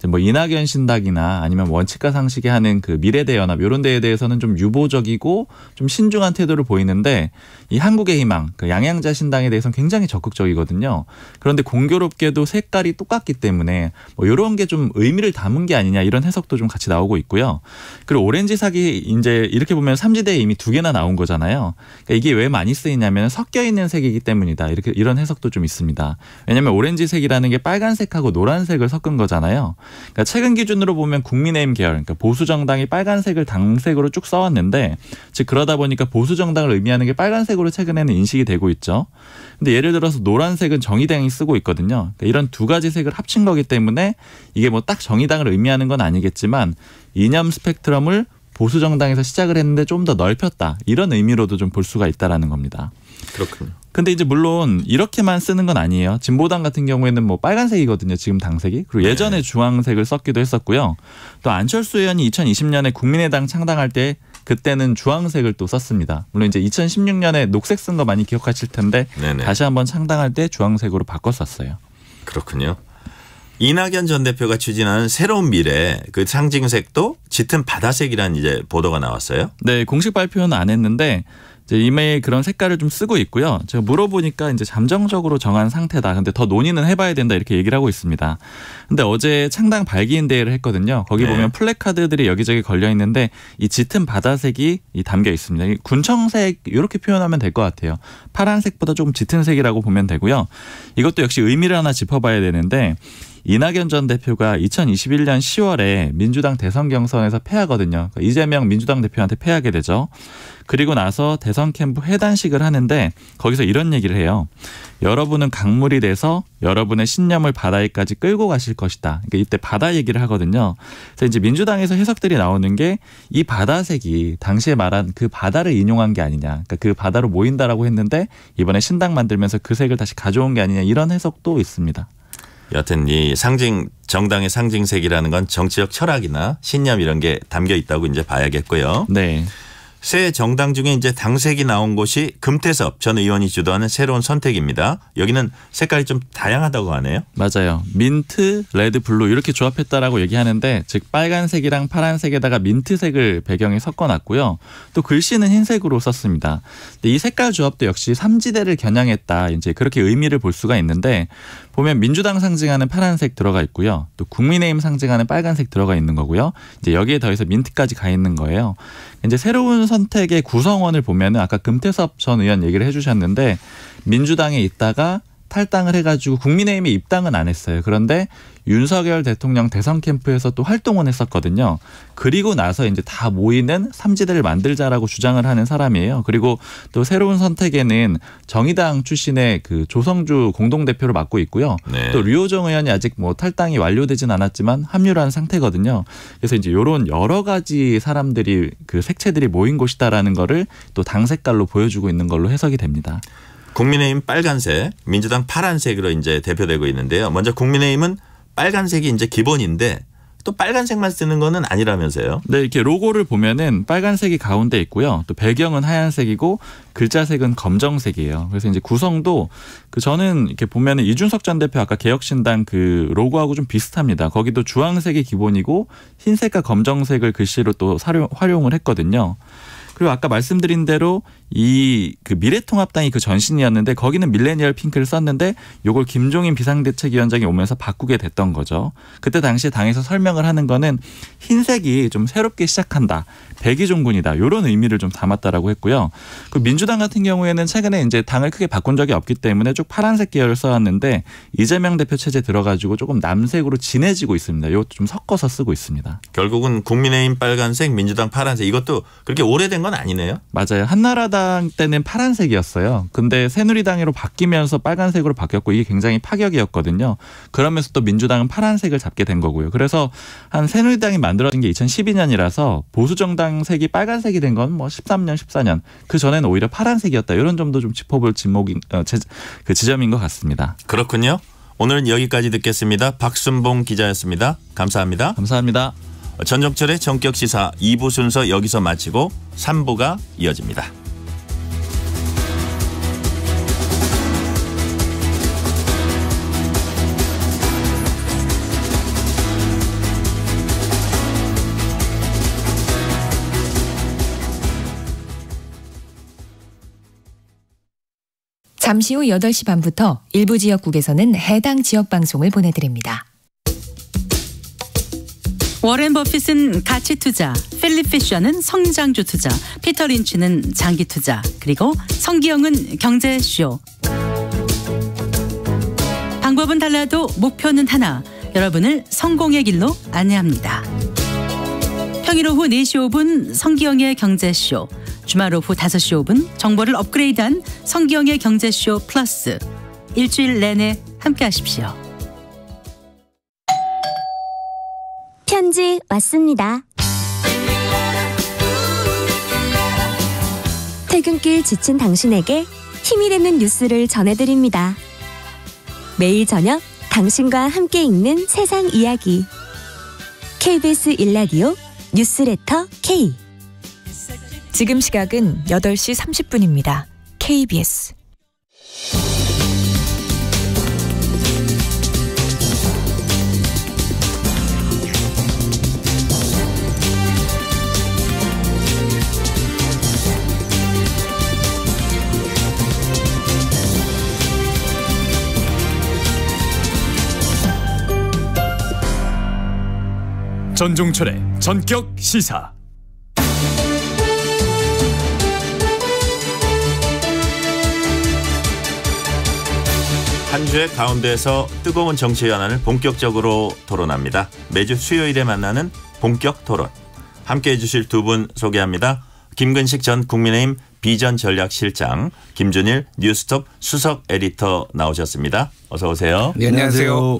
S14: 뭐 이낙연 신당이나 아니면 원칙과 상식에 하는 그 미래대연합 이런 데에 대해서는 좀 유보적이고 좀 신중한 태도를 보이는데 이 한국의 희망, 그 양향자 신당에 대해서는 굉장히 적극적이거든요. 그런데 공교롭게도 색깔이 똑같기 때문에 뭐 이런 게 좀 의미를 담은 게 아니냐 이런 해석도 좀 같이 나오고 있고요. 그리고 오렌지색이 이제 이렇게 보면 삼지대에 이미 2개나 나온 거잖아요. 그러니까 이게 왜 많이 쓰이냐면 섞여 있는 색이기 때문이다. 이런 해석도 좀 있습니다. 왜냐하면 오렌지색이라는 게 빨간색하고 노란색을 섞은 거잖아요. 그러니까 최근 기준으로 보면 국민의힘 계열, 그러니까 보수 정당이 빨간색을 당색으로 쭉 써왔는데, 즉 그러다 보니까 보수 정당을 의미하는 게 빨간색으로 최근에는 인식이 되고 있죠. 근데 예를 들어서 노란색은 정의당이 쓰고 있거든요. 그러니까 이런 두 가지 색을 합친 거기 때문에 이게 뭐 딱 정의당을 의미하는 건 아니겠지만 이념 스펙트럼을 보수 정당에서 시작을 했는데 좀 더 넓혔다. 이런 의미로도 좀 볼 수가 있다라는 겁니다.
S2: 그렇군요.
S14: 근데 이제 물론 이렇게만 쓰는 건 아니에요. 진보당 같은 경우에는 뭐 빨간색이거든요. 지금 당색이. 그리고 예전에 주황색을 썼기도 했었고요. 또 안철수 의원이 2020년에 국민의당 창당할 때 그때는 주황색을 또 썼습니다. 물론 이제 2016년에 녹색 쓴 거 많이 기억하실 텐데 네네. 다시 한번 창당할 때 주황색으로 바꿨었어요.
S2: 그렇군요. 이낙연 전 대표가 추진하는 새로운 미래 그 상징색도 짙은 바다색이라는 이제 보도가 나왔어요.
S14: 네, 공식 발표는 안 했는데 이제 이메일 그런 색깔을 좀 쓰고 있고요. 제가 물어보니까 이제 잠정적으로 정한 상태다. 근데 더 논의는 해봐야 된다 이렇게 얘기를 하고 있습니다. 근데 어제 창당 발기인 대회를 했거든요. 거기 네. 보면 플래카드들이 여기저기 걸려 있는데 이 짙은 바다색이 담겨 있습니다. 이 군청색 이렇게 표현하면 될 것 같아요. 파란색보다 조금 짙은 색이라고 보면 되고요. 이것도 역시 의미를 하나 짚어봐야 되는데 이낙연 전 대표가 2021년 10월에 민주당 대선 경선에서 패하거든요. 그러니까 이재명 민주당 대표한테 패하게 되죠. 그리고 나서 대선 캠프 회단식을 하는데 거기서 이런 얘기를 해요. 여러분은 강물이 돼서 여러분의 신념을 바다 위까지 끌고 가실 것이다. 그러니까 이때 바다 얘기를 하거든요. 그래서 이제 민주당에서 해석들이 나오는 게 이 바다색이 당시에 말한 그 바다를 인용한 게 아니냐. 그러니까 그 바다로 모인다라고 했는데 이번에 신당 만들면서 그 색을 다시 가져온 게 아니냐 이런 해석도 있습니다.
S2: 여하튼 이 정당의 상징색이라는 건 정치적 철학이나 신념 이런 게 담겨 있다고 이제 봐야겠고요.
S14: 네.
S2: 새 정당 중에 이제 당색이 나온 곳이 금태섭 전 의원이 주도하는 새로운 선택입니다. 여기는 색깔이 좀 다양하다고 하네요.
S14: 맞아요. 민트, 레드, 블루 이렇게 조합했다라고 얘기하는데 즉 빨간색이랑 파란색에다가 민트색을 배경에 섞어놨고요. 또 글씨는 흰색으로 썼습니다. 근데 이 색깔 조합도 역시 삼지대를 겨냥했다. 이제 그렇게 의미를 볼 수가 있는데 보면 민주당 상징하는 파란색 들어가 있고요. 또 국민의힘 상징하는 빨간색 들어가 있는 거고요. 이제 여기에 더해서 민트까지 가 있는 거예요. 이제 새로운 선택의 구성원을 보면은 아까 금태섭 전 의원 얘기를 해주셨는데 민주당에 있다가 탈당을 해가지고 국민의힘에 입당은 안 했어요. 그런데 윤석열 대통령 대선 캠프에서 또 활동은 했었거든요. 그리고 나서 이제 다 모이는 삼지대를 만들자라고 주장을 하는 사람이에요. 그리고 또 새로운 선택에는 정의당 출신의 그 조성주 공동대표를 맡고 있고요.
S2: 네.
S14: 또 류호정 의원이 아직 뭐 탈당이 완료되진 않았지만 합류를 한 상태거든요. 그래서 이제 이런 여러 가지 사람들이 그 색채들이 모인 곳이다라는 거를 또 당 색깔로 보여주고 있는 걸로 해석이 됩니다.
S2: 국민의힘 빨간색, 민주당 파란색으로 이제 대표되고 있는데요. 먼저 국민의힘은 빨간색이 이제 기본인데 또 빨간색만 쓰는 거는 아니라면서요.
S14: 네, 이렇게 로고를 보면은 빨간색이 가운데 있고요. 또 배경은 하얀색이고 글자색은 검정색이에요. 그래서 이제 구성도 저는 이렇게 보면은 이준석 전 대표 아까 개혁신당 그 로고하고 좀 비슷합니다. 거기도 주황색이 기본이고 흰색과 검정색을 글씨로 또 활용을 했거든요. 그리고 아까 말씀드린 대로 그 미래통합당이 그 전신이었는데 거기는 밀레니얼 핑크를 썼는데 요걸 김종인 비상대책위원장이 오면서 바꾸게 됐던 거죠. 그때 당시에 당에서 설명을 하는 거는 흰색이 좀 새롭게 시작한다. 백의종군이다. 이런 의미를 좀 담았다라고 했고요. 그 민주당 같은 경우에는 최근에 이제 당을 크게 바꾼 적이 없기 때문에 쭉 파란색 계열을 써왔는데 이재명 대표 체제 들어가지고 조금 남색으로 진해지고 있습니다. 이것도 좀 섞어서 쓰고 있습니다.
S2: 결국은 국민의힘 빨간색, 민주당 파란색 이것도 그렇게 오래된 건 아니네요.
S14: 맞아요. 한나라당 때는 파란색이었어요. 근데 새누리당으로 바뀌면서 빨간색으로 바뀌었고 이게 굉장히 파격이었거든요. 그러면서 또 민주당은 파란색을 잡게 된 거고요. 그래서 한 새누리당이 만들어진 게 2012년이라서 보수정당 색이 빨간색이 된 건 뭐 13년, 14년. 그 전에는 오히려 파란색이었다. 이런 점도 좀 짚어볼 그 지점인 것 같습니다.
S2: 그렇군요. 오늘은 여기까지 듣겠습니다. 박순봉 기자였습니다. 감사합니다.
S14: 감사합니다.
S2: 전종철의 전격시사 2부 순서 여기서 마치고 3부가 이어집니다.
S10: 잠시 후 8시 반부터 일부 지역국에서는 해당 지역 방송을 보내드립니다.
S15: 워렌 버핏은 가치 투자, 필립 피셔는 성장주 투자, 피터 린치는 장기 투자, 그리고 성기영은 경제쇼. 방법은 달라도 목표는 하나. 여러분을 성공의 길로 안내합니다. 평일 오후 4시 5분 성기영의 경제쇼. 주말 오후 5시 5분 정보를 업그레이드한 성기영의 경제쇼 플러스. 일주일 내내 함께 하십시오.
S16: 편지 왔습니다. 퇴근길 지친 당신에게 힘이 되는 뉴스를 전해드립니다. 매일 저녁 당신과 함께 읽는 세상 이야기. KBS 1라디오 뉴스레터 K.
S10: 지금 시각은 8시 30분입니다. KBS.
S9: 전종철의 전격 시사.
S2: 한 주의 가운데에서 뜨거운 정치 현안을 본격적으로 토론합니다. 매주 수요일에 만나는 본격 토론. 함께해 주실 두 분 소개합니다. 김근식 전 국민의힘 비전전략실장, 김준일 뉴스톱 수석 에디터 나오셨습니다. 어서 오세요.
S17: 네, 안녕하세요.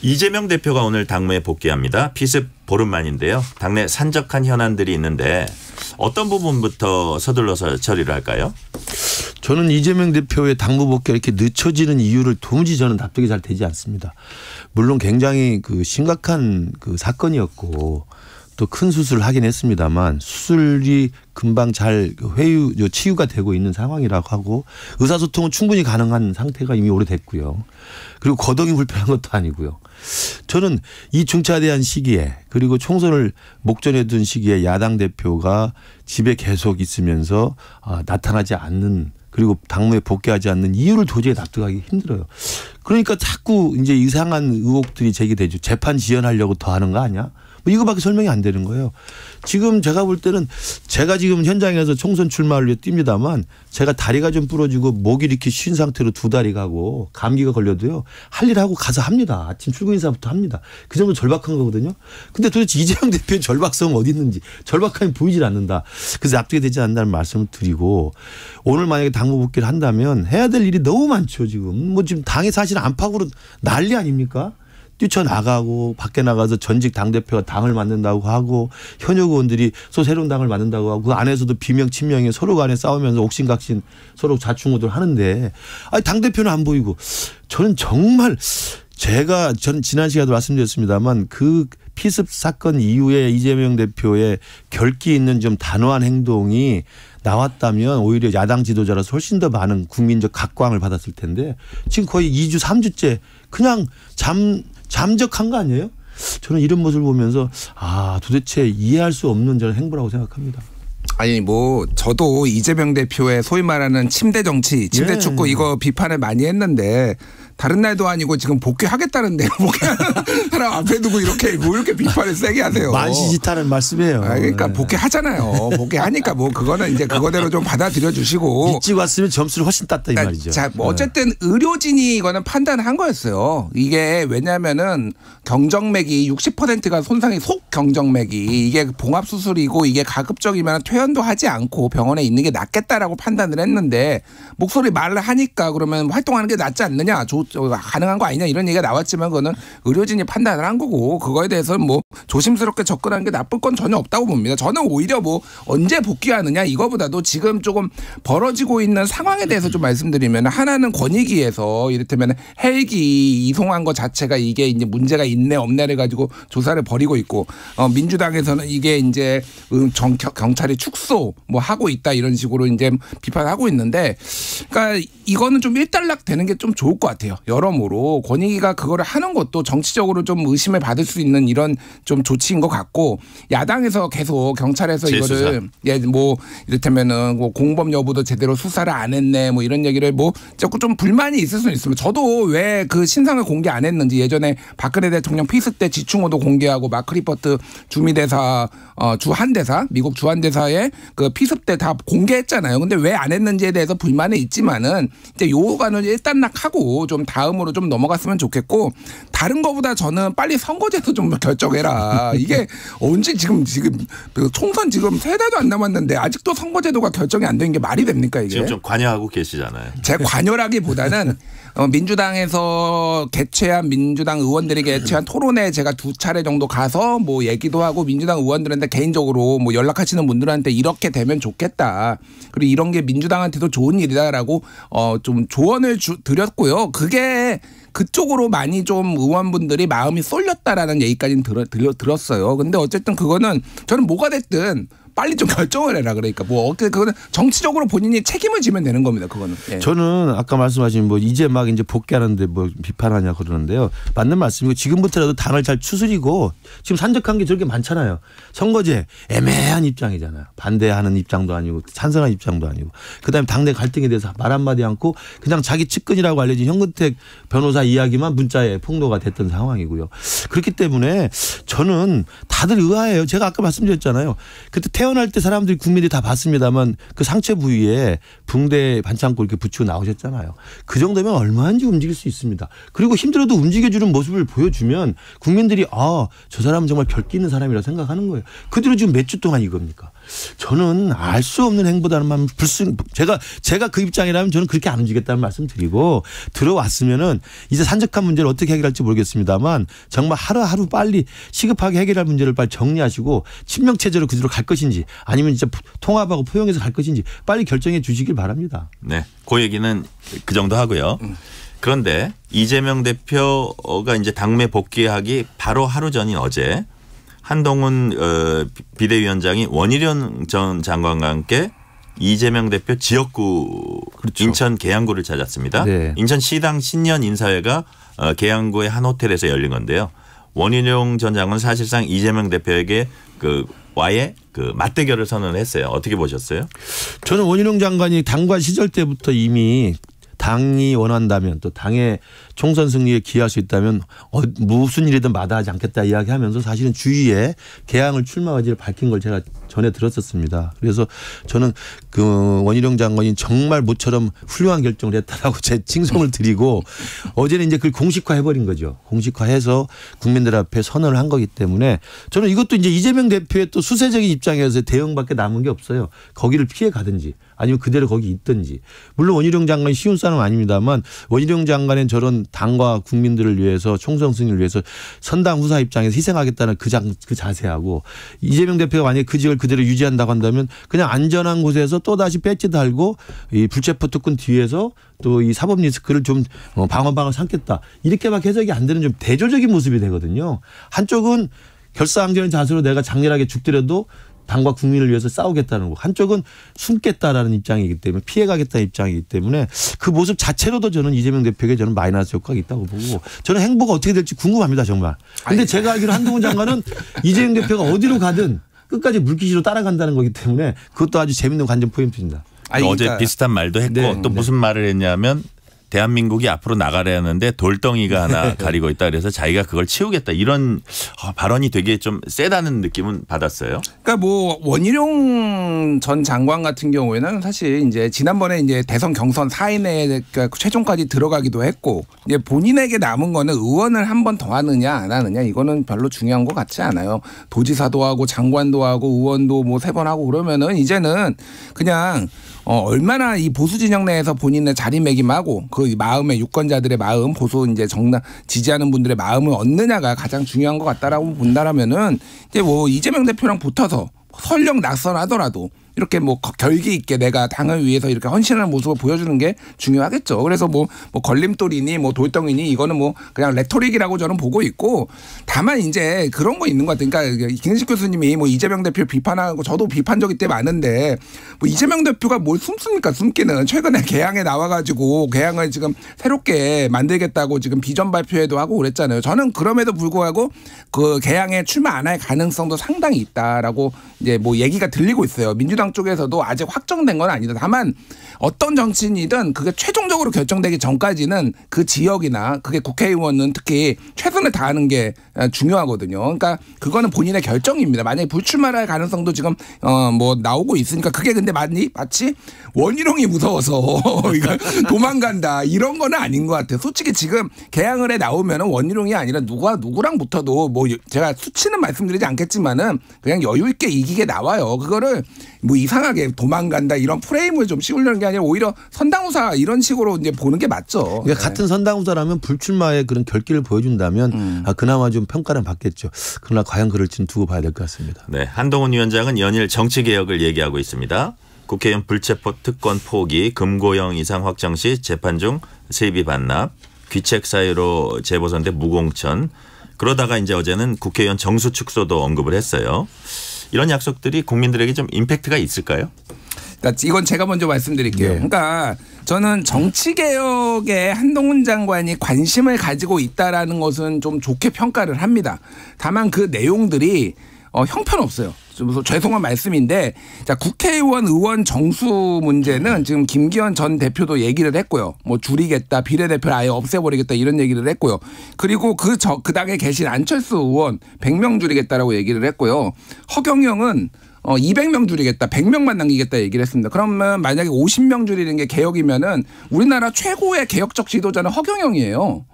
S2: 이재명 대표가 오늘 당무에 복귀합니다. 피습 보름 만인데요. 당내 산적한 현안들이 있는데 어떤 부분부터 서둘러서 처리를 할까요?
S17: 저는 이재명 대표의 당무 복귀가 이렇게 늦춰지는 이유를 도무지 저는 납득이 잘 되지 않습니다. 물론 굉장히 그 심각한 그 사건이었고 또 큰 수술을 하긴 했습니다만 수술이 금방 잘 치유가 되고 있는 상황이라고 하고 의사소통은 충분히 가능한 상태가 이미 오래됐고요. 그리고 거동이 불편한 것도 아니고요. 저는 이 중차대한 시기에 그리고 총선을 목전에 둔 시기에 야당 대표가 집에 계속 있으면서 나타나지 않는 그리고 당무에 복귀하지 않는 이유를 도저히 납득하기 힘들어요. 그러니까 자꾸 이제 이상한 의혹들이 제기되죠. 재판 지연하려고 더 하는 거 아니야? 뭐 이거밖에 설명이 안 되는 거예요. 지금 제가 볼 때는 제가 지금 현장에서 총선 출마를 위해 뜁니다만 제가 다리가 좀 부러지고 목이 이렇게 쉰 상태로 두 다리 가고 감기가 걸려도요. 할 일 하고 가서 합니다. 아침 출근 인사부터 합니다. 그 정도 절박한 거거든요. 근데 도대체 이재명 대표의 절박성은 어디 있는지 절박함이 보이질 않는다. 그래서 납득이 되지 않는다는 말씀을 드리고 오늘 만약에 당무 복귀를 한다면 해야 될 일이 너무 많죠. 지금 뭐 지금 당이 사실 안팎으로 난리 아닙니까? 뛰쳐나가고 밖에 나가서 전직 당대표가 당을 만든다고 하고 현역 의원들이 새로운 당을 만든다고 하고 그 안에서도 비명 친명이 서로 간에 싸우면서 옥신각신 서로 좌충우돌 하는데 아니 당대표는 안 보이고 저는 정말 저는 지난 시간에도 말씀드렸습니다만 그 피습 사건 이후에 이재명 대표의 결기 있는 좀 단호한 행동이 나왔다면 오히려 야당 지도자라서 훨씬 더 많은 국민적 각광을 받았을 텐데 지금 거의 2주 3주째 그냥 잠적한 거 아니에요? 저는 이런 모습을 보면서 도대체 이해할 수 없는 저는 행보라고 생각합니다.
S18: 아니 뭐 저도 이재명 대표의 소위 말하는 침대 정치, 침대
S17: 예.
S18: 축구 이거 비판을 많이 했는데 다른 날도 아니고 지금 복귀하겠다는데 복귀하는 사람 앞에 두고 이렇게 뭐 이렇게 비판을 세게 하세요.
S17: 만시지탄은 말씀이에요.
S18: 그러니까 복귀하잖아요. 복귀하니까 뭐 그거는 이제 그거대로 좀 받아들여 주시고
S17: 일찍 왔으면 점수를 훨씬 땄다 이 말이죠.
S18: 자, 뭐 어쨌든 의료진이 이거는 판단한 거였어요. 이게 왜냐면은 경정맥이 60%가 손상이 속 경정맥이 이게 봉합 수술이고 이게 가급적이면 퇴원도 하지 않고 병원에 있는 게 낫겠다라고 판단을 했는데 목소리 말을 하니까 그러면 활동하는 게 낫지 않느냐, 가능한 거 아니냐 이런 얘기가 나왔지만 그거는 의료진이 판단을 한 거고 그거에 대해서 뭐 조심스럽게 접근하는 게 나쁠 건 전혀 없다고 봅니다. 저는 오히려 뭐 언제 복귀하느냐 이거보다도 지금 조금 벌어지고 있는 상황에 대해서 좀 말씀드리면 하나는 권익위에서 이를테면 헬기 이송한 것 자체가 이게 이제 문제가 있네 없네를 가지고 조사를 벌이고 있고 민주당에서는 이게 이제 경찰이 축소 뭐 하고 있다 이런 식으로 이제 비판하고 있는데 그러니까 이거는 좀 일단락 되는 게 좀 좋을 것 같아요. 여러모로 권익위가 그거를 하는 것도 정치적으로 좀 의심을 받을 수 있는 이런 좀 조치인 것 같고 야당에서 계속 경찰에서 이거를 뭐 이를테면은 뭐 공범 여부도 제대로 수사를 안 했네 뭐 이런 얘기를 뭐 자꾸 좀 불만이 있을 수는 있습니다. 저도 왜 그 신상을 공개 안 했는지 예전에 박근혜 대통령 피습 때 지충호도 공개하고 마크 리퍼트 주미대사 주한대사 미국 주한대사의 그 피습 때 다 공개했잖아요. 근데 왜 안 했는지에 대해서 불만은 있지만은 이제 요거는 일단락하고 좀 다음으로 좀 넘어갔으면 좋겠고 다른 거보다 저는 빨리 선거제도 좀 결정해라. 이게 언제 지금 총선 지금 3달도 안 남았는데 아직도 선거제도가 결정이 안 된 게 말이 됩니까 이게?
S2: 지금 좀 관여하고 계시잖아요.
S18: 제 관여라기보다는 민주당에서 개최한 민주당 의원들이 개최한 토론회 제가 2차례 정도 가서 뭐 얘기도 하고 민주당 의원들한테 개인적으로 뭐 연락하시는 분들한테 이렇게 되면 좋겠다. 그리고 이런 게 민주당한테도 좋은 일이다라고 좀 조언을 드렸고요. 그게 그쪽으로 많이 좀 의원분들이 마음이 쏠렸다라는 얘기까지는 들었어요. 근데 어쨌든 그거는 저는 뭐가 됐든 빨리 좀 결정을 해라. 그러니까 뭐 그거는 정치적으로 본인이 책임을 지면 되는 겁니다. 그거는. 예.
S17: 저는 아까 말씀하신 뭐 이제 막 이제 복귀하는데 뭐 비판하냐 그러는데요. 맞는 말씀이고 지금부터라도 당을 잘 추스리고 지금 산적한 게 저렇게 많잖아요. 선거제 애매한 입장이잖아요. 반대하는 입장도 아니고 찬성하는 입장도 아니고 그다음에 당내 갈등에 대해서 말 한마디 않고 그냥 자기 측근이라고 알려진 현근택 변호사 이야기만 문자에 폭로가 됐던 상황이고요. 그렇기 때문에 저는 다들 의아해요. 제가 아까 말씀드렸잖아요. 그때 태어날 때 사람들이 국민들이 다 봤습니다만 그 상체 부위에 붕대 반창고 이렇게 붙이고 나오셨잖아요. 그 정도면 얼마든지 움직일 수 있습니다. 그리고 힘들어도 움직여주는 모습을 보여주면 국민들이 저 사람은 정말 별기 있는 사람이라고 생각하는 거예요. 그대로 지금 몇 주 동안 이겁니까? 저는 알 수 없는 행보다는 제가 그 입장이라면 저는 그렇게 안 움직였다는 말씀 드리고 들어왔으면은 이제 산적한 문제를 어떻게 해결할지 모르겠습니다만 정말 하루하루 빨리 시급하게 해결할 문제를 빨리 정리하시고 친명체제로 그대로 갈 것인지 아니면 진짜 통합하고 포용해서 갈 것인지 빨리 결정해 주시길 바랍니다.
S2: 네, 그 얘기는 그 정도 하고요. 그런데 이재명 대표가 이제 당내 복귀하기 바로 하루 전인 어제 한동훈 비대위원장이 원희룡 전 장관과 함께 이재명 대표 지역구 그렇죠. 인천 계양구를 찾았습니다. 네. 인천시당 신년 인사회가 계양구의 한 호텔에서 열린 건데요. 원희룡 전 장관은 사실상 이재명 대표에게 와의 맞대결을 선언했어요. 어떻게 보셨어요?
S17: 저는 원희룡 장관이 당관 시절 때부터 이미 당이 원한다면 또 당의 총선 승리에 기여할 수 있다면 무슨 일이든 마다하지 않겠다 이야기하면서 사실은 주위에 개항을 출마 의지를 밝힌 걸 제가 전에 들었었습니다. 그래서 저는 그 원희룡 장관이 정말 모처럼 훌륭한 결정을 했다라고 제 칭송을 드리고 어제는 이제 그걸 공식화해버린 거죠. 공식화해서 국민들 앞에 선언을 한 거기 때문에 저는 이것도 이제 이재명 대표의 또 수세적인 입장에서 대응밖에 남은 게 없어요. 거기를 피해 가든지 아니면 그대로 거기 있든지. 물론 원희룡 장관이 쉬운 사람 아닙니다만 원희룡 장관은 저런 당과 국민들을 위해서 총선 승리를 위해서 선당 후사 입장에서 희생하겠다는 그 자세하고 이재명 대표가 만약에 그 직을 그대로 유지한다고 한다면 그냥 안전한 곳에서 또다시 배지 달고 이 불체포 특권 뒤에서 또 이 사법 리스크를 좀 방어방어 삼겠다. 이렇게밖에 해석이 안 되는 좀 대조적인 모습이 되거든요. 한쪽은 결사항전의 자세로 내가 장렬하게 죽더라도 당과 국민을 위해서 싸우겠다는 거. 한쪽은 숨겠다라는 입장이기 때문에 피해가겠다는 입장이기 때문에 그 모습 자체로도 저는 이재명 대표에게 저는 마이너스 효과가 있다고 보고 저는 행보가 어떻게 될지 궁금합니다 정말. 그런데 제가 알기로 한동훈 장관은 이재명 대표가 어디로 가든 끝까지 물귀시로 따라간다는 거기 때문에 그것도 아주 재밌는 관전 포인트입니다.
S2: 어제 비슷한 말도 했고 또 무슨 말을 했냐면 대한민국이 앞으로 나가려 하는데 돌덩이가 하나 가리고 있다. 그래서 자기가 그걸 치우겠다. 이런 발언이 되게 좀 세다는 느낌은 받았어요.
S18: 그러니까 뭐 원희룡 전 장관 같은 경우에는 사실 이제 지난번에 이제 대선 경선 4인에 그러니까 최종까지 들어가기도 했고 이제 본인에게 남은 거는 의원을 한 번 더 하느냐 안 하느냐 이거는 별로 중요한 것 같지 않아요. 도지사도 하고 장관도 하고 의원도 뭐 3번 하고 그러면은 이제는 그냥 얼마나 이 보수 진영 내에서 본인의 자리매김하고 그 마음의 유권자들의 마음, 보수 이제 정당 지지하는 분들의 마음을 얻느냐가 가장 중요한 것 같다라고 본다라면은 이제 뭐 이재명 대표랑 붙어서 설령 낙선하더라도 이렇게 뭐 결기 있게 내가 당을 위해서 이렇게 헌신하는 모습을 보여주는 게 중요하겠죠. 그래서 뭐 걸림돌이니 뭐 돌덩이니 이거는 뭐 그냥 레토릭이라고 저는 보고 있고 다만 이제 그런 거 있는 것 같아요. 그러니까 김은식 교수님이 뭐 이재명 대표 비판하고 저도 비판적이 때 많은데 뭐 이재명 대표가 뭘 숨습니까? 숨기는 최근에 개항에 나와가지고 개항을 지금 새롭게 만들겠다고 지금 비전 발표회도 하고 그랬잖아요. 저는 그럼에도 불구하고 그 개항에 출마 안 할 가능성도 상당히 있다라고 이제 뭐 얘기가 들리고 있어요. 민주당 쪽에서도 아직 확정된 건 아니다. 다만 어떤 정치인이든 그게 최종적으로 결정되기 전까지는 그 지역이나 그게 국회의원은 특히 최선을 다하는 게 중요하거든요. 그러니까 그거는 본인의 결정입니다. 만약에 불출마할 가능성도 지금 뭐 나오고 있으니까 그게 근데 마치 원희룡이 무서워서 이거 도망간다 이런 거는 아닌 것 같아요. 솔직히 지금 개항을 해 나오면은 원희룡이 아니라 누구랑 붙어도 뭐 제가 수치는 말씀드리지 않겠지만은 그냥 여유 있게 이기게 나와요. 그거를 뭐 이상하게 도망간다 이런 프레임을 좀 씌우려는 게 아니라 오히려 선당후사 이런 식으로 이제 보는 게 맞죠.
S17: 그러니까 같은 선당후사라면 불출마의 그런 결기를 보여준다면 그나마 좀 평가를 받겠죠. 그러나 과연 그럴지는 두고 봐야 될 것 같습니다.
S2: 네, 한동훈 위원장은 연일 정치개혁을 얘기하고 있습니다. 국회의원 불체포 특권 포기, 금고형 이상 확정 시 재판 중 세비 반납, 귀책 사유로 재보선대 무공천. 그러다가 이제 어제는 국회의원 정수 축소도 언급을 했어요. 이런 약속들이 국민들에게 좀 임팩트가 있을까요?
S18: 이건 제가 먼저 말씀드릴게요. 그러니까 저는 정치개혁에 한동훈 장관이 관심을 가지고 있다라는 것은 좀 좋게 평가를 합니다. 다만 그 내용들이 형편없어요. 좀 죄송한 말씀인데 자 국회의원 의원 정수 문제는 지금 김기현 전 대표도 얘기를 했고요. 뭐 줄이겠다, 비례대표를 아예 없애버리겠다 이런 얘기를 했고요. 그리고 그 당에 계신 안철수 의원 100명 줄이겠다라고 얘기를 했고요. 허경영은 200명 줄이겠다, 100명만 남기겠다 얘기를 했습니다. 그러면 만약에 50명 줄이는 게 개혁이면은 우리나라 최고의 개혁적 지도자는 허경영이에요.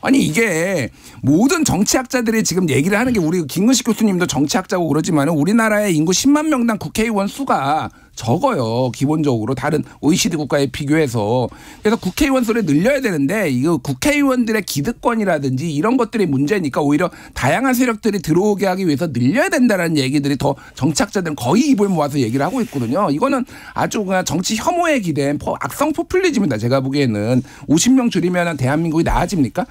S18: 아니 이게 모든 정치학자들이 지금 얘기를 하는 게 우리 김은식 교수님도 정치학자고 그러지만은 우리나라의 인구 10만 명당 국회의원 수가 적어요. 기본적으로 다른 OECD 국가에 비교해서. 그래서 국회의원 수를 늘려야 되는데 이거 국회의원들의 기득권이라든지 이런 것들이 문제니까 오히려 다양한 세력들이 들어오게 하기 위해서 늘려야 된다는 얘기들이 더 정치학자들은 거의 입을 모아서 얘기를 하고 있거든요. 이거는 아주 그냥 정치 혐오에 기댄 악성 포퓰리즘입니다. 제가 보기에는 50명 줄이면 대한민국이 나아집니까?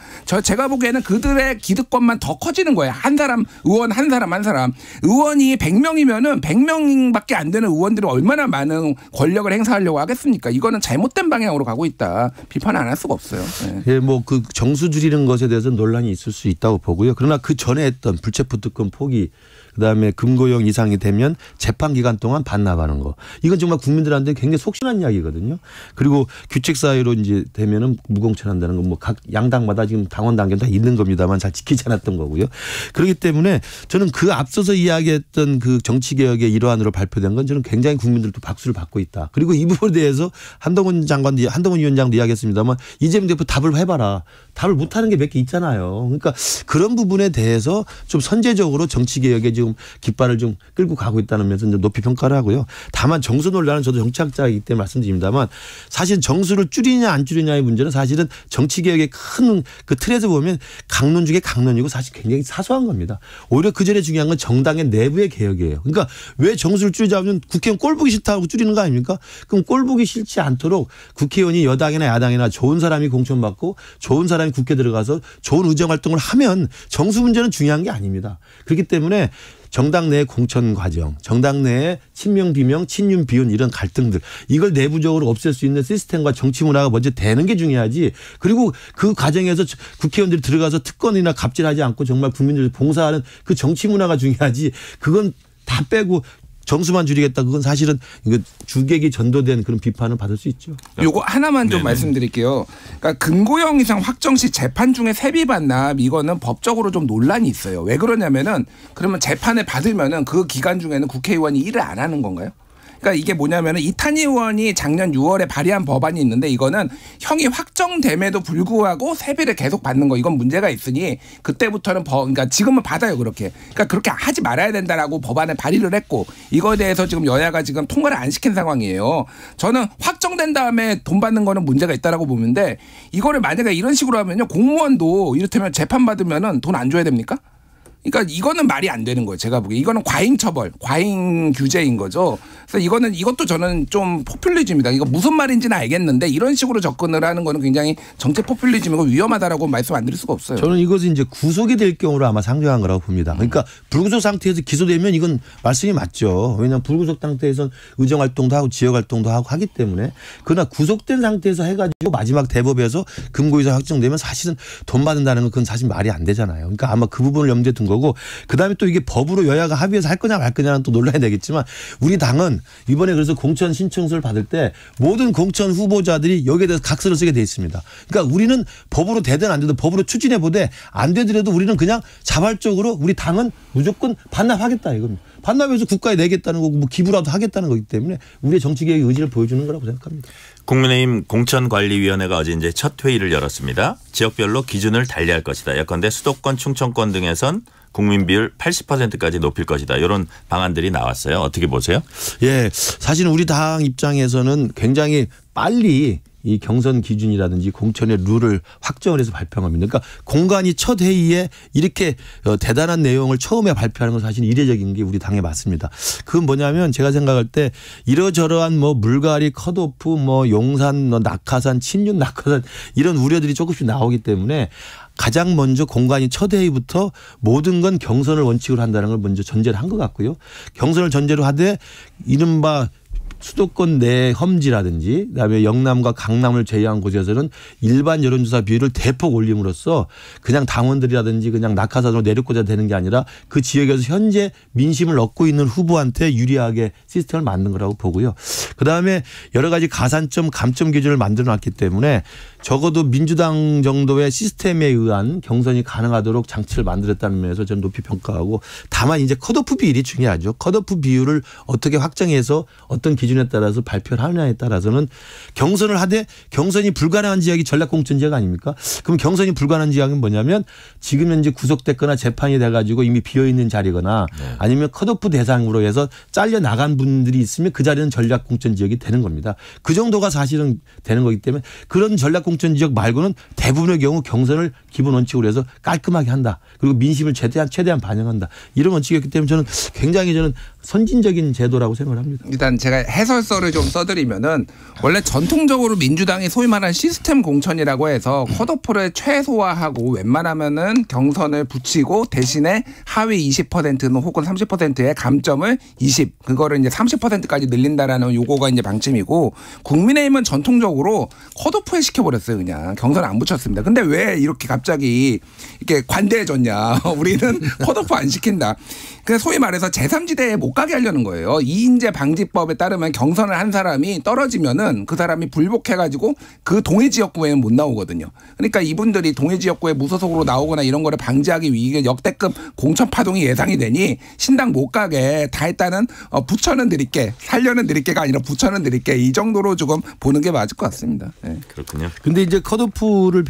S18: 제가 보기에는 그들의 기득권만 더 커지는 거예요. 한 사람 의원 한 사람 의원이 100명이면은 100명밖에 안 되는 의원들이 얼마나 많은 권력을 행사하려고 하겠습니까? 이거는 잘못된 방향으로 가고 있다. 비판 안 할 수가 없어요. 네.
S17: 예, 뭐 그 정수 줄이는 것에 대해서 논란이 있을 수 있다고 보고요. 그러나 그 전에 했던 불체포 특권 포기, 그다음에 금고형 이상이 되면 재판 기간 동안 반납하는 거. 이건 정말 국민들한테 굉장히 속신한 이야기거든요. 그리고 규칙 사유로 이제 되면은 무공천한다는 건 뭐 각 양당마다 지금 당원 단계는 다 있는 겁니다만 잘 지키지 않았던 거고요. 그렇기 때문에 저는 그 앞서서 이야기했던 그 정치 개혁의 일환으로 발표된 건 저는 굉장히 국민들도 박수를 받고 있다. 그리고 이 부분에 대해서 한동훈 위원장도 이야기했습니다만 이재명 대표 답을 해봐라. 답을 못하는 게 몇 개 있잖아요. 그러니까 그런 부분에 대해서 좀 선제적으로 정치 개혁에 지금 깃발을 좀 끌고 가고 있다는 면에서 높이 평가를 하고요. 다만 정수 논란은 저도 정치학자이기 때문에 말씀드립니다만 사실 정수를 줄이냐 안 줄이냐의 문제는 사실은 정치 개혁의 큰 그 틀에서 보면 강론 중에 강론이고 사실 굉장히 사소한 겁니다. 오히려 그 전에 중요한 건 정당의 내부의 개혁이에요. 그러니까 왜 정수를 줄이자면 국회의원 꼴 보기 싫다고 줄이는 거 아닙니까? 그럼 꼴 보기 싫지 않도록 국회의원이 여당이나 야당이나 좋은 사람이 공천받고 좋은 사람이 국회 들어가서 좋은 의정 활동을 하면 정수 문제는 중요한 게 아닙니다. 그렇기 때문에 정당 내 공천 과정, 정당 내에 친명 비명, 친윤 비윤 이런 갈등들 이걸 내부적으로 없앨 수 있는 시스템과 정치 문화가 먼저 되는 게 중요하지. 그리고 그 과정에서 국회의원들이 들어가서 특권이나 갑질하지 않고 정말 국민들을 봉사하는 그 정치 문화가 중요하지. 그건 다 빼고 정수만 줄이겠다. 그건 사실은 이거 주객이 전도된 그런 비판을 받을 수 있죠.
S18: 요거 하나만 좀 말씀드릴게요. 그러니까 금고형 이상 확정 시 재판 중에 세비 반납 이거는 법적으로 좀 논란이 있어요. 왜 그러냐면은 그러면 재판을 받으면은 그 기간 중에는 국회의원이 일을 안 하는 건가요? 그러니까 이게 뭐냐면은 이탄희 의원이 작년 6월에 발의한 법안이 있는데 이거는 형이 확정됨에도 불구하고 세비를 계속 받는 거 이건 문제가 있으니 그때부터는 그러니까 지금은 받아요 그렇게. 그러니까 그렇게 하지 말아야 된다라고 법안을 발의를 했고 이거에 대해서 지금 여야가 지금 통과를 안 시킨 상황이에요. 저는 확정된 다음에 돈 받는 거는 문제가 있다라고 보는데 이거를 만약에 이런 식으로 하면요 공무원도 이를테면 재판 받으면은 돈 안 줘야 됩니까? 그러니까 이거는 말이 안 되는 거예요. 제가 보기에 이거는 과잉 처벌, 과잉 규제인 거죠. 그래서 이것도 저는 좀 포퓰리즘이다. 이거 무슨 말인지는 알겠는데 이런 식으로 접근을 하는 거는 굉장히 정책 포퓰리즘이고 위험하다라고 말씀 안 드릴 수가 없어요.
S17: 저는 이것은 이제 구속이 될 경우로 아마 상정한 거라고 봅니다. 그러니까 불구속 상태에서 기소되면 이건 말씀이 맞죠. 왜냐하면 불구속 상태에서는 의정 활동도 하고 지역 활동도 하고 하기 때문에 그러나 구속된 상태에서 해가지고 마지막 대법에서 금고 이상 확정되면 사실은 돈 받는다는 건 그건 사실 말이 안 되잖아요. 그러니까 아마 그 부분을 염두에 둔 거고 그다음에 또 이게 법으로 여야가 합의해서 할 거냐 말 거냐는 또 논란이 되겠지만 우리 당은 이번에 그래서 공천 신청서를 받을 때 모든 공천 후보자들이 여기에 대해서 각서를 쓰게 돼 있습니다. 그러니까 우리는 법으로 되든 안 되든 법으로 추진해 보되 안 되더라도 우리는 그냥 자발적으로 우리 당은 무조건 반납하겠다 이겁니다. 반납해서 국가에 내겠다는 거고 뭐 기부라도 하겠다는 거기 때문에 우리의 정치개혁의 의지를 보여주는 거라고 생각합니다.
S2: 국민의힘 공천관리위원회가 어제 이제 첫 회의를 열었습니다. 지역별로 기준을 달리할 것이다. 예컨대 수도권, 충청권 등에선 국민 비율 80%까지 높일 것이다. 이런 방안들이 나왔어요. 어떻게 보세요?
S17: 예, 사실은 우리 당 입장에서는 굉장히 빨리 이 경선 기준이라든지 공천의 룰을 확정을 해서 발표한 겁니다. 그러니까 공관위 첫 회의에 이렇게 대단한 내용을 처음에 발표하는 건 사실 이례적인 게 우리 당에 맞습니다. 그건 뭐냐면 제가 생각할 때 이러저러한 뭐 물갈이, 컷오프, 뭐 용산, 낙하산, 친윤 낙하산 이런 우려들이 조금씩 나오기 때문에 가장 먼저 공관위 첫 회의부터 모든 건 경선을 원칙으로 한다는 걸 먼저 전제를 한 것 같고요. 경선을 전제로 하되 이른바 수도권 내 험지라든지 그다음에 영남과 강남을 제외한 곳에서는 일반 여론조사 비율을 대폭 올림으로써 그냥 당원들이라든지 그냥 낙하산으로 내려꽂아야 되는 게 아니라 그 지역에서 현재 민심을 얻고 있는 후보한테 유리하게 시스템을 만든 거라고 보고요. 그다음에 여러 가지 가산점, 감점 기준을 만들어 놨기 때문에 적어도 민주당 정도의 시스템에 의한 경선이 가능하도록 장치를 만들었다는 면에서 저는 높이 평가하고 다만 이제 컷오프 비율이 중요하죠. 컷오프 비율을 어떻게 확정해서 어떤 기준에 따라서 발표를 하느냐에 따라서는 경선을 하되 경선이 불가능한 지역이 전략공천 지역 아닙니까? 그럼 경선이 불가능한 지역은 뭐냐면 지금 현재 구속됐거나 재판이 돼가지고 이미 비어있는 자리거나 아니면 컷오프 대상으로 해서 잘려나간 분들이 있으면 그 자리는 전략공천 지역이 되는 겁니다. 그 정도가 사실은 되는 거기 때문에 그런 전략공천 지역 말고는 대부분의 경우 경선을 기본 원칙으로 해서 깔끔하게 한다. 그리고 민심을 최대한 반영한다. 이런 원칙이었기 때문에 저는 굉장히 선진적인 제도라고 생각을 합니다.
S18: 일단 제가 해설서를 좀 써드리면은 원래 전통적으로 민주당이 소위 말하는 시스템 공천이라고 해서 컷오프를 최소화하고 웬만하면은 경선을 붙이고 대신에 하위 20%는 혹은 30%의 감점을 20 그거를 이제 30%까지 늘린다라는 요거가 이제 방침이고 국민의힘은 전통적으로 컷오프에 시켜버렸어요. 그냥 경선 안 붙였습니다. 근데 왜 이렇게 갑자기 이렇게 관대해졌냐? 우리는 컷오프 안 시킨다. 그래서 소위 말해서 제3지대에 못 가게 하려는 거예요. 이인제 방지법에 따르면 경선을 한 사람이 떨어지면은 그 사람이 불복해가지고 그 동해 지역구에는 못 나오거든요. 그러니까 이분들이 동해 지역구에 무소속으로 나오거나 이런 거를 방지하기 위해 역대급 공천 파동이 예상이 되니 신당 못 가게 다 일단은 붙여는 드릴게 살려는 드릴게가 아니라 붙여는 드릴게 이 정도로 조금 보는 게 맞을 것 같습니다. 네.
S2: 그렇군요.
S17: 근데 이제 컷오프를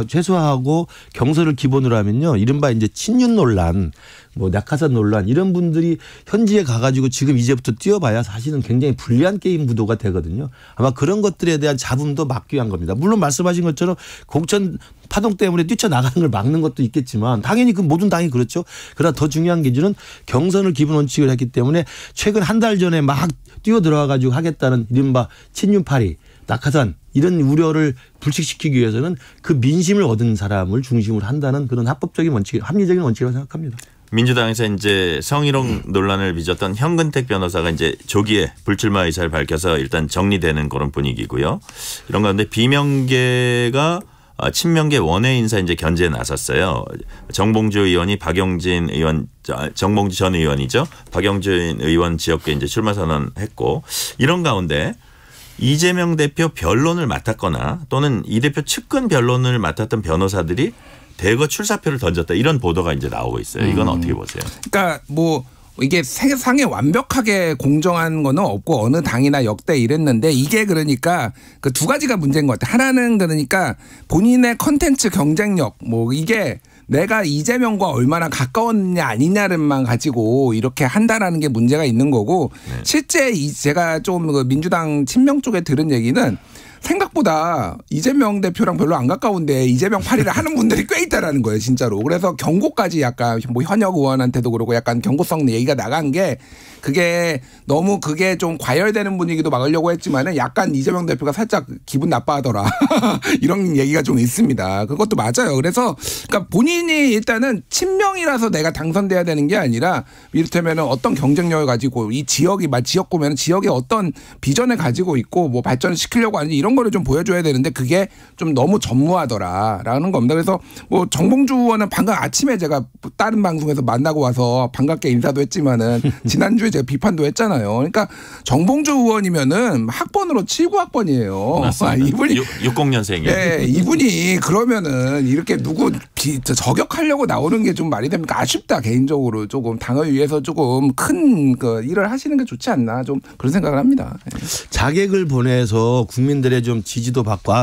S17: 최소화하고 경선을 기본으로 하면요. 이른바 이제 친윤 논란 뭐 낙하산 논란 이런 분들이 현지에 가가지고 지금 이제부터 뛰어봐야 사실은 굉장히 불리한 게임 구도가 되거든요. 아마 그런 것들에 대한 잡음도 막기 위한 겁니다. 물론 말씀하신 것처럼 공천 파동 때문에 뛰쳐나가는 걸 막는 것도 있겠지만 당연히 그 모든 당이 그렇죠. 그러나 더 중요한 기준은 경선을 기본 원칙으로 했기 때문에 최근 한 달 전에 막 뛰어들어와가지고 하겠다는 이른바 친윤파리 낙하산 이런 우려를 불식시키기 위해서는 그 민심을 얻은 사람을 중심으로 한다는 그런 합법적인 원칙, 합리적인 원칙이라고 생각합니다.
S2: 민주당에서 이제 성희롱 논란을 빚었던 현근택 변호사가 이제 조기에 불출마 의사를 밝혀서 일단 정리되는 그런 분위기고요. 이런 가운데 비명계가 친명계 원외 인사 이제 견제에 나섰어요. 정봉주 의원이 박영진 의원, 정봉주 전 의원이죠. 박영진 의원 지역에 이제 출마 선언했고, 이런 가운데 이재명 대표 변론을 맡았거나 또는 이 대표 측근 변론을 맡았던 변호사들이 대거 출사표를 던졌다, 이런 보도가 이제 나오고 있어요. 이건 어떻게 보세요?
S18: 그러니까 뭐 이게 세상에 완벽하게 공정한 거는 없고 어느 당이나 역대 이랬는데, 이게 그러니까 그 두 가지가 문제인 것 같아요. 하나는 그러니까 본인의 컨텐츠 경쟁력, 뭐 이게 내가 이재명과 얼마나 가까웠냐 아니냐를만 가지고 이렇게 한다라는 게 문제가 있는 거고, 실제 제가 좀 그 민주당 친명 쪽에 들은 얘기는 생각보다 이재명 대표랑 별로 안 가까운데 이재명 파리를 하는 분들이 꽤 있다라는 거예요, 진짜로. 그래서 경고까지 약간 뭐 현역 의원한테도 그러고 약간 경고성 얘기가 나간 게, 그게 너무 그게 좀 과열되는 분위기도 막으려고 했지만은 약간 이재명 대표가 살짝 기분 나빠하더라. 이런 얘기가 좀 있습니다. 그것도 맞아요. 그래서 그러니까 본인이 일단은 친명이라서 내가 당선돼야 되는 게 아니라, 이를테면은 어떤 경쟁력을 가지고 이 지역이 지역 보면 지역에 어떤 비전을 가지고 있고 뭐 발전을 시키려고 하는지 이런 거를 좀 보여줘야 되는데, 그게 좀 너무 전무하더라라는 겁니다. 그래서 뭐 정봉주 의원은 방금 아침에 제가 다른 방송에서 만나고 와서 반갑게 인사도 했지만은 지난주에 제가 비판도 했잖아요. 그러니까 정봉주 의원이면은 학번으로 79학번이에요.
S2: 맞습니다.
S18: 이분이
S2: 60년생이에요.
S18: 네, 이분이 그러면은 이렇게 누구 저격하려고 나오는 게 좀 말이 됩니까? 아쉽다, 개인적으로. 조금 당을 위해서 조금 큰 그 일을 하시는 게 좋지 않나, 좀 그런 생각을 합니다.
S17: 자객을 보내서 국민들의 좀 지지도 받고,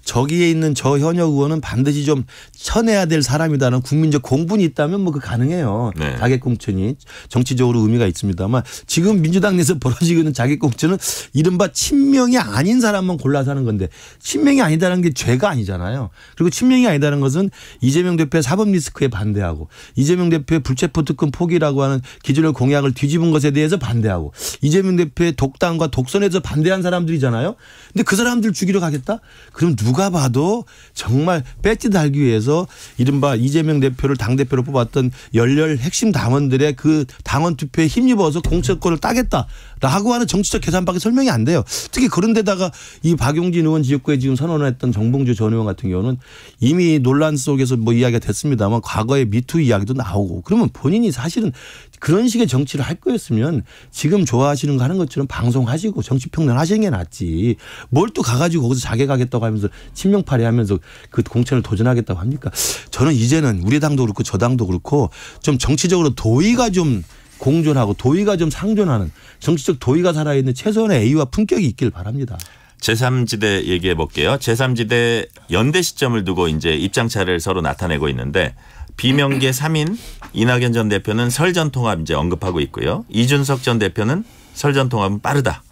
S17: 저기에 있는 저 현역 의원은 반드시 좀 쳐내야 될 사람이다는 국민적 공분이 있다면 뭐 그 가능해요.
S2: 네.
S17: 자객 공천이 정치적으로 의미가 있습니다만, 지금 민주당 내에서 벌어지고 있는 자객 공천은 이른바 친명이 아닌 사람만 골라서 하는 건데, 친명이 아니다는 게 죄가 아니잖아요. 그리고 친명이 아니다는 것은 이재명 대표의 사법 리스크에 반대하고, 이재명 대표의 불체포 특권 포기라고 하는 기존의 공약을 뒤집은 것에 대해서 반대하고, 이재명 대표의 독단과 독선에서 반대한 사람들이잖아요. 근데 그 사람들 죽이러 가겠다? 그럼 누가 봐도 정말 배지 달기 위해서 이른바 이재명 대표를 당대표로 뽑았던 열렬 핵심 당원들의 그 당원 투표에 힘입어서 공천권을 따겠다라고 하는 정치적 계산밖에 설명이 안 돼요. 특히 그런 데다가 이 박용진 의원 지역구에 지금 선언을 했던 정봉주 전 의원 같은 경우는 이미 논란 속에서 뭐 이야기가 됐습니다만 과거에 미투 이야기도 나오고, 그러면 본인이 사실은 그런 식의 정치를 할 거였으면 지금 좋아하시는 거 하는 것처럼 방송하시고 정치평론 하시는 게 낫지, 뭘 또 가가지고 거기서 자객하겠다고 하면서 친명팔이 하면서 그 공천을 도전하겠다고 합니까? 저는 이제는 우리 당도 그렇고 저 당도 그렇고 좀 정치적으로 도의가 좀 공존하고 도의가 좀 상존하는, 정치적 도의가 살아있는 최소한의 A와 품격이 있길 바랍니다.
S2: 제3지대 얘기해 볼게요. 제3지대 연대 시점을 두고 이제 입장차를 서로 나타내고 있는데, 비명계 3인 이낙연 전 대표는 설전통합 이제 언급하고 있고요. 이준석 전 대표는 설전통합은 빠르다.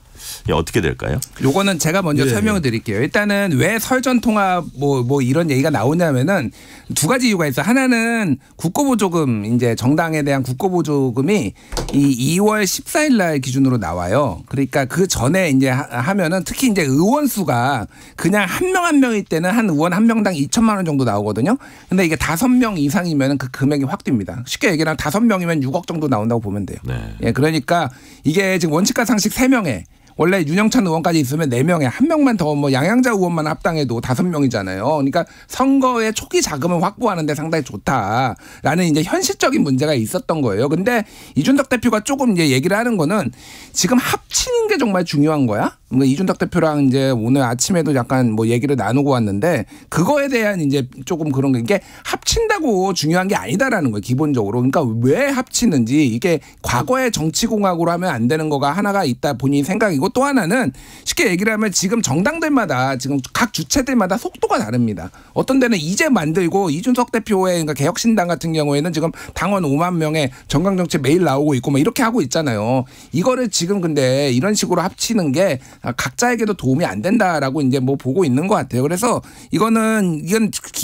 S2: 어떻게 될까요?
S18: 요거는 제가 먼저 설명을 드릴게요. 일단은 왜 설전통합 뭐 이런 얘기가 나오냐면은 두 가지 이유가 있어요. 하나는 국고보조금, 이제 정당에 대한 국고보조금이 이 2월 14일 날 기준으로 나와요. 그러니까 그 전에 이제 하면은 특히 이제 의원 수가 그냥 한 명 한 명일 때는 한 의원 한 명당 2천만 원 정도 나오거든요. 근데 이게 5명 이상이면 그 금액이 확 뜁니다. 쉽게 얘기하면 5명이면 6억 정도 나온다고 보면 돼요.
S2: 네.
S18: 예, 그러니까 이게 지금 원칙과 상식 3명에 원래 윤영찬 의원까지 있으면 4명에 한 명만 더 뭐 양양자 의원만 합당해도 5명이잖아요. 그러니까 선거의 초기 자금을 확보하는 데 상당히 좋다라는 이제 현실적인 문제가 있었던 거예요. 근데 이준석 대표가 조금 이제 얘기를 하는 거는 지금 합치는 게 정말 중요한 거야. 이준석 대표랑 이제 오늘 아침에도 약간 뭐 얘기를 나누고 왔는데, 그거에 대한 이제 조금 그런 게, 이게 합친다고 중요한 게 아니다라는 거예요, 기본적으로. 그러니까 왜 합치는지, 이게 과거의 정치공학으로 하면 안 되는 거가 하나가 있다 본인 생각이고, 또 하나는 쉽게 얘기를 하면 지금 정당들마다 지금 각 주체들마다 속도가 다릅니다. 어떤 데는 이제 만들고, 이준석 대표의 그러니까 개혁신당 같은 경우에는 지금 당원 5만 명의 정강정책 매일 나오고 있고 뭐 이렇게 하고 있잖아요. 이거를 지금 근데 이런 식으로 합치는 게 각자에게도 도움이 안 된다라고 이제 뭐 보고 있는 것 같아요. 그래서 이건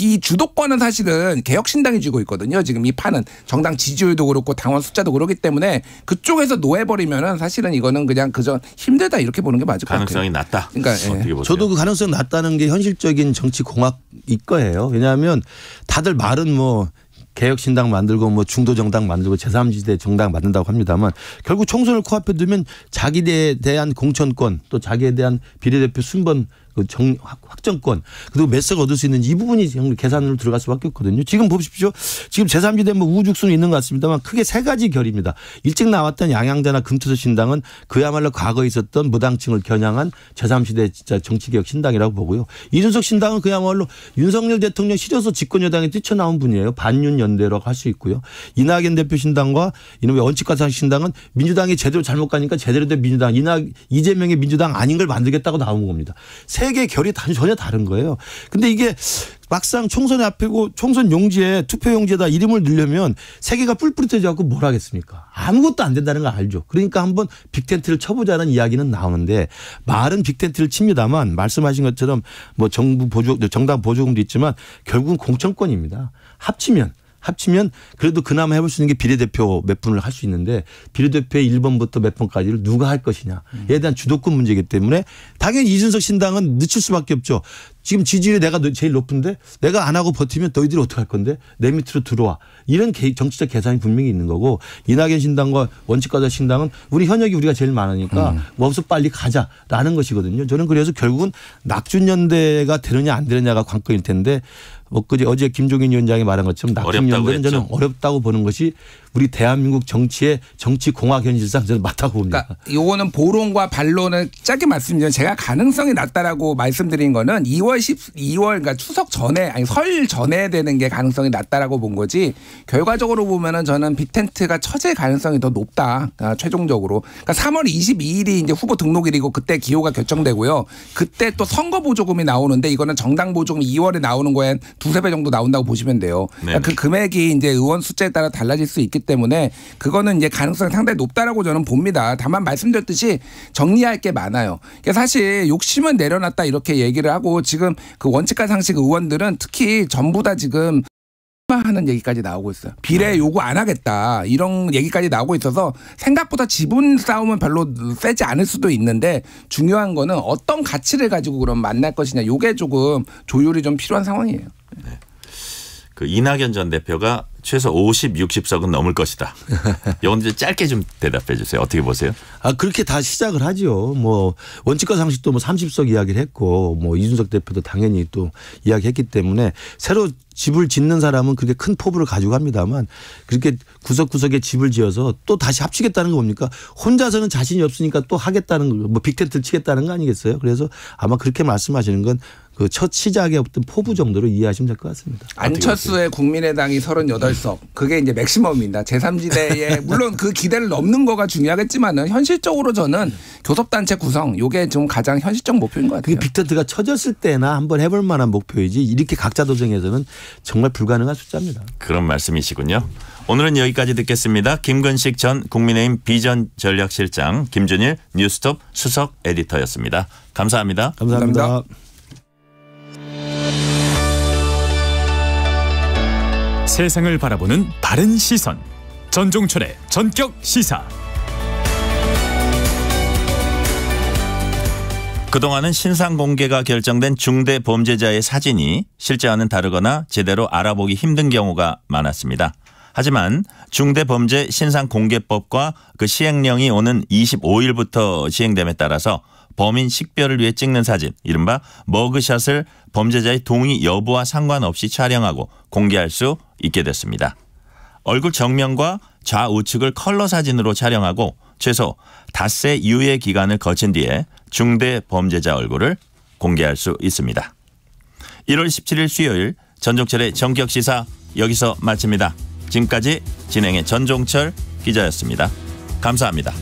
S18: 이 주도권은 사실은 개혁신당이 쥐고 있거든요. 지금 이 판은 정당 지지율도 그렇고 당원 숫자도 그렇기 때문에 그쪽에서 놓여버리면은 사실은 이거는 그냥 그저 힘들다 이렇게 보는 게 맞을 것 같아요.
S2: 가능성이 낮다.
S18: 그러니까
S2: 어떻게 보세요?
S17: 저도 그 가능성이 낮다는 게 현실적인 정치 공학일 거예요. 왜냐하면 다들 말은 뭐 개혁신당 만들고 뭐 중도정당 만들고 제3지대 정당 만든다고 합니다만, 결국 총선을 코앞에 두면 자기에 대한 공천권, 또 자기에 대한 비례대표 순번 그 확정권 그리고 몇 세가 얻을 수 있는지 이 부분이 계산으로 들어갈 수밖에 없거든요. 지금 보십시오. 지금 제3지대 뭐 우후죽순이 있는 것 같습니다만 크게 세 가지 결입니다. 일찍 나왔던 양양대나 금투소 신당은 그야말로 과거에 있었던 무당층을 겨냥한 제3시대 진짜 정치개혁 신당이라고 보고요. 이준석 신당은 그야말로 윤석열 대통령 실어서 집권여당에 뛰쳐나온 분이에요. 반윤연대라고 할 수 있고요. 이낙연 대표 신당과 이놈의 원칙가상 신당은 민주당이 제대로 잘못 가니까 제대로 된 민주당 이재명의 민주당 아닌 걸 만들겠다고 나온 겁니다. 세 개 결이 전혀 다른 거예요. 근데 이게 막상 총선에 앞이고 총선 용지에 투표 용지에다 이름을 넣으려면 세 개가 뿔뿔이져 갖고 뭘 하겠습니까? 아무것도 안 된다는 거 알죠. 그러니까 한번 빅텐트를 쳐보자는 이야기는 나오는데 말은 빅텐트를 칩니다만 말씀하신 것처럼 뭐 정당 보조금도 있지만 결국은 공천권입니다. 합치면 그래도 그나마 해볼 수 있는 게 비례대표 몇 분을 할 수 있는데 비례대표의 1번부터 몇 번까지를 누가 할 것이냐에 대한 주도권 문제이기 때문에 당연히 이준석 신당은 늦출 수밖에 없죠. 지금 지지율이 내가 제일 높은데 내가 안 하고 버티면 너희들이 어떻게 할 건데 내 밑으로 들어와. 이런 정치적 계산이 분명히 있는 거고 이낙연 신당과 원칙가자 신당은 우리 현역이 우리가 제일 많으니까 뭐없어 빨리 가자라는 것이거든요. 저는 그래서 결국은 낙준연대가 되느냐 안 되느냐가 관건일 텐데 어제 김종인 위원장이 말한 것처럼 낙준연대는 저는 어렵다고 보는 것이 우리 대한민국 정치의 정치 공학 현실상 저는 맞다고 봅니다.
S18: 그러니까 이거는 보론과 반론을 짧게 말씀드리면 제가 가능성이 낮다라고 말씀드린 거는 2월 그러니까 추석 전에 아니 설 전에 되는 게 가능성이 낮다라고 본 거지 결과적으로 보면은 저는 빅텐트가 처질 가능성이 더 높다. 최종적으로. 그러니까 3월 22일이 이제 후보 등록일이고 그때 기호가 결정되고요. 그때 또 선거 보조금이 나오는데 이거는 정당 보조금 2월에 나오는 거에 두세 배 정도 나온다고 보시면 돼요. 그러니까 그 금액이 이제 의원 숫자에 따라 달라질 수 있기 때문에 그거는 이제 가능성이 상당히 높다라고 저는 봅니다. 다만 말씀드렸듯이 정리할 게 많아요. 그러니까 사실 욕심은 내려놨다 이렇게 얘기를 하고 지금 그 원칙과 상식 의원들은 특히 전부 다 지금 하는 얘기까지 나오고 있어요. 비례 요구 안 하겠다 이런 얘기까지 나오고 있어서 생각보다 지분 싸움은 별로 세지 않을 수도 있는데 중요한 거는 어떤 가치를 가지고 그럼 만날 것이냐 이게 조금 조율이 좀 필요한 상황이에요.
S2: 네. 그 이낙연 전 대표가 최소 50, 60석은 넘을 것이다. 이건 이제 짧게 좀 대답해 주세요. 어떻게 보세요?
S17: 그렇게 다 시작을 하죠. 뭐 원칙과 상식도 뭐 30석 이야기를 했고 뭐 이준석 대표도 당연히 또 이야기했기 때문에 새로 집을 짓는 사람은 그렇게 큰 포부를 가지고 합니다만 그렇게 구석구석에 집을 지어서 또 다시 합치겠다는 거 뭡니까? 혼자서는 자신이 없으니까 또 하겠다는 거, 뭐 빅텐트를 치겠다는 거 아니겠어요? 그래서 아마 그렇게 말씀하시는 건 그 첫 시작의 어떤 포부 정도로 이해하시면 될 것 같습니다.
S18: 안철수의 국민의당이 38석. 그게 이제 맥시멈입니다. 제3지대에 물론 그 기대를 넘는 거가 중요하겠지만은 현실적으로 저는 교섭단체 구성 요게 좀 가장 현실적 목표인 것 같아요.
S17: 그게 빅텐트가 쳐졌을 때나 한번 해볼 만한 목표이지 이렇게 각자 도정해서는 정말 불가능한 숫자입니다.
S2: 그런 말씀이시군요. 오늘은 여기까지 듣겠습니다. 김근식 전 국민의힘 비전 전략실장, 김준일 뉴스톱 수석 에디터였습니다. 감사합니다.
S17: 감사합니다.
S1: 세상을 바라보는 바른 시선. 전종철의 전격 시사.
S2: 그동안은 신상 공개가 결정된 중대 범죄자의 사진이 실제와는 다르거나 제대로 알아보기 힘든 경우가 많았습니다. 하지만 중대범죄 신상공개법과 그 시행령이 오는 25일부터 시행됨에 따라서 범인 식별을 위해 찍는 사진, 이른바 머그샷을 범죄자의 동의 여부와 상관없이 촬영하고 공개할 수 있게 됐습니다. 얼굴 정면과 좌우측을 컬러 사진으로 촬영하고 최소 닷새 유예 기간을 거친 뒤에 중대범죄자 얼굴을 공개할 수 있습니다. 1월 17일 수요일 전종철의 전격시사 여기서 마칩니다. 지금까지 진행의 전종철 기자였습니다. 감사합니다.